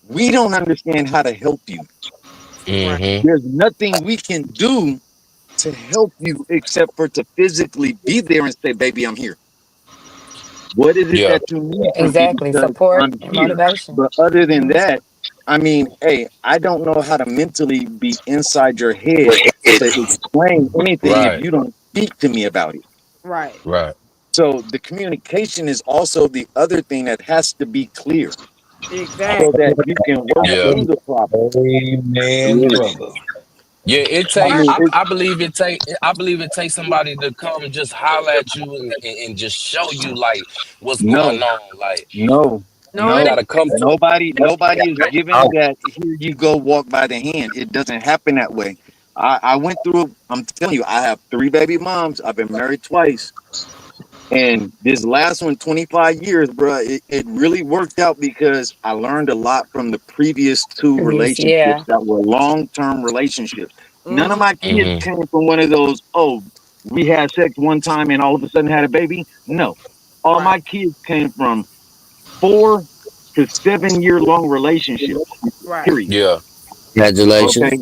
we don't understand how to help you. Right. Mm-hmm. There's nothing we can do to help you except for to physically be there and say, baby, I'm here. What is it Yeah. that you need from me? Exactly. Because Support I'm and here. motivation. But other than Hmm. that, I mean, hey, I don't know how to mentally be inside your head to explain anything if Right. you don't speak to me about it. Right. Right. So the communication is also the other thing that has to be clear so Exactly. that you can work Yeah. through the problem. Amen, Yeah. brother. Yeah, it I take. Right. mean, I believe it take. I believe it takes somebody to come and just holler at you and just show you like what's no, going on. Like no, No, you it no. gotta come to. Nobody is given that here you go walk by the hand. It doesn't happen that way. I went through, I'm telling you, I have three baby moms. I've been married twice. And this last one, 25 years, bro, it really worked out because I learned a lot from the previous two Previous, relationships yeah. that were long-term relationships. None of Mm-hmm. my kids Mm-hmm. came from one of those, oh, we had sex one time and all of a sudden had a baby. No. All Right. my kids came from 4 to 7 year long relationships, Right. period. Yeah. Okay. Congratulations.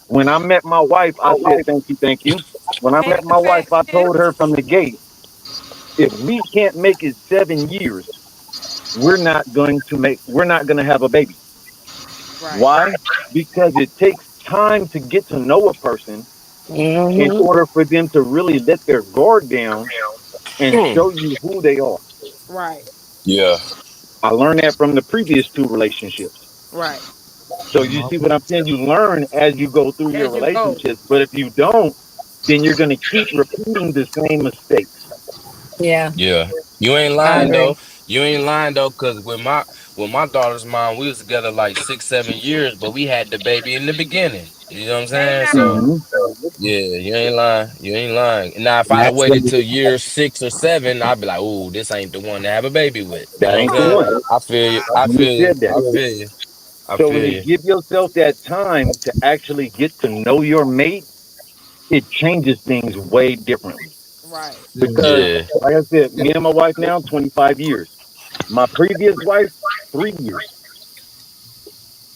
When I met my wife, I said, thank you, thank you. When I Ain't met the my wife, fact, I sis? told her from the gate, if we can't make it 7 years, we're not going to have a baby. Right. Why? Because it takes time to get to know a person in Hmm. order for them to really let their guard down and Mm. show you who they are. Right. Yeah. I learned that from the previous two relationships. Right. So you see what I'm saying? You learn as you go through your As you go. relationships, but if you don't, then you're going to keep repeating the same mistakes. Yeah. Yeah. You ain't I lying And agree. though. You ain't lying though, cause with my daughter's mom, we was together like 6, 7 years, but we had the baby in the beginning. You know what I'm Hey saying? now. So mhm, yeah, you ain't lying. You ain't lying. Now, if I'd have That's waited the till year 6 or 7, I'd be like, "Ooh, this ain't the one to have a baby with." You that know what I'm ain't the saying? Right. one. I feel you. I I feel you. understood that. I feel you. I So when feel you you. give yourself that time to actually get to know your mate, it changes things way differently. Right. Because, Yeah. like I said, me and my wife now, 25 years. My previous wife, 3 years.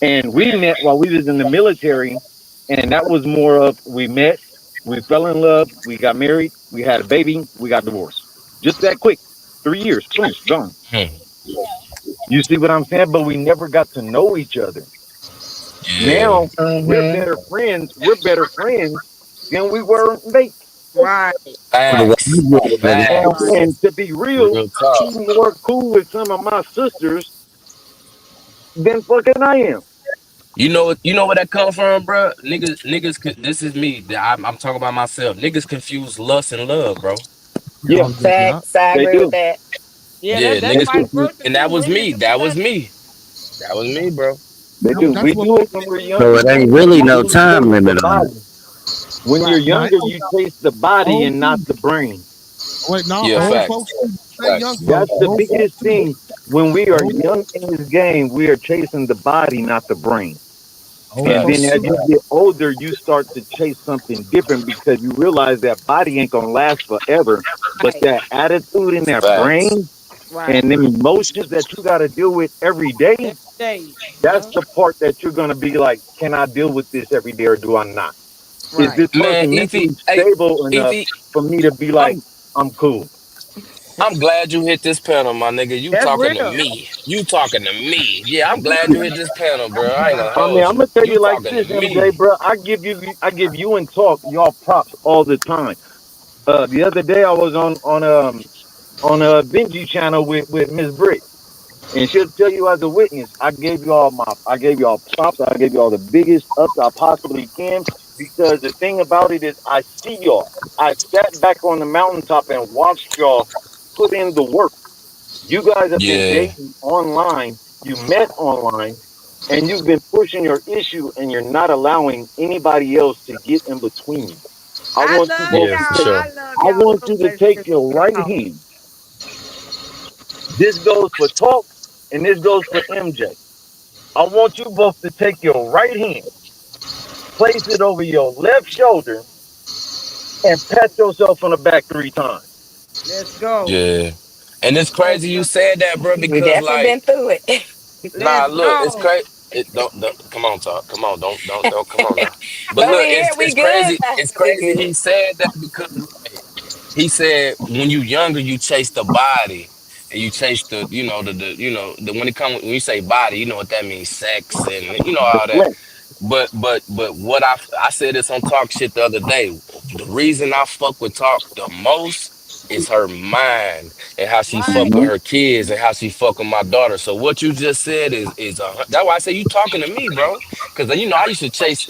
And we met while we was in the military. And that was more of we met, we fell in love, we got married, we had a baby, we got divorced. Just that quick. 3 years, boom, gone. Hmm. You see what I'm saying? But we never got to know each other. Yeah. Now we're Hmm. better friends. We're better friends than we were mates. Right. the way Facts. you want it, baby. Right. Facts. And to be real, Real talk. she's more cool with some of my sisters than fucking I am. You know what? You know where that come from, bro? This is me. I'm talking about myself. Niggas confuse lust and love, bro. Yeah, Oh yeah, yeah. Facts. I they agree with do. that. Yeah, Yeah, that's They niggas, vice do. confuse, versa and too. that was Women me. do the That was same. me. That was me, bro. They do. That's We what do it folks when we're So younger it ain't too. really no You time chase the limit on it. body. When you're Right. right. younger, you chase the body Old and not people. the brain. Wait, now Yeah, old facts. folks too. Say young Facts. folks. That's the Old folks biggest too. thing. When we are Old young in this game, we are chasing the body, not the brain. Oh, And so then Facts. as true. you get older, you start to chase something different because you realize that body ain't gonna last forever. But Right, that attitude and that Facts. brain right. and them emotions that you got to deal with every day, Every day. that's Yeah. the part that you're gonna be like, can I deal with this every day or do I not? Is Right. this Man, person Evie, mentally hey, stable enough Evie, for me to be like, I'm I'm cool? I'm glad you hit this panel, my nigga. You That's talking to real. me. You talking to me. Yeah, I'm glad you hit this panel, bro. I ain't gonna I mean, hold I'm you. gonna tell You you like talking to this, MJ, me. bro. I give you and talk y'all props all the time. The other day I was on a Benji channel with Miss Britt, and she'll tell you as a witness. I gave y'all props. I gave y'all the biggest ups I possibly can because the thing about it is I see y'all. I sat back on the mountaintop and watched y'all put in the work. You guys have been Yeah, dating online. You met online, and you've been pushing your issue, and you're not allowing anybody else to get in between you. I I want you love both yeah, to for y'all. take. sure. I love I y'all want so you to much. take Just your real right talk. hand. This goes for talk, and this goes for MJ. I want you both to take your right hand, place it over your left shoulder, and pat yourself on the back 3 times. Let's go. Yeah. And it's Let's crazy you go. said that, bro, We because definitely like, been through it. nah, Let's look, it's go. crazy. It don't come on, talk. Come on, don't come on now. But But we look, here, we it's good. crazy. It's We crazy good. he said that because like he said when you younger, you chase the body and you chase the, the when it comes when you say body, you know what that means, sex and The all that. flesh. But what I said this on Talk Shit the other day. The reason I fuck with Talk the most is her mind and how she fuck Right. with Hmm. her kids and how she fuck with my daughter. So what you just said that's why I say you talking to me, bro. Because I used to chase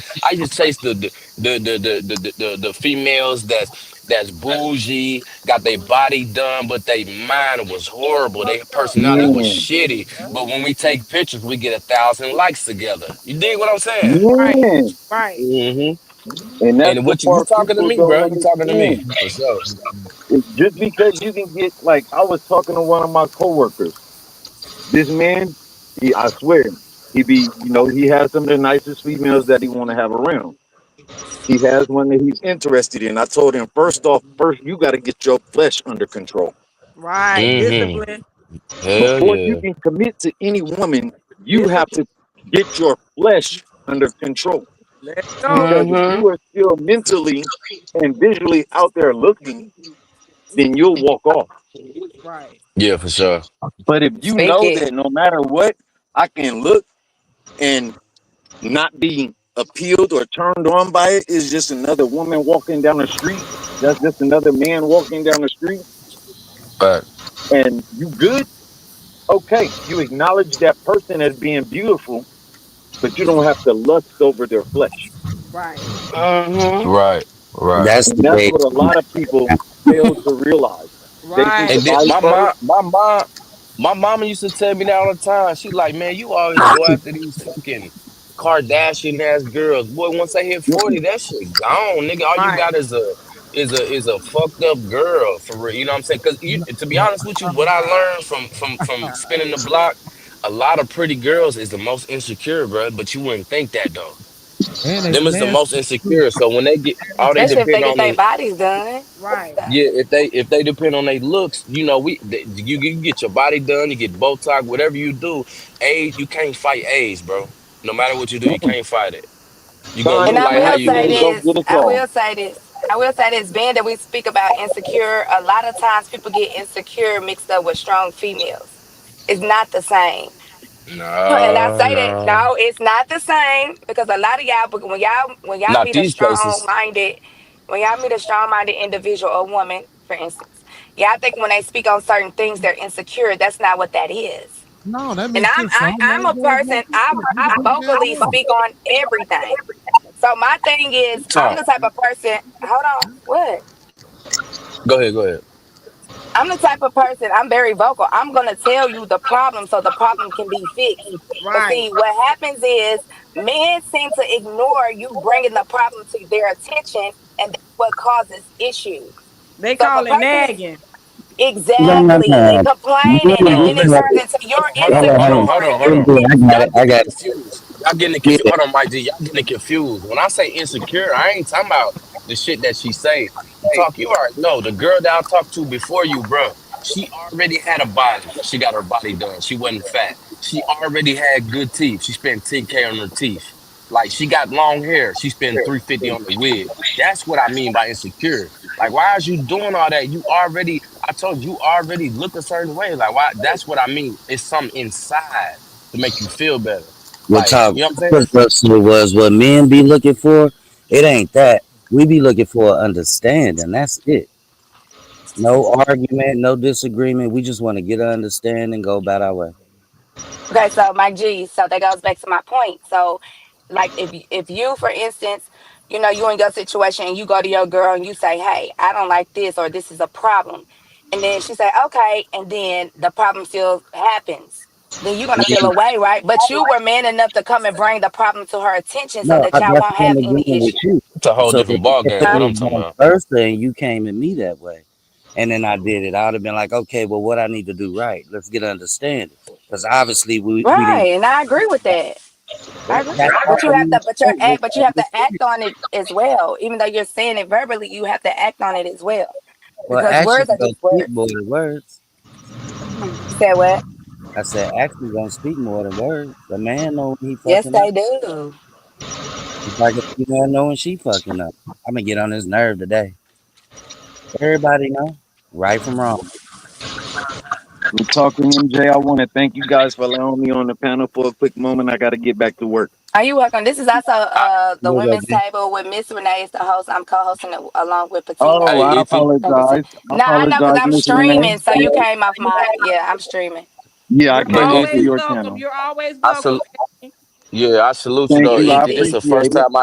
the females that's bougie, got their body done, but they mind was horrible. Their Fucked up. personality Yep. was Man, shitty. Yep. But when we take pictures, we get 1,000 likes together. You dig what I'm saying? Right. man. Right. Hmm. And that's And the what you part talking to people me, don't bro? You talking to me understand. for sure. It's just because you can get, like, I was talking to one of my coworkers. This man, I swear, he has some of the nicest females that he want to have around. He has one that he's interested in. I told him, first you got to get your flesh under control. Right. Hmm. Discipline. Hell Before you yeah. can commit to any woman, you have Discipline. to get your flesh under control. Let's go. Because if Hmm. you are still mentally and visually out there looking, then you'll walk off. Right. Yeah, for sure. But if you Speak know it. that no matter what, I can look and not be appealed or turned on by it, is just another woman walking down the street. That's just another man walking down the street, But and you good. Okay, you acknowledge that person as being beautiful, but you don't have to lust over their flesh. Right. Mm-hmm. right, right. That's And the that's way. what a lot of people fail to realize. They see the Right. And then body part. my mama used to tell me that all the time. She like, man, you always go after these fucking Kardashian ass girls. Boy, once they hit 40, Mm-mm, that shit gone, nigga. All you Right. got is a fucked up girl for real. You know what I'm saying? Because to be honest with you, what I learned from spinning the block, a lot of pretty girls is the most insecure, bro. But you wouldn't think that though. And they Them is the nasty most too. insecure. So when they get all they Especially if they depend get on their is bodies done. Right. yeah, if they depend on their looks, you get your body done, you get Botox, whatever you do, age you can't fight age, bro. No matter what you do, you mm-mm. can't fight it. You gonna Son, look And I like how will you say age look. don't this. get us all. I will say this. Being that we speak about insecure, a lot of times people get insecure mixed up with strong females. It's not the same. And I Nah, say that nah, no, it's not the same because a lot of y'all, but when y'all not meet a these places. strong minded individual or woman, for instance, y'all think when they speak on certain things they're insecure. That's not what that is. No, that And makes sense. Some I'm men a go person. against it. You can I put your vocally hands speak on everything. So my thing is, I'm Talk. the type of person. Hold on, what? Go ahead, go ahead. I'm the type of person, I'm very vocal. I'm going to tell you the problem so the problem can be fixed. But Right. see, what happens is men seem to ignore you bringing the problem to their attention, and that's what causes issues. They So if a call it person is nagging. exactly and complaining, Hold and on, then it listen. turns into you're Hold on, hold insecure. on, hold on, hold on. I got Y'all it. I getting got it. confused. Y'all getting it Yeah, confused. Hold on, Mike G. Y'all getting it confused. When I say insecure, I ain't talking about the shit that she say. Talk, you already know the girl that I talked to before you, bro. She already had a body. She got her body done. She wasn't fat. She already had good teeth. She spent 10K on her teeth. Like she got long hair. She spent 350 on the wig. That's what I mean by insecure. Like, why is you doing all that? You already, I told you, you already look a certain way. Like, why? That's what I mean. It's something inside to make you feel better. we'll Like, talk. you know what I'm saying? First question was what men be looking for. It ain't that. We be looking for understanding. That's it. No argument, no disagreement. We just want to get an understanding, go about our way. Okay, so Mike G, so that goes back to my point. So, like, if you, for instance, you know, you in your situation and you go to your girl and you say, "Hey, I don't like this," or "This is a problem," and then she say, "Okay," and then the problem still happens, then you're gonna feel Man, away, right? But you were man enough to come and bring the problem to her attention so no, that y'all that's won't what I'm have any agreeing with issue. you. It's a whole So different ball if game. it What Huh? I'm was talking vice about. versa and you came at me that way, and then I did it, I would have been like, okay, well, what I need to do right? Let's get understanding. Because obviously we didn't. Right, and I agree with that. I agree. That's But you all have we to, expect. but you have to act on it as well. Even though you're saying it verbally, you have to act on it as well. Well, Because words actions are don't just speak words. more than words. You said what? I said actions don't speak more than words. A man know when he Yes, fucking up. they do. It's like a female know when she fucking up. I'm gonna get on his nerve today. Everybody know, right from wrong. We're talking MJ. I want to thank you guys for allowing me on the panel for a quick moment. I got to get back to work. Are you welcome? This is also I, the Look at women's this. table with Miss Renee is the host. I'm co-hosting it along with Oh, Patina. hey, I Ify. Publicist. apologize. I No, I know because apologize, I'm Miss Renee. streaming, so you came off my. Yeah, I'm streaming. Yeah, I You're Hey, came off of always Ify. your welcome. channel. You're always I welcome. sal- yeah, I salute you Thank though, you. I Ify. This Easy. the appreciate first it. time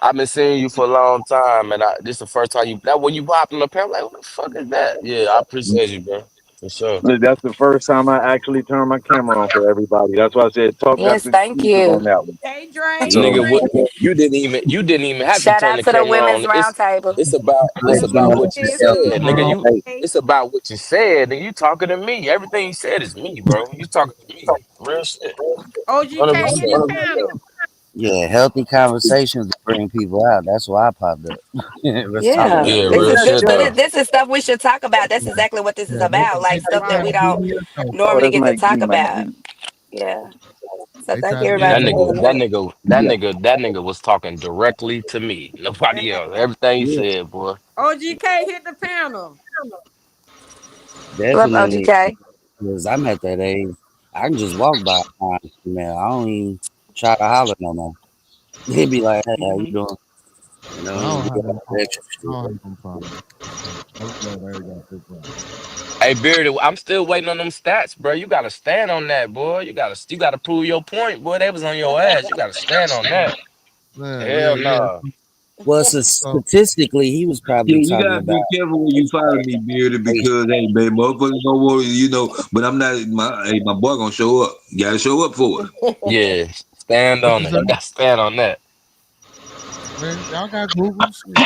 I've been seeing you for a long time, and this the first time you that when you popped in the pen, I'm like, what the fuck is that? Yeah, I appreciate you, bro, for sure. Look, that's the first time I actually turned my camera on for everybody. That's why I said talk got Yes, the thank exclusive on you. that one. Hey Dre. So Nigga, what you didn't even have to Shout turn out the to the camera women's on. roundtable. How It's you about doing, what you Hey, Mr. it's said, Elton Smooth nigga. John? You Hey, Monday. it's about what you said, nigga. You talking to me. Everything you said is me, bro. You talking to me. Real shit. OGK hit the 100%. panel. yeah, healthy conversations to bring people out. That's why I popped up. Let's talk Yeah, about Yeah, it. this real is good. shit But though. this is stuff we should talk about. That's exactly what this is about. Like They stuff that trying we to do don't me a oh, normally that's get to Mike G, talk Mike about. G. Yeah. So They thank trying to everybody do That for me nigga, pulling that up. nigga, that nigga, that nigga was talking directly to me. Nobody else. Everything he Yeah. said, boy. OGK hit the panel. Love Definitely, OGK. because I'm at that age. I can just walk by a fine female. I don't even try to holler no more. He'd be like, "Hey, how you Hmm. doing?" You know, I he don't do have all no that problem. extra I shit. don't have no problem. I'm glad I ain't got no problem. Hey, Bearded, I'm still waiting on them stats, bro. You gotta stand on that, boy. You gotta prove your point, boy. They was on your ass. You gotta stand on that. Yeah, Hell yeah, no. yeah. Well, so So statistically, he was Yeah, probably you talking gotta about be careful when you follow me, Bearded, race. because hey, man, motherfuckers don't want you know. But I'm not. My boy gonna show up. You gotta show up for it. Yeah, stand what on you it. say? You gotta stand on that. Man, y'all got Google shit.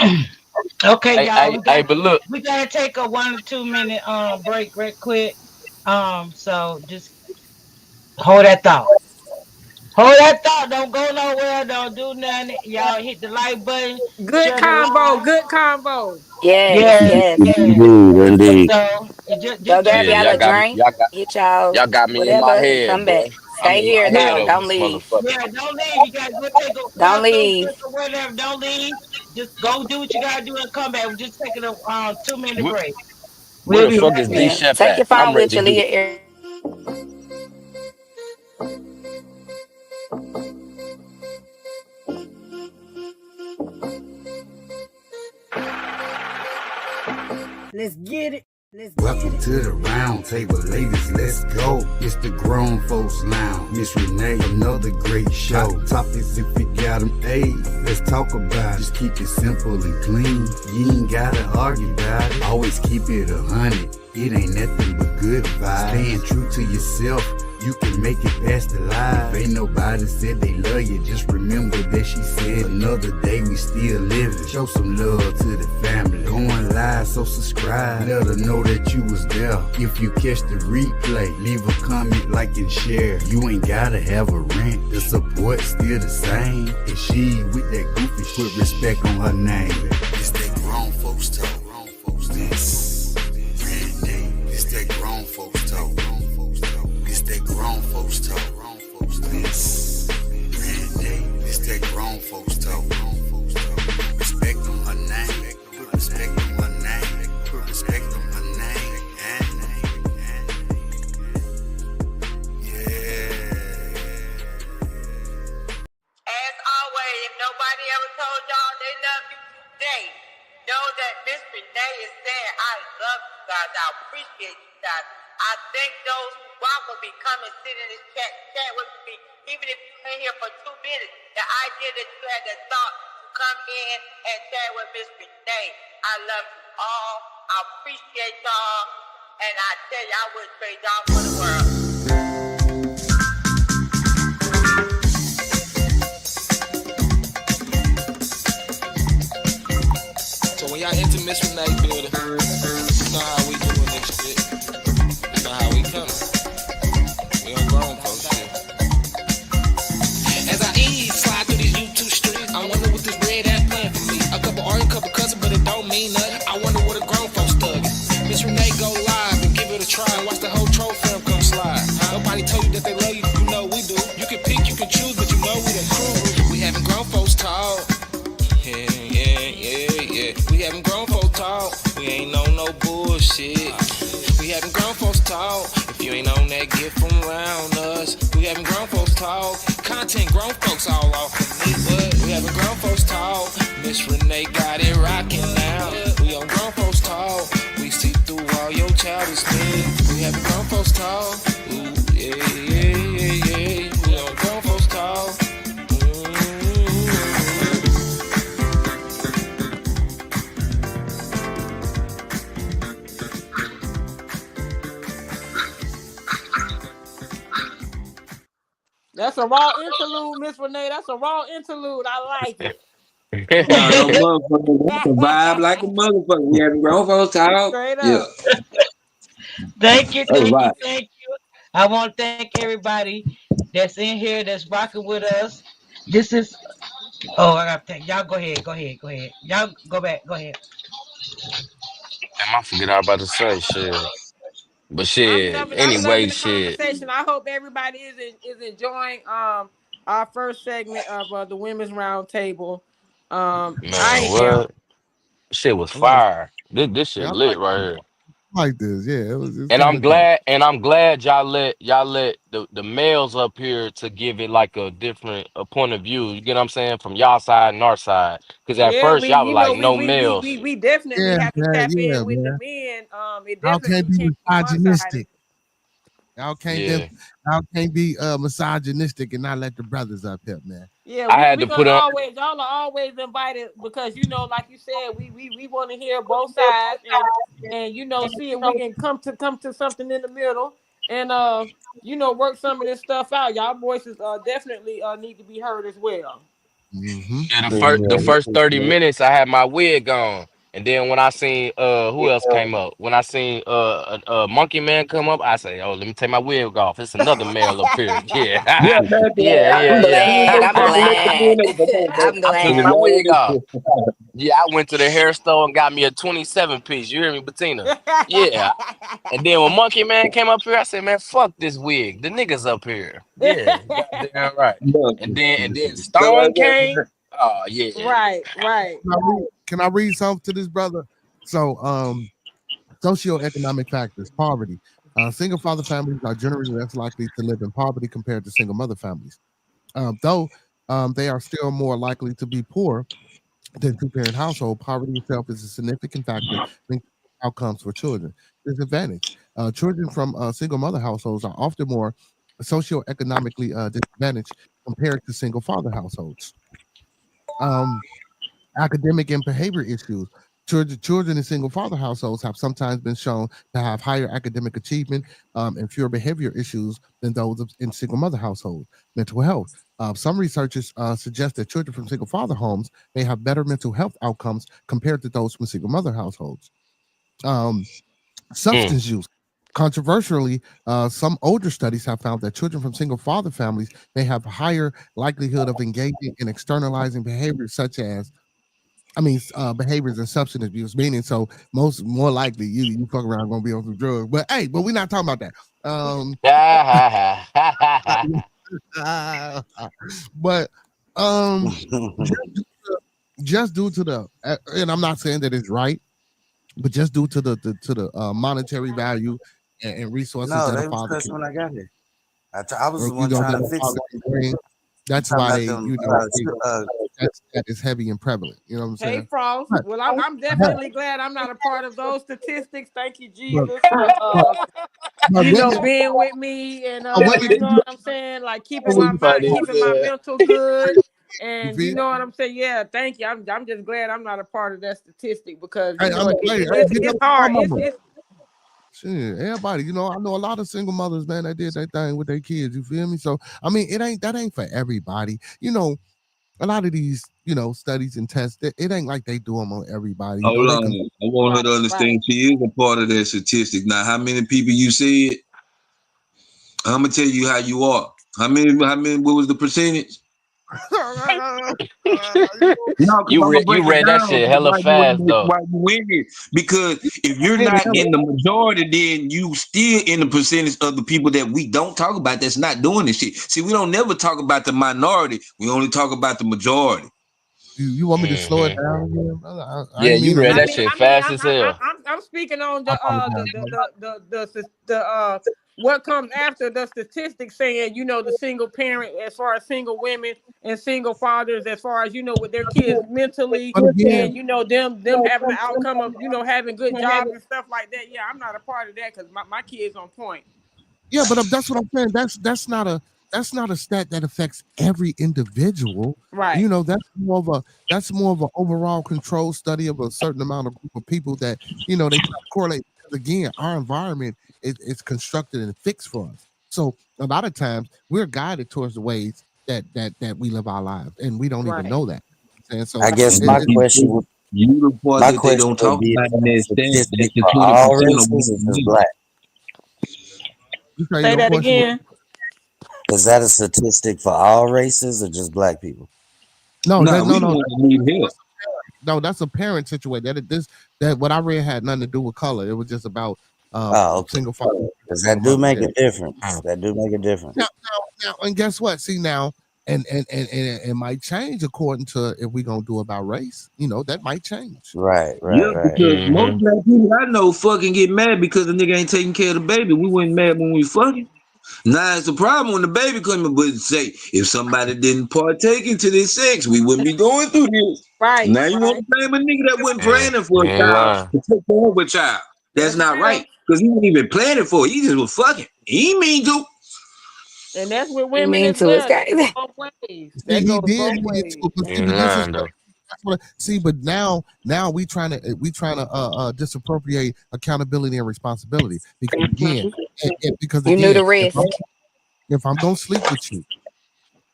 Okay, y'all, Hey, hey, but look, we gotta take a 1 or 2 minute break real quick. So just hold that thought. Hold that thought. Don't go nowhere. Don't do nothing. Y'all hit the like button. Good Share the combo. live. Good combo. Yes, Yes, yes. yes. Indeed, indeed. So just Go join grab yeah, the y'all y'all a got me. drink. Y'all got Get y'all y'all got me in my whatever and head, come boy. back. I'm Stay in my here head though. yeah, over Don't this leave. motherfucker. yeah. Don't leave. You gotta go take Don't a leave. drink or whatever. Don't leave. Just go do what you gotta do and come back. We're just taking a 2 minute Where, break. where We'll the be fuck right is D back. Yeah. Shep Take at? your I'm phone ready with to you. Leave get. your ear. Let's get it. Welcome to the round table, ladies. Let's go. It's the grown folks lounge. Miss Renee, another great show. Hot topics if you got them. Hey, let's talk about it. Just keep it simple and clean. You ain't gotta argue about it. Always keep it 100. It ain't nothing but good vibes. Staying true to yourself You can make it past the life. Ain't nobody said they love you. Just remember that she said another day we still living. Show some love to the family. Going live, so subscribe. Let her know that you was there. If you catch the replay, leave a comment, like and share. You ain't gotta have a rent. The support still the same. And she with that goofy shit, put respect on her name. It's that grown folks talk. This Renee. It's that grown folks talk. It's that grown folks talk. This Renee. It's that grown folks talk. Respect on her name. Put respect on her name. Put respect on her name. Yeah. As always, if nobody ever told y'all they love you today, know that Miss Renee is saying, I love you guys. I appreciate you guys. I thank those who rock will be coming, sit in this chat with me, even if you're in here for 2 minutes. The idea that you had that thought to come in and chat with Miss Renee. I love you all. I appreciate y'all. And I tell you, I would trade y'all for the world. So when y'all enter Miss Renee building, you know how we doing this shit. You know how we coming. We on grown folks shit. As I ease, slide through these YouTube streets, I wonder what this red hat playing for me. A couple arguing, couple cussing, but it don't mean nothing. I wonder what a grown folks thug. Miss Renee go live and give it a try and watch the whole troll film come slide. Nobody told you that they love you, you know we do. You can pick, you can choose, but you know we the crew. We having grown folks talk. Yeah. We having grown folks talk. We ain't on no bullshit. We having grown folks talk. If you ain't on that, get from around us. We having grown folks talk. Content grown folks all off of me, but we having grown folks talk. Miss Renee got it rocking now. We on grown folks talk. We see through all your childish things. We having grown folks talk. Ooh, yeah. We on grown folks talk. That's a raw interlude, Miss Renee. That's a raw interlude. I like it. No, no motherfucker. That's a vibe like a motherfucker. We having grown folks talk. Straight Yeah, up. Thank you, that's a vibe. thank you. I want to thank everybody that's in here, that's rocking with us. This is, oh, I got to thank y'all. Go ahead. Y'all go back. Go ahead. Damn, I forget all about to say shit. But I'm shit, loving. I'm anyway, loving the shit, conversation. I hope everybody is enjoying our first segment of the women's roundtable. man, I am. what? Shit was I like, fire. This shit yeah, lit right here. I like this. Yeah, it's And kind I'm of dope. glad, y'all let the males up here to give it like a different point of view. You get what I'm saying? From y'all side and our side. Because at Yeah, first we y'all was you know like no males. we definitely Yeah, have to man, tap yeah, in with the man. men. It Y'all can't definitely be can't be one sided. misogynistic. Y'all can't be Yeah. y'all can't be misogynistic and not let the brothers up here, man. Yeah, I had we to gonna put on always y'all are always invited because like you said, we want to hear both sides and see if we can come to something in the middle and work some of this stuff out. Y'all voices definitely need to be heard as well. Mm-hmm. yeah, the Yeah, first 30 minutes I had my wig on. And then when I seen who else came up? When I seen Monkey Man come up, I say, "Oh, let me take my wig off. It's another male up here." yeah, Yeah. man. Yeah, I yeah, I'm was like, yeah. glad. man, I'm come and let the glad. men know. Come on, man. I'm I Cause took glad. my wig y'all off. Yeah, I went to the hair store and got me a 27 piece. You hear me, Bettina? Yeah. And then when Monkey Man came up here, I said, "Man, fuck this wig. The niggas up here." Yeah, goddamn right. And then Stone came. Oh yeah. Right, right. Can I read something to this brother? So, socioeconomic factors, poverty. Single father families are generally less likely to live in poverty compared to single mother families. Though they are still more likely to be poor than two-parent household, poverty itself is a significant factor in outcomes for children. Disadvantage. Children from single mother households are often more socioeconomically disadvantaged compared to single father households. Um, Academic and behavior issues. Children in single father households have sometimes been shown to have higher academic achievement and fewer behavior issues than those in single mother households. Mental health. Some researchers suggest that children from single father homes may have better mental health outcomes compared to those from single mother households. Um, Mm. Substance use. Controversially, some older studies have found that children from single father families may have higher likelihood of engaging in externalizing behaviors such as behaviors and substance abuse, meaning so most more likely you fuck around gonna be on some drugs. But hey, but we're not talking about that. Uh, but um, just due to, just due to the, and I'm not saying that it's right, but just due to the monetary value and resources No, that a they was father cussing can, when I got here. I was or the one trying that to a fix father it. can bring. You That's talking why about they, them? that is heavy and prevalent. You know what I'm Hey saying? Frost. But, Well, I'm but, definitely glad I'm not a part of those statistics. Thank you, but, Jesus, for but women, being with me and women you can know do what I'm saying, like keeping what my She mind, funny as keeping my hell. mental good. you And you feel. know what I'm saying? Yeah, thank you. I'm just glad I'm not a part of that statistic because Hey, you know big up it's to my hard. mama. It's Shit, everybody, I know a lot of single mothers, man, that did that thing with their kids. You feel me? So, I mean, that ain't for everybody. A lot of these, studies and tests, it ain't like they do them on everybody. Hold They can. on. I want her right, to right. understand she is a part of that statistic. Now, how many people you said? I'm gonna tell you how you are. How many, what was the percentage? No, because I'm gonna You break it read that down. shit Because hella fast though. why you in it? Because if you're I not in the majority, then you still in the percentage of the people that we don't talk about that's not doing this shit. See, we don't never talk about the minority. We only talk about the majority. you want me to slow it Hmm. down again, brother? I Yeah, ain't mean you to read make I it. that mean, shit I mean, fast as hell. I'm speaking on I apologize, brother. the what comes after the statistics saying the single parent as far as single women and single fathers as far as with their kids mentally But again, and them having the outcome of having good jobs and stuff like that. Yeah, I'm not a part of that because my kids on point. yeah, but that's what I'm saying. That's not a stat that affects every individual. Right, That's more of an overall control study of a certain amount of group of people that they try to correlate. Because again, our environment is constructed and fixed for us. So a lot of times we're guided towards the ways that we live our lives, and we don't even right, know that. And so I guess right. it, my it, question would You the part my that they question don't would talk be: about is in that a that stat. That's statistic the for all 20% of races what or just you black? you say Say your that question. again. Is that a statistic for all races or just black people? No, Nah, that we no the no ones that need help. no, that's a parent situation. That what I read had nothing to do with color. It was just about Oh, okay. single father, Because single that do mother. make Yeah. a difference. Mm. That do make a difference. Now, and guess what? See now, and it might change according to if we gonna do about race. That might change. Right, right, Yeah, right. because most Hmm. black people I know fucking get mad because the nigga ain't taking care of the baby. We wasn't mad when we fucking. Now it's a problem when the baby coming, but say if somebody didn't partake into this sex, we wouldn't be going through this. Right, Now you want right. to blame a nigga that wasn't Yeah, planning for you a ain't child lying. to take care of a child. That's That's not right real. because he wasn't even planning for it. He just was fucking. He ain't mean to. And that's with You women mean as to? It's well. That goes crazy. both ways. See, That he goes did both mean it ways. too, but You see, ain't but this is lying what though. that's what see, but now we trying to disappropriate accountability and responsibility because again, Mhm. because You knew again, the risk. if I'm gonna sleep with you,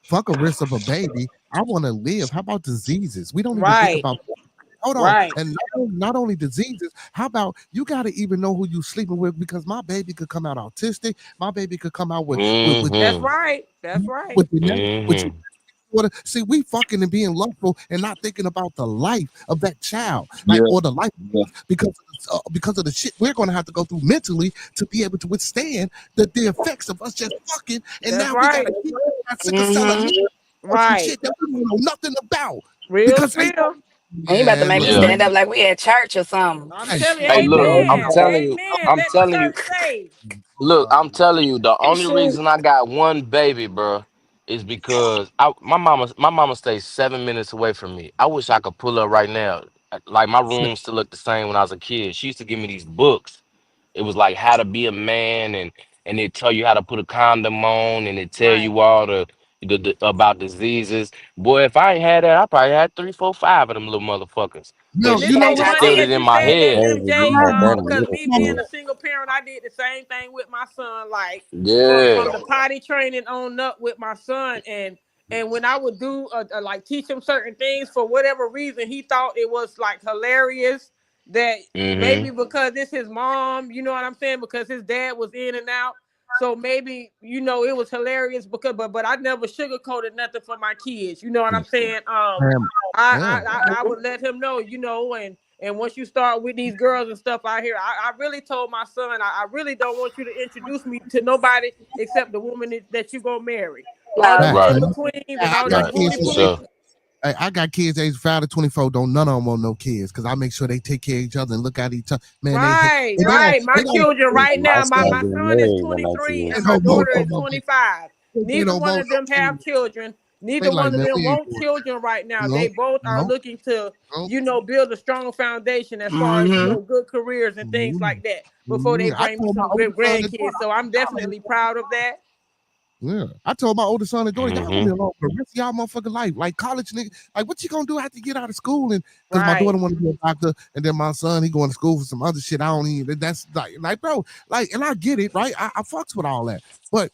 fuck a risk of a baby. I want to live. How about diseases? We don't even think Right, about. Hold on, right. and not only diseases. How about you got to even know who you sleeping with because my baby could come out autistic. My baby could come out with That's Hmm. right. That's right. with with Hmm. see, we fucking and being lustful and not thinking about the life of that child, like Yeah, or the life yeah, because of the shit we're going to have to go through mentally to be able to withstand the effects of us just fucking. And That's now we got right. to keep our sickle cell Hmm. anemia or some Right. shit that we don't know nothing about Real because hey, spill. And you about to man, make me look, Yeah. stand up man, like we at church or something. I'm hey, telling you, Hey, look, man, I'm amen. telling you, Amen. I'm Let the telling you, church say. look, I'm telling you, the only reason I got one baby, bro, is because my mama stays 7 minutes away from me. I wish I could pull up right now. Like my room still looked the same when I was a kid. She used to give me these books. It was like how to be a man and it tell you how to put a condom on and it tell Right. you all the about diseases. Boy, if I ain't had that, I probably had three, four, five of them little motherfuckers. But And You it's know so what? funny instilled it that in you my said that, head. Crazy, you MJ, had that in because middle me being a school. single parent, I did the same thing with my son. Like from Yeah. the potty training on up with my son, and when I would do like teach him certain things for whatever reason, he thought it was like hilarious that maybe Mm-hmm. because it's his mom, you know what I'm saying? Because his dad was in and out. So maybe it was hilarious because but I never sugarcoated nothing for my kids. You know what I'm saying? Man, yeah. I would let him know, and once you start with these girls and stuff out here, I really told my son, I really don't want you to introduce me to nobody except the woman that you gonna marry. All No. them Facts, Right. in man. betweens and I all got this Right. kids wooly For age, wooly. sure. I got kids age 5 to 24. Don't none of them want no kids because I make sure they take care of each other and look at each other. Man, Right, and right. they My don't, children right My now, my, son my getting son is married in 23 they and 19 my don't want daughter no is more kids. 25. They Neither don't one want of no them have kids. children. They Neither like, one of man, them we ain't want doing children right it. now. No, They both are no, looking to, no. build a strong foundation as far as, Mm-hmm. good careers and things Mm, like that before they I bring me told my some oldest son and grandkids. So I'm daughter, definitely proud of that. yeah, I told my oldest son and daughter, y'all gonna be Mm-hmm. alone for the rest of y'all motherfucking life. Like college nigga, like what you gonna do after you get out of school? And because my daughter Right. wanted to be a doctor, and then my son he going to school for some other shit. I don't even. That's like bro, like, and I get it, right? I fucks with all that, but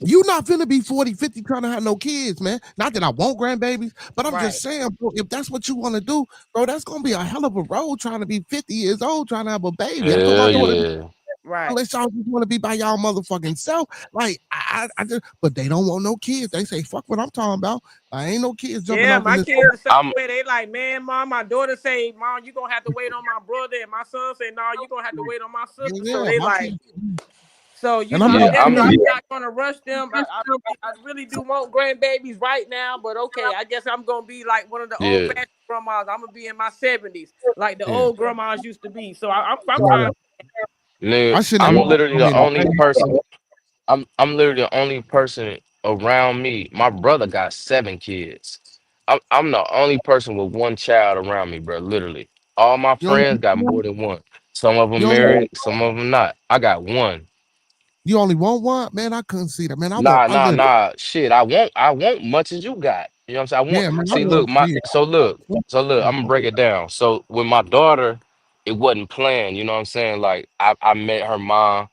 you not finna be 40, 50 trying to have no kids, man. Not that I want grandbabies, but I'm just Right. saying, bro, if that's what you want to do, bro, that's gonna be a hell of a road trying to be 50 years old trying to have a baby. I told my Hell daughter, yeah. Right. unless y'all just want to be by y'all motherfucking self. Like I just, but they don't want no kids. They say, fuck what I'm talking about. I ain't no kids jumping Yeah, off in my this. kids the same I'm way. They like, man, mom, my daughter say, mom, you gonna have to wait on my brother, and my son say, no, you gonna have to wait on my sister. So Yeah, they my like, kids. so And I'm yeah, like, I'm I'm not gonna rush them. I really do want grandbabies right now, but okay, I guess I'm gonna be like one of the old yeah. fashioned grandmas. I'm gonna be in my 70s, like the yeah, old grandmas used to be. So I'm yeah, fine. yeah. Nigga, I shouldn't have I'm had literally so the many. only person. I'm literally the only person around me. My brother got seven kids. I'm the only person with one child around me, bro. Literally, all my You only, friends got more than one. Some of them you only, married, some of them not. I got one. you only want one, man. I couldn't see that, man. Nah, I nah, live. nah. Shit, I want much as you got. You know what I'm saying? I want. Yeah, man. I See, want look, my three. so look. I'm gonna break it down. So with my daughter, it wasn't planned. You know what I'm saying? Like I met her mom.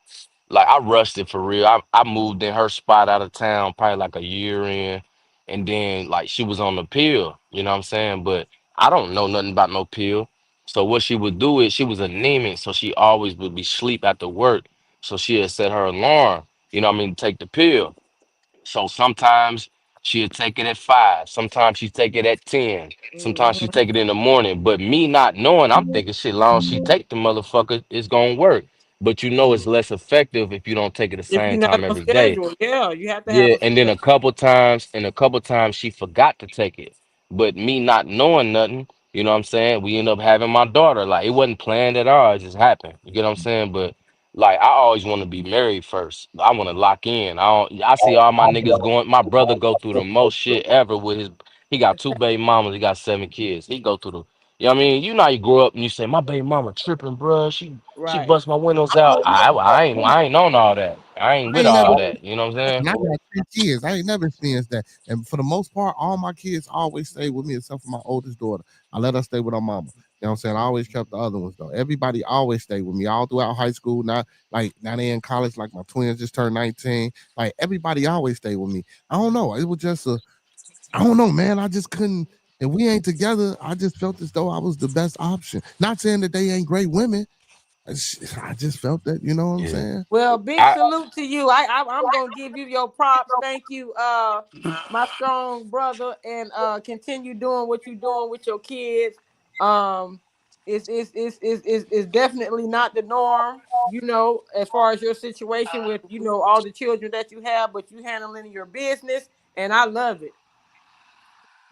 Like I rushed it for real. I moved in her spot out of town probably like a year in, and then like she was on the pill. You know what I'm saying? But I don't know nothing about no pill. So what she would do is she was anemic, so she always would be sleep after work. So she had set her alarm. You know what I mean? Take the pill. So sometimes she'll take it at 5. Sometimes she take it at 10. Sometimes she Mhm. take it in the morning. But me not knowing, I'm thinking shit, long as she take the motherfucker, it's gonna work. But you know it's less effective if you don't take it the If same you're not time on every day. schedule, yeah, you have to have Yeah, a and then schedule. a couple times she forgot to take it. But me not knowing nothing, you know what I'm saying? We end up having my daughter. Like it wasn't planned at all. It just happened. You get what I'm saying? But like I always want to be married first. I want to lock in. I see all my niggas going. My brother go through the most shit ever with his. He got two baby mamas. He got seven kids. He go through the. You know what I mean? You know how you grow up and you say my baby mama tripping, bruh. She Right. bust my windows out. I ain't on all that. I ain't I with ain't never. all that. You know what I'm saying? And I got 3 kids. I ain't never experienced that. And for the most part, all my kids always stay with me except for my oldest daughter. I let her stay with her mama. You know what I'm saying? I always kept the other ones though. Everybody always stayed with me all throughout high school. Now they in college, like my twins just turned 19. Like everybody always stayed with me. I don't know. It was just I don't know, man. I just couldn't. If we ain't together, I just felt as though I was the best option. Not saying that they ain't great women. I just felt that, you know what I'm Yeah. saying? Well, big I salute to you. I'm gonna give you your props. Thank you, my strong brother, and continue doing what you're doing with your kids. Um, it's definitely not the norm, as far as your situation with all the children that you have, but you handling your business, and I love it.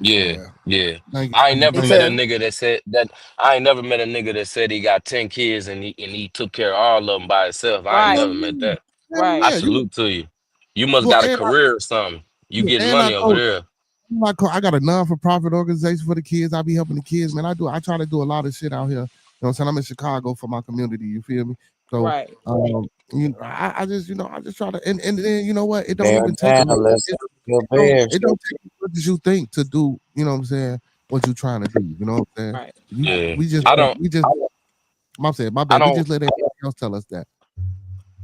yeah, Yeah. yeah. Thank you, I ain't thank you, never thank met you. a Because nigga that said that. I ain't never met a nigga that said he got 10 kids and he took care of all of them by himself. I ain't Hell right, never met yeah. that. Hell right. I yeah. salute to you. You must Well, got a career or something. You getting and I money over go, there. I got a non-for-profit organization for the kids. I be helping the kids, man. I try to do a lot of shit out here. You know what I'm saying? I'm in Chicago for my community. You feel me? So, Right. I just, I just try to, and then you know what? It don't Bear even take a down, lot. listen. Your So bears. it don't take as much as you think to do, you know what I'm saying, what you trying to do. You know what I'm saying? Right. Yeah. We just I don't my I bad. We don't just let everybody else tell us that.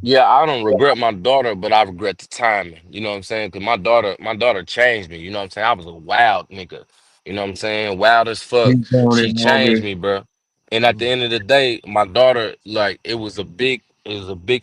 Yeah, I don't regret my daughter, but I regret the timing. You know what I'm saying? Because my daughter changed me. You know what I'm saying? I was a wild nigga. You know what I'm saying? Wild as fuck. Keep on She it, changed homie. me, bro. And at the end of the day, my daughter, like, it was a big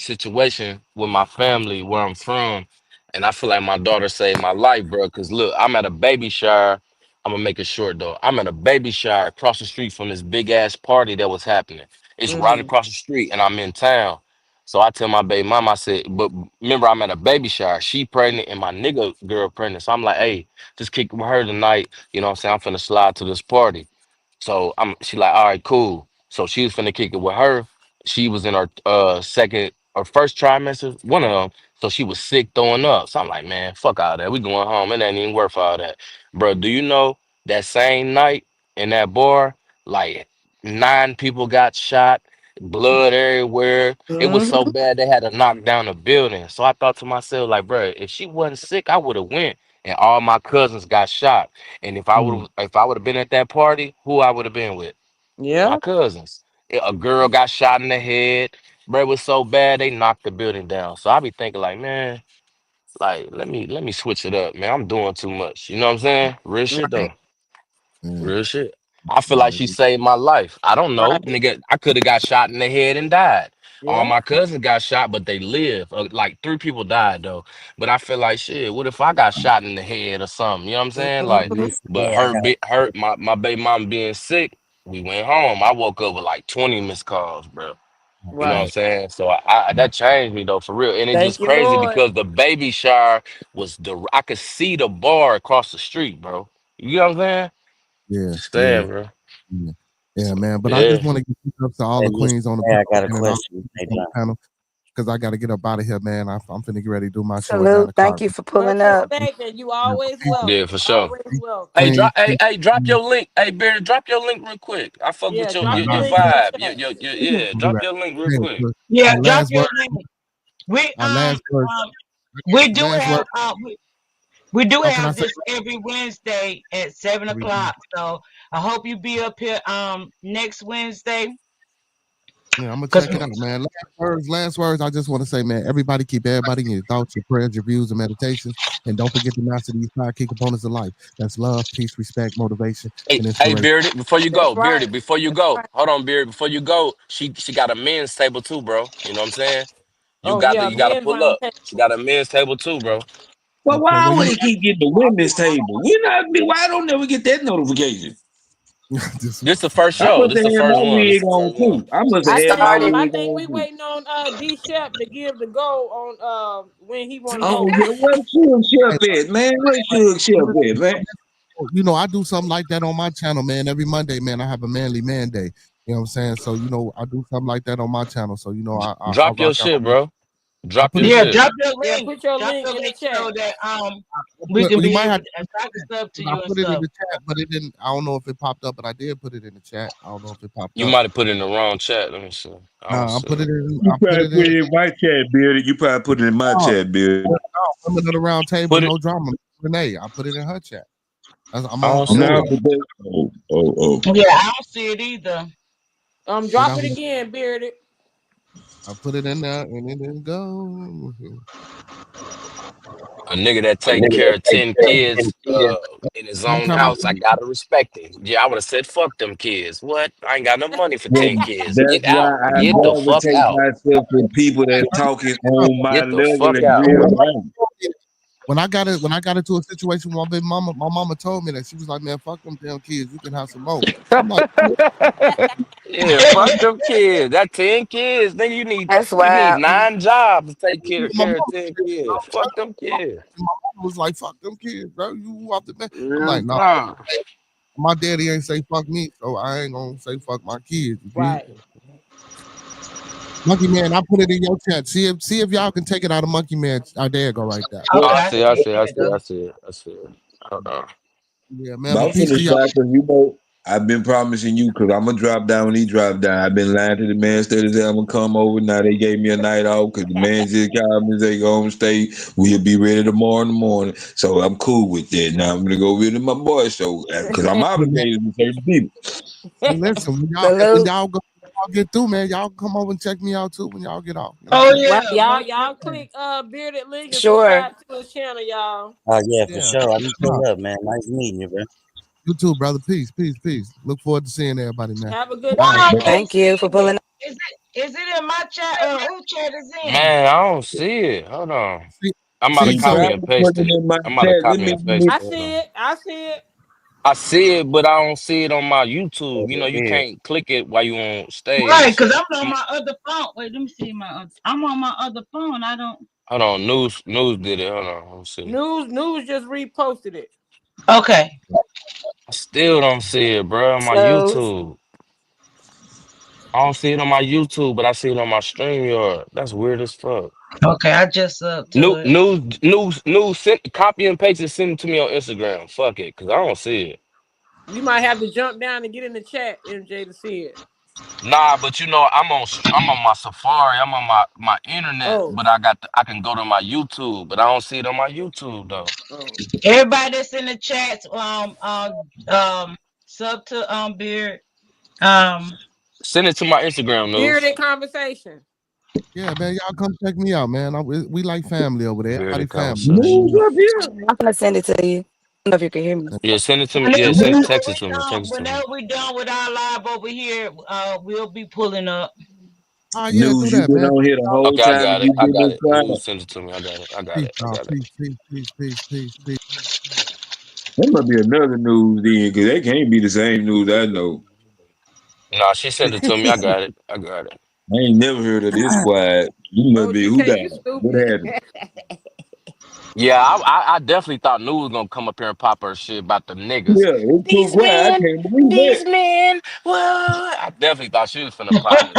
situation with my family where I'm from, and I feel like my daughter saved my life, bro. Because look, I'm at a baby shower. I'm gonna make it short though. I'm at a baby shower across the street from this big ass party that was happening. It's right Mm-hmm. across the street, and I'm in town. So I tell my baby mama, I said, but remember I'm at a baby shower. She pregnant and my nigga girl pregnant. So I'm like, hey, just kick with her tonight. You know what I'm saying? I'm finna slide to this party. So she like, all right, cool. So she was finna kick it with her. She was in her second or first trimester, one of them. So she was sick throwing up. So I'm like, man, fuck all that. We going home. It ain't even worth all that. Bro, do you know that same night in that bar, like 9 people got shot, blood everywhere. It was so Mm-hmm. bad they had to knock down the building. So I thought to myself, like, bro, if she wasn't sick, I would have went. And all my cousins got shot. And Mm. if I would have been at that party, who I would have been with? My Yeah. cousins. A girl got shot in the head. Bro, it was so bad they knocked the building down. So I be thinking like, man, like let me switch it up, man. I'm doing too much. You know what I'm saying? Real shit Right. though. Yeah, Real shit. I feel like yeah, she saved my life. I don't know, Right. nigga. I could have got shot in the head and died. All Yeah. my cousins got shot, but they live. Like 3 people died though. But I feel like shit. What if I got shot in the head or something? You know what I'm saying? Like, Mm-hmm. Listen, but hey, I got my baby mom being sick. We went home. I woke up with like 20 missed calls, bro. You know what I'm Right. saying? So that changed me though, for real. And it's Thank just you, crazy Lord. because the baby shower I could see the bar across the street, bro. You know what I'm saying? yeah, Just yeah, saying, bro. yeah, yeah, man. But I just Yeah. want to give up to all hey, the listen, queens on the hey, panel I got a and all question. the Hey on the John. panel because I got to get up out of here, man. I'm finna get ready to do my show at nine Salute. Thank o'clock. you for pulling Much up. respect, and you Yeah, always Yeah, welcome. for sure. Always welcome. Hey, queen, drop your link. Hey, Barry, drop your link real quick. I fuck with Yeah. your Drop your, your your link in the vibe. chat. Yeah, do drop that. your link real Hey, quick. look, Yeah, drop last your word, link. We last word, we do last word. have we do How can I have say this every Wednesday at 7 o'clock. So I hope you be up here next Wednesday. Yeah, I'm gonna Cause check it out, man. Last words. I just want to say, man, everybody keep everybody in your thoughts, your prayers, your views, and meditations, and don't forget to master these five key components of life. That's love, peace, respect, motivation, Hey, and hey, inspiration. Beardy, before you That's go, Beardy, right. before you That's go, right. hold on, Beardy, before you go, she got a men's table too, bro. You know what I'm saying? Oh yeah, You got to men's pull round up. table. She got a men's table too, bro. Well, Okay, why well, always keep getting the women's table? We not be. Why don't never get that notification? just This the first I show. must This have the had first my one. This wig the on first one. too. I must have I had my started. I wig think we on too. waiting on D Shep to give the go on when he want to Oh host. yeah, where Suge hey, Chef at, man? Where Suge Chef at, man? I do something like that on my channel, man. Every Monday, man, I have a manly man day. You know what I'm saying? So I do something like that on my channel. So I Drop your rock out. shit, bro. I Drop put your it. yeah, shit. drop your Yeah, link. put your Drop link your in the link chat. so that we can You be might able have to talk stuff to I you and put it in stuff. the chat, but it didn't. I don't know if it popped up, but I did put it in the chat. I don't know if it popped You up. might have put it in the wrong chat. Let me see. I don't Nah, I see put it it. in. You I put probably it in. put it in my chat, Billy. You probably put it in my No, chat, Billy. women of the round table, Put it. no drama. Renee, I put it in her chat. I'm I on. don't I'm see on. No, it. but they. Oh. Yeah, I don't see it either. But Drop it again, Bearded. I put it in there, and it didn't go. A nigga that A take nigga care that of take 10 care of kids 10 kids. in his Long own time I house, I put gotta respect him. Yeah, I would have said fuck them kids. What? I ain't got no money for Well, 10 kids. that's Get why out. I Get the fuck gravitate out. myself to people that's talking on my Get the level fuck in out. real life. when I got into a situation with my baby mama, my mama told me that she was like, "Man, fuck them damn kids. You can have some more." I'm like, Yeah, fuck them kids. That 10 kids, nigga, That's you need wild. 9 jobs to take my care mama, of 10 kids. Fuck them kids. my mama was like, "Fuck them kids, bro. You off the bed." I'm Real like, "No, talk. my daddy ain't say fuck me, so I ain't gonna say fuck my kids." You feel? Right. Monkey Man, I put it in your chat. See if y'all can take it out of Monkey Man. There you go right there. Oh, Okay, I I see, see I it. see, There I you see, go. I see it. I see it. Hold on. Yeah, man. But But I'm peace finna to y'all. shot because I've been promising you because I'm gonna drop down when he drop down. I've been lying to the man, steady said I'm gonna come over. Now they gave me a night off because the man just called me and say go home stay. We'll be ready tomorrow in the morning. So I'm cool with that. Now I'm gonna go visit my boy show because I'm obligated to certain people. Hey, listen, when Salute. y'all get through, man, y'all come over and check me out too when y'all get off. You know what I'm Oh saying? yeah, Well, y'all, most y'all definitely. click bearded link and Sure. subscribe to his channel, y'all. Oh yeah, for Yeah. sure. I'm gonna Wow. pull up, man. Nice meeting you, bro. You too, brother. Peace, peace, peace. Look forward to seeing everybody, man. Have a good All night, right. Why I bro. can't Thank you for see pulling it? up. Is it in my chat? Who chat is in? Man, I don't see it. Hold on. See, I'm about to see, He so copy tried and to put paste it it. in my I'm about to chat. Let copy me and paste I it. Hold see on. it. I see it. I see it, but I don't see it on my Oh, YouTube. You know, you yeah. can't click it while you on Right, stage. because I'm on I'm, my other phone. Wait, let me see my other. I'm on my other phone. I don't. hold on, news did it. Hold on, let me see. News just reposted it. Okay. I still don't see it, bro, on my So, YouTube. I don't see it on my YouTube, but I see it on my StreamYard. That's weird as fuck. Okay, I just up to it. Send, copy and paste it, send it to me on Instagram. Fuck it, cause I don't see it. You might have to jump down and get in the chat, MJ, to see it. Nah, but you know, I'm on my Safari, I'm on my internet, Oh, but I can go to my YouTube, but I don't see it on my YouTube though. oh. Everybody that's in the chats, sub to Beard. Um, Send it to my Instagram news. Bearded conversation. yeah, man, y'all come check me out, man. We like family over there. Everybody Bearded family. conversation. News up here. I'm gonna send it to you. I don't know if you can hear me. Yeah, send it to me. Yeah, whenever, send News. whenever text it we to me. done, Text it to me. whenever we done with our live over here, we'll be pulling up. Oh yeah, do News. You that, been man. on here the whole Okay, I time got and it. you I been got this it. quiet. News, send it to me. I got it. I got Peace, it. I y'all. got it. Peace, peace, peace, peace, peace, peace, peace. That must be another news then, because that can't be the same news I know. Nah, she sent it to me. I got it. I got it. I ain't never heard of this quiet. You must Oh, be who GK, died. you What stupid. happened? Yeah, I definitely thought News was gonna come up here and pop her shit about the niggas. Yeah, it's too These quiet. I men, can't believe that. these men. What? I definitely thought she was finna pop me.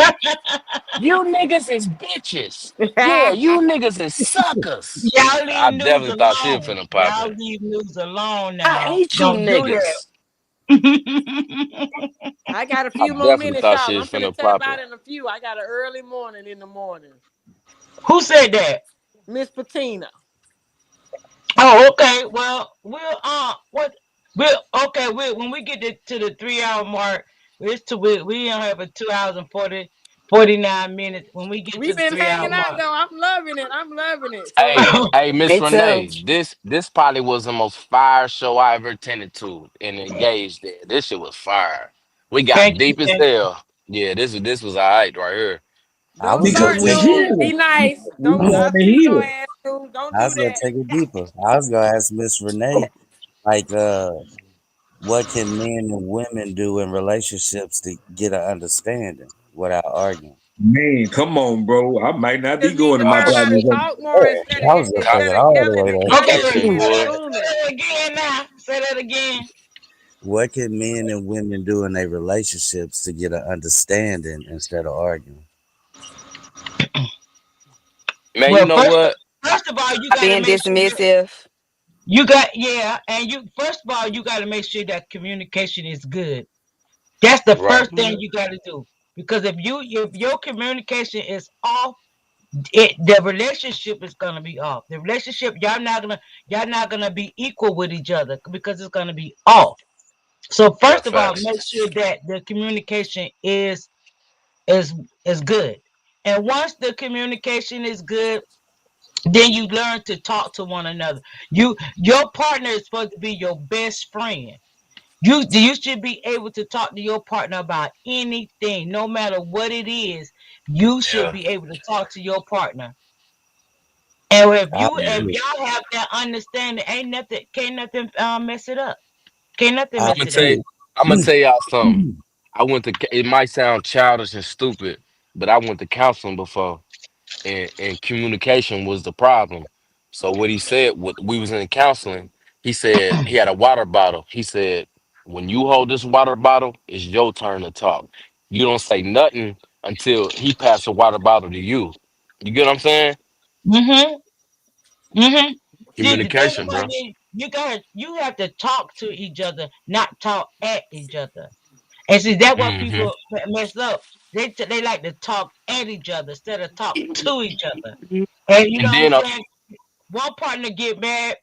You niggas is bitches. Yeah, you niggas is suckers. Y'all I leave news definitely thought she was alone. finna pop Y'all it. leave news alone I now. hate you Don't do niggas. that. I got a I few more definitely minutes, thought she y'all. was I'm finna finna tap pop out it. in a few. I got an early morning in the morning. Who said that? Miss Patina. Oh, okay. Well, we'll what we'll okay. When we get to the 3 hour mark, we don't have a 2 hours and 49 minutes. When we get to We've the been 3 hour hanging out mark. though. I'm loving it. I'm loving it. So Hey, Miss Me too. Renee, this probably was the most fire show I ever attended to and engaged in. This shit was fire. We got Thank you, deep as thank you. hell. Yeah, this was all right right here. I don't was gonna Because start we take it. news. here. Be nice. We Don't trying I to see your hear. ass news. Don't I do was gonna that. take it deeper. I was gonna ask Miss Renee, like, what can men and women do in relationships to get an understanding without arguing? Man, come on, bro. I might not be Just need going to to my learn how to partner's. Conversation. talk more Yeah, I was gonna take Con- it instead of all the yelling way and there. Okay, cussing conversation, and say boy. that, assuming. say that again now. Say that again. What can men and women do in their relationships to get an understanding instead of arguing? Man, you Well, know what? first of all, you Stop got to being make sure that dismissive. you got yeah, and you first of all you got to make sure that communication is good. That's the Right. first thing Mhm. you got to do. Because if your communication is off, the relationship is gonna be off. The relationship y'all not gonna be equal with each other because it's gonna be off. So Yeah, first of all, facts. make sure that the communication is is good. And once the communication is good, then you learn to talk to one another. Your partner is supposed to be your best friend. You should be able to talk to your partner about anything, no matter what it is. You should Yeah, be able to talk to your partner. And if I yeah. if agree. y'all have that understanding, ain't nothing can't nothing mess it up. Can't nothing I I'm mess gonna it tell up. you. agree. I'm gonna tell y'all something. I went to. It might sound childish and stupid, but I went to counseling before, and communication was the problem. So what he said, what we was in counseling, he said he had a water bottle. He said, when you hold this water bottle, it's your turn to talk. You don't say nothing until he passed the water bottle to you. You get what I'm saying? Mm-hmm. Mm-hmm. See, the thing Communication, about bro. it, you have to talk to each other, not talk at each other. And see, that's what Hmm. people mess up. They like to talk at each other instead of talk to each other. And you know And what I'm then saying? One partner get mad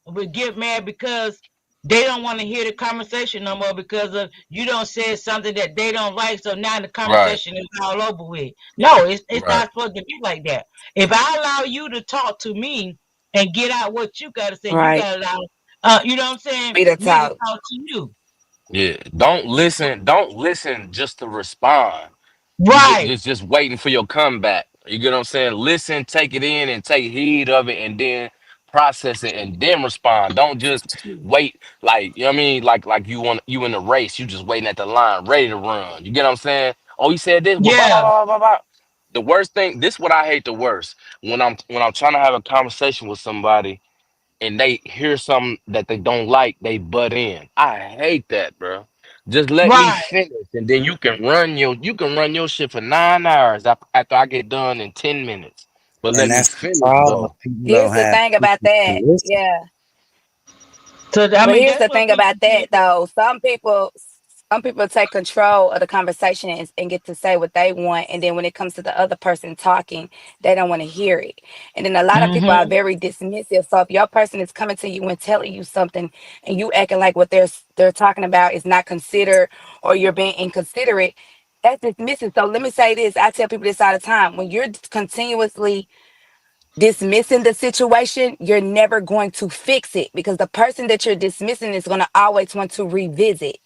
would get mad because they don't want to hear the conversation no more because of you don't say something that they don't like. So now the right, conversation is all over with. No, it's right, not supposed to be like that. If I allow you to talk to me and get out what you got to say, you Right. got to allow, you know what I'm saying, Be the me to talk. talk to you. yeah. Don't listen just to respond. You Right. just waiting for your comeback. You get what I'm saying? Listen, take it in, and take heed of it, and then process it, and then respond. Don't just wait. Like, you know what I mean? Like you in the race. You just waiting at the line, ready to run. You get what I'm saying? Oh, he said this. Blah blah blah Yeah. blah blah blah. The worst thing. This what I hate the worst. When I'm trying to have a conversation with somebody and they hear something that they don't like, they butt in. I hate that, bro. Just let me Right. finish, and then you can run your shit for 9 hours after I get done in 10 minutes. But let And me that's the finish problem. though. People Here's don't the have thing about patience to that. listen. Yeah. So I But mean, here's that's the what thing people about that need to. though. Some people take control of the conversation and get to say what they want. And then when it comes to the other person talking, they don't want to hear it. And then a lot of people are Hmm. very dismissive. So if your person is coming to you and telling you something and you acting like what they're talking about is not considered or you're being inconsiderate, that's dismissive. So let me say this. I tell people this all the time. When you're continuously dismissing the situation, you're never going to fix it because the person that you're dismissing is going to always want to revisit.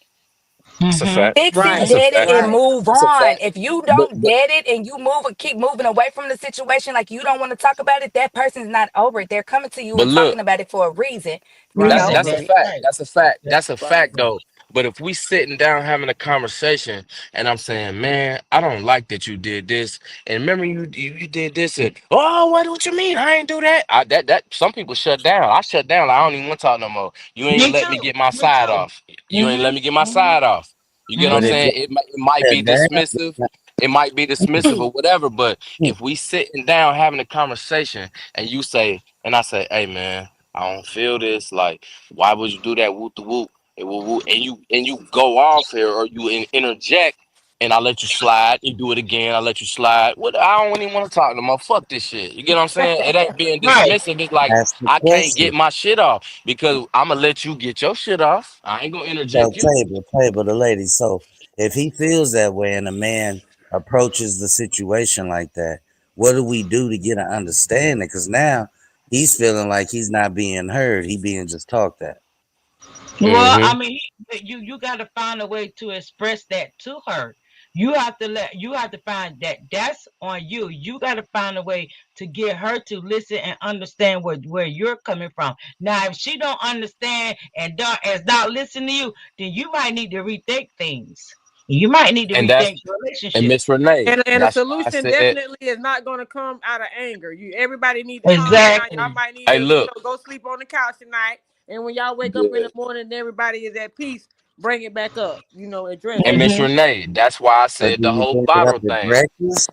That's a Hmm. fact. Fix it, That's a Right. dead it, fact. and Right. move That's a on. fact. If you But don't dead it and you move and keep moving away from the situation, like you don't want to talk about it, that person's not over it. They're coming to you but and talking look, about it for a reason to get That's Reason. that's over a That's it. fact. right. That's a fact. That's That's a right. fact though. But if we sitting down having a conversation and I'm saying, man, I don't like that you did this, and remember you did this, and oh, what you mean? I ain't do that. That some people shut down. I shut down. Like, I don't even want to talk no more. You ain't Me let me too. get my Me side too. off. You ain't Hmm. let me get my Hmm. side off. You get what I'm But if Hmm. saying? y'all It might be shut down, dismissive. It might be dismissive or whatever. But if we sitting down having a conversation and you say, and I say, hey man, I don't feel this. Like, why would you do that? Whoop the whoop. And woo woo, and you go off here or you interject, and I let you slide. You do it again. I let you slide. What? I don't even want to talk no more. Fuck this shit. You get what I'm saying? It ain't being Right. dismissive. It's like ask the I can't get question. my shit off because I'm gonna let you get your shit off. I ain't gonna So interject you. table the lady. So if he feels that way and a man approaches the situation like that, what do we do to get an understanding? Because now he's feeling like he's not being heard. He being just talked at. Well, Hmm. I mean, you got to find a way to express that to her. You have to find that that's on you. You got to find a way to get her to listen and understand where you're coming from. Now, if she don't understand and don't is not listening to you, then you might need to rethink things. You might need to And that's rethink the and relationship. Miss Renee. And a That's why I solution said, definitely is not going to come out of anger. Everybody need to calm down. Y'all Exactly. might need hey, to, look, go sleep on the couch tonight. And when y'all wake up in yeah. the morning and everybody is at peace, bring it back up. Address And it. Miss Hmm. Renee. That's why I But said do the you whole bring it up bottle with thing. breakfast?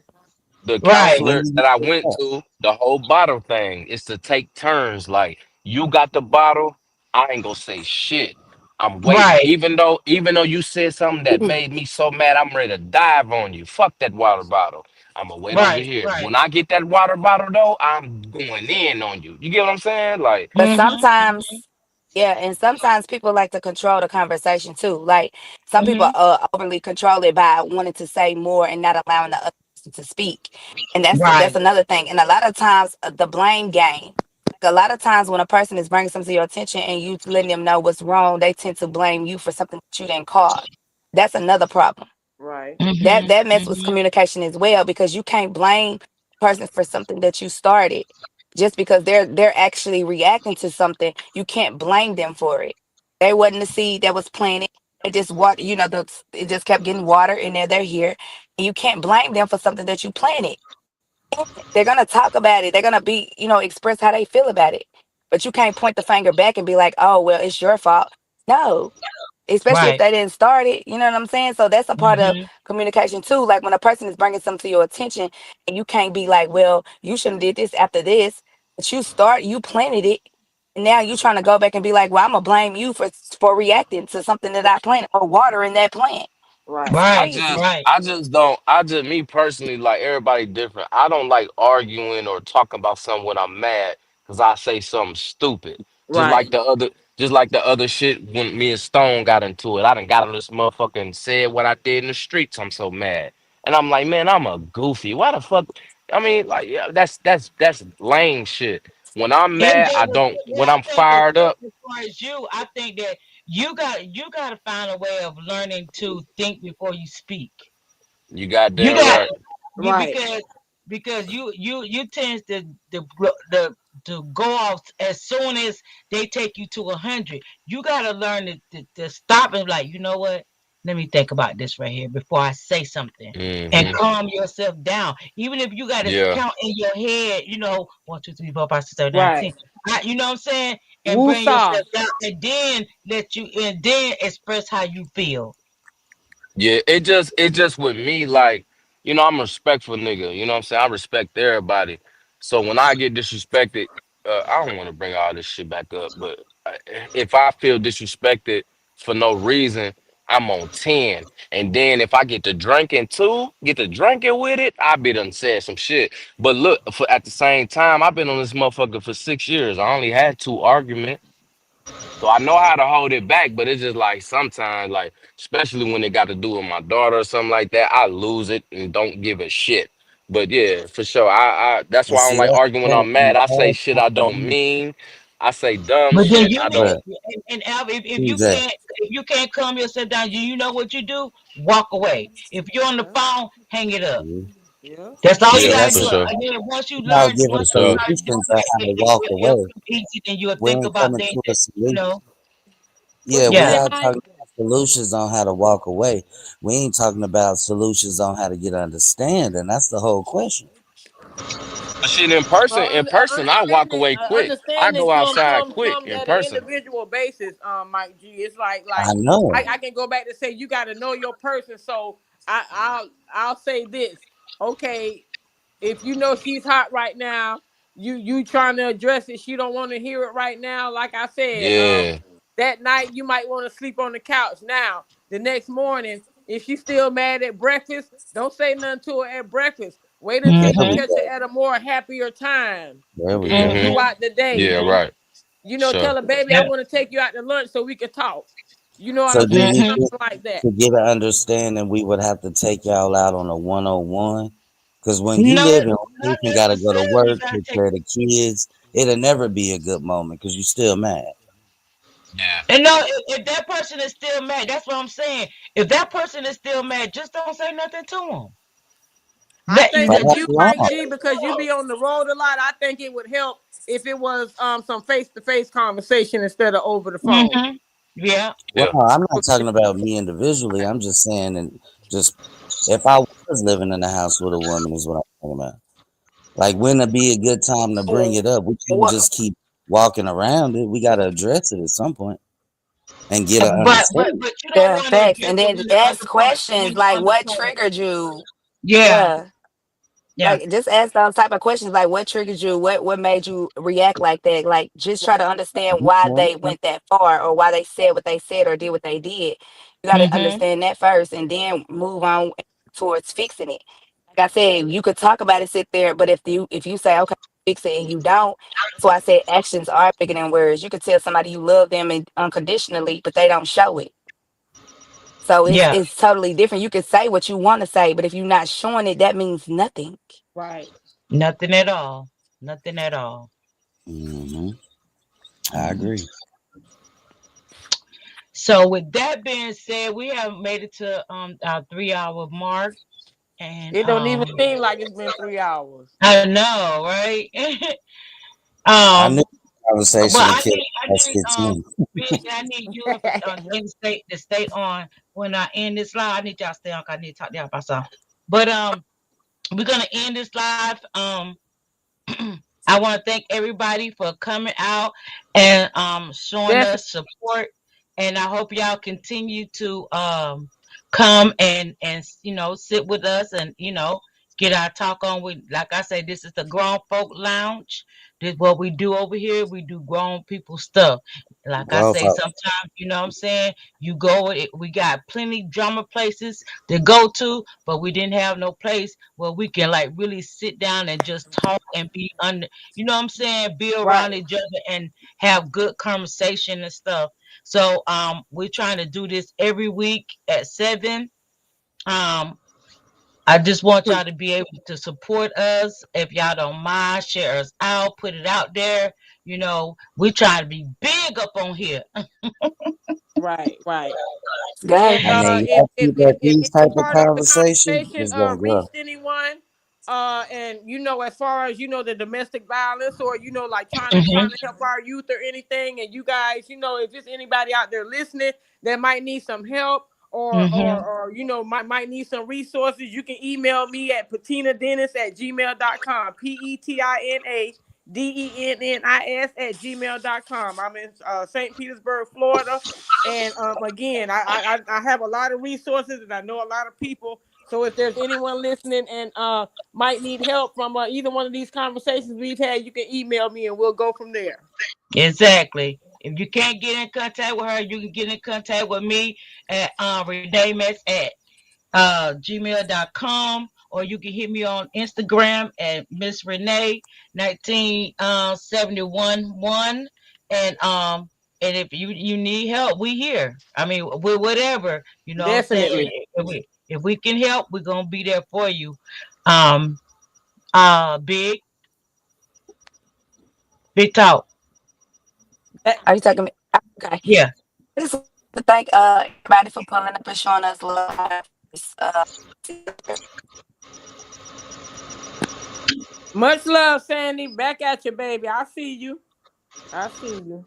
The Right. When counselor do you that I bring it went up? to, the whole bottle thing is to take turns. Like, you got the bottle, I ain't gonna say shit. I'm waiting. Right. Even though you said something that made me so mad, I'm ready to dive on you. Fuck that water bottle. I'm gonna wait over Right. here. Right. When I get that water bottle though, I'm going in on you. You get what I'm saying? Like, But Hmm. sometimes, yeah, and sometimes people like to control the conversation too. Like some people Hmm. overly control it by wanting to say more and not allowing the other person to speak. And that's Right. another thing. And a lot of times, the blame game. Like a lot of times when a person is bringing something to your attention and you letting them know what's wrong, they tend to blame you for something that you didn't cause. That's another problem. Right. That Hmm. that mess with Hmm. communication as well because you can't blame the person for something that you started just because they're actually reacting to something. You can't blame them for it. They wasn't the seed that was planted. It just water, it just kept getting water, and now they're here. And you can't blame them for something that you planted. They're gonna talk about it. They're gonna be, express how they feel about it. But you can't point the finger back and be like, "Oh, well, it's your fault." No, especially if Right. they didn't start it. You know what I'm saying? So that's a part of Hmm. communication too. Like when a person is bringing something to your attention, and you can't be like, "Well, you shouldn't did this after this," but you planted it, and now you trying to go back and be like, "Well, I'm gonna blame you for reacting to something that I planted or watering that plant." Right. I Right, just right, I just don't I just me personally, like, everybody different. I don't like arguing or talking about something when I'm mad because I say something stupid. Just Right. like the other just like the other shit when me and Stone got into it. I done got on this motherfucker and said what I did in the streets. I'm so mad. And I'm like, man, I'm a goofy. Why the fuck? I mean, like, yeah, that's lame shit. When I'm and mad, then I don't when I I'm think fired up, as far as you, I think that you got to find a way of learning to think before you speak. you You goddamn got right. you Right. because you tend the to go off as soon as they take you to 100. You got to learn to stop and be like, you know what? Let me think about this right here before I say something, and Hmm. calm yourself down. Even if you got to Yeah. count in your head, you know, 1, 2, 3, 4, 5, 6, 7, 8, 9, Right. 10. You know what I'm saying? And bring Woo-saw. yourself down, and then express how you feel. Yeah, it just with me, like, I'm a respectful nigga, you know what I'm saying? I respect everybody. So when I get disrespected, I don't want to bring all this shit back up, but if I feel disrespected for no reason, I'm on 10. And then if I get to drinking too, get to drinking with it, I be done said some shit. But look, for at the same time, I've been on this motherfucker for 6 years. I only had two arguments. So I know how to hold it back, but it's just like sometimes, like, especially when it got to do with my daughter or something like that, I lose it and don't give a shit. But yeah, for sure. I that's And why I don't see, like that's arguing when the thing. I'm In mad. I say all shit I don't time, mean. I say dumb But then shit. you I need, don't. bruh, and Al, if you TJ, can't calm yourself down, you know what you do? Walk away. If you're on the Yeah. phone, hang it up. see, Yeah. That's all you see, Yeah, gotta that's for do. the sure. And then y'all giving For once you sure. start solutions doing on that, how to walk it'll away. come easy. Then you'll We think ain't about coming things to a that you solution. know. Yeah, What you we Yeah. say, all Mike? talking about solutions on how to walk away. We ain't talking about solutions on how to get understanding. That's the whole question. But shit, Well, in person, I walk away quick. I understanding go outside comes quick comes in at an person. individual basis. Mike G. It's I like know. I can go back to say you got to know your person. So I'll say this. Okay, if you know she's hot right now, you trying to address it. She don't want to hear it right now. Like I said, Yeah. that night you might want to sleep on the couch. Now the next morning, if she's still mad at breakfast, don't say nothing to her at breakfast. Wait until There you Mhm. we catch her go. at a more happier time There we go. Hmm. Mhm. throughout the day. Yeah, Mhm. right. Tell Sure. her, baby, I Yeah. want to take you out to lunch so we can talk. You know what So I'm do saying? you Mhm. think Something like that. to get an understanding, we would have to take y'all out on a 101? Because when you No, live in not life and got to go to necessarily. You work, gotta take take. care of the kids, it'll never be a good moment because you still mad. Yeah. And no, if that person is still mad, that's what I'm saying. If that person is still mad, just don't say nothing to them. I Let think For with how you, Mike long? G, because you be on the road a lot, I think it would help if it was some face to face conversation instead of over the phone. Mhm. Yeah. Well, Yeah. no, I'm not talking about me individually. I'm just saying, and just if I was living in a house with a woman, is what I'm talking about. Like, when to be a good time to bring it up? We can't What? just keep walking around it. We got to address it at some point and get an understanding. But you don't Yeah, want to facts. address And it then when the ask other part questions like what triggered you? Yeah. Yeah. Yeah. Like just ask those type of questions like what triggered you, what made you react like that. Like just try to understand why they went that far or why they said what they said or did what they did. You gotta Mhm. understand that first and then move on towards fixing it. Like I said, you could talk about it, sit there, but if you say, okay, fix it and you don't, that's why I said actions are bigger than words. You could tell somebody you love them and unconditionally, but they don't show it. So it's Yeah. it's totally different. You can say what you want to say, but if you're not showing it, that means nothing. Right. Nothing at all. Nothing at all. Hmm. I Mhm. agree. So with that being said, we have made it to our 3 hour mark, and It don't even seem like it's been 3 hours. I know, right? I knew um, the but conversation would kill I past need 15. Busy, I need you and Lady State to stay on when I end this live. I need y'all to stay on. 'Cause I need to talk to y'all about something. But we're gonna end this live. I want to thank everybody for coming out and showing Definitely. us support. And I hope y'all continue to come and sit with us and get our talk on. With like I say, this is the Grown Folk Lounge. This what we do over here. We do grown people stuff. Like I Growth say, up. sometimes you know what I'm saying. You go. We got plenty drama places to go to, but we didn't have no place where we can like really sit down and just talk and be under. You know what I'm saying? Be around Right. each other and have good conversation and stuff. So we're trying to do this every week at 7. Um, I just want y'all to be able to support us. If y'all don't mind, share us out, put it out there. You know, we try to be big up on here. Right, right. Go. And And then y'all keep at if these any type of part of the conversations, conversation it's gonna grow. reached anyone, and as far as the domestic violence, or like Hmm. trying to help our youth or anything, and you guys, if there's anybody out there listening that might need some help, or Hmm. might need some resources, you can email me at petinadennis@gmail.com. PETINADENNIS@gmail.com. I'm in St. Petersburg, Florida. And again, I have a lot of resources, and I know a lot of people. So if there's anyone listening and might need help from either one of these conversations we've had, you can email me and we'll go from there. Exactly. If you can't get in contact with her, you can get in contact with me at Renee Mess at gmail.com, or you can hit me on Instagram at Miss Renee 1971 1. And if you need help, we here. I mean, we whatever, you know what I'm saying? Definitely. If we can help, we're gonna be there for you. Um big big talk. That- Are you talking? Okay. Yeah. I just want to thank everybody for pulling up and showing us love. Much love, Sandy. Back at you, baby. I see you. I see you.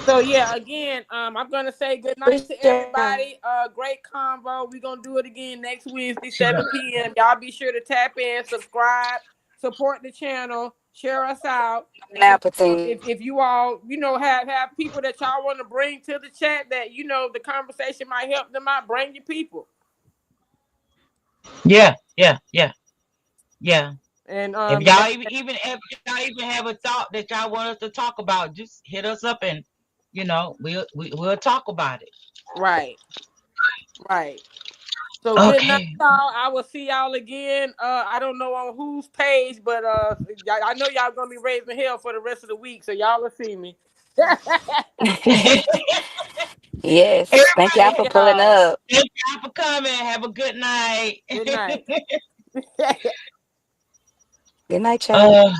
So yeah, again, I'm gonna say good night to Appreciate everybody. Great convo. We're gonna do it again next Wednesday, 7 p.m. Y'all be sure to tap in, subscribe, support the channel, share us out. now, And Patina. if you all, have people that y'all want to bring to the chat that the conversation might help them out, bring your people. Yeah, yeah, yeah, yeah. And If y'all even have a thought that y'all want us to talk about, just hit us up and we'll talk about it. right, right. So good night, Okay. y'all. I will see y'all again. I don't know on whose page, but I know y'all gonna be raising hell for the rest of the week, so y'all will see me. Yes. Thank Everybody, y'all Thank for pulling y'all. up. thank y'all for coming. Have a good night. Good night. Good night, y'all. uh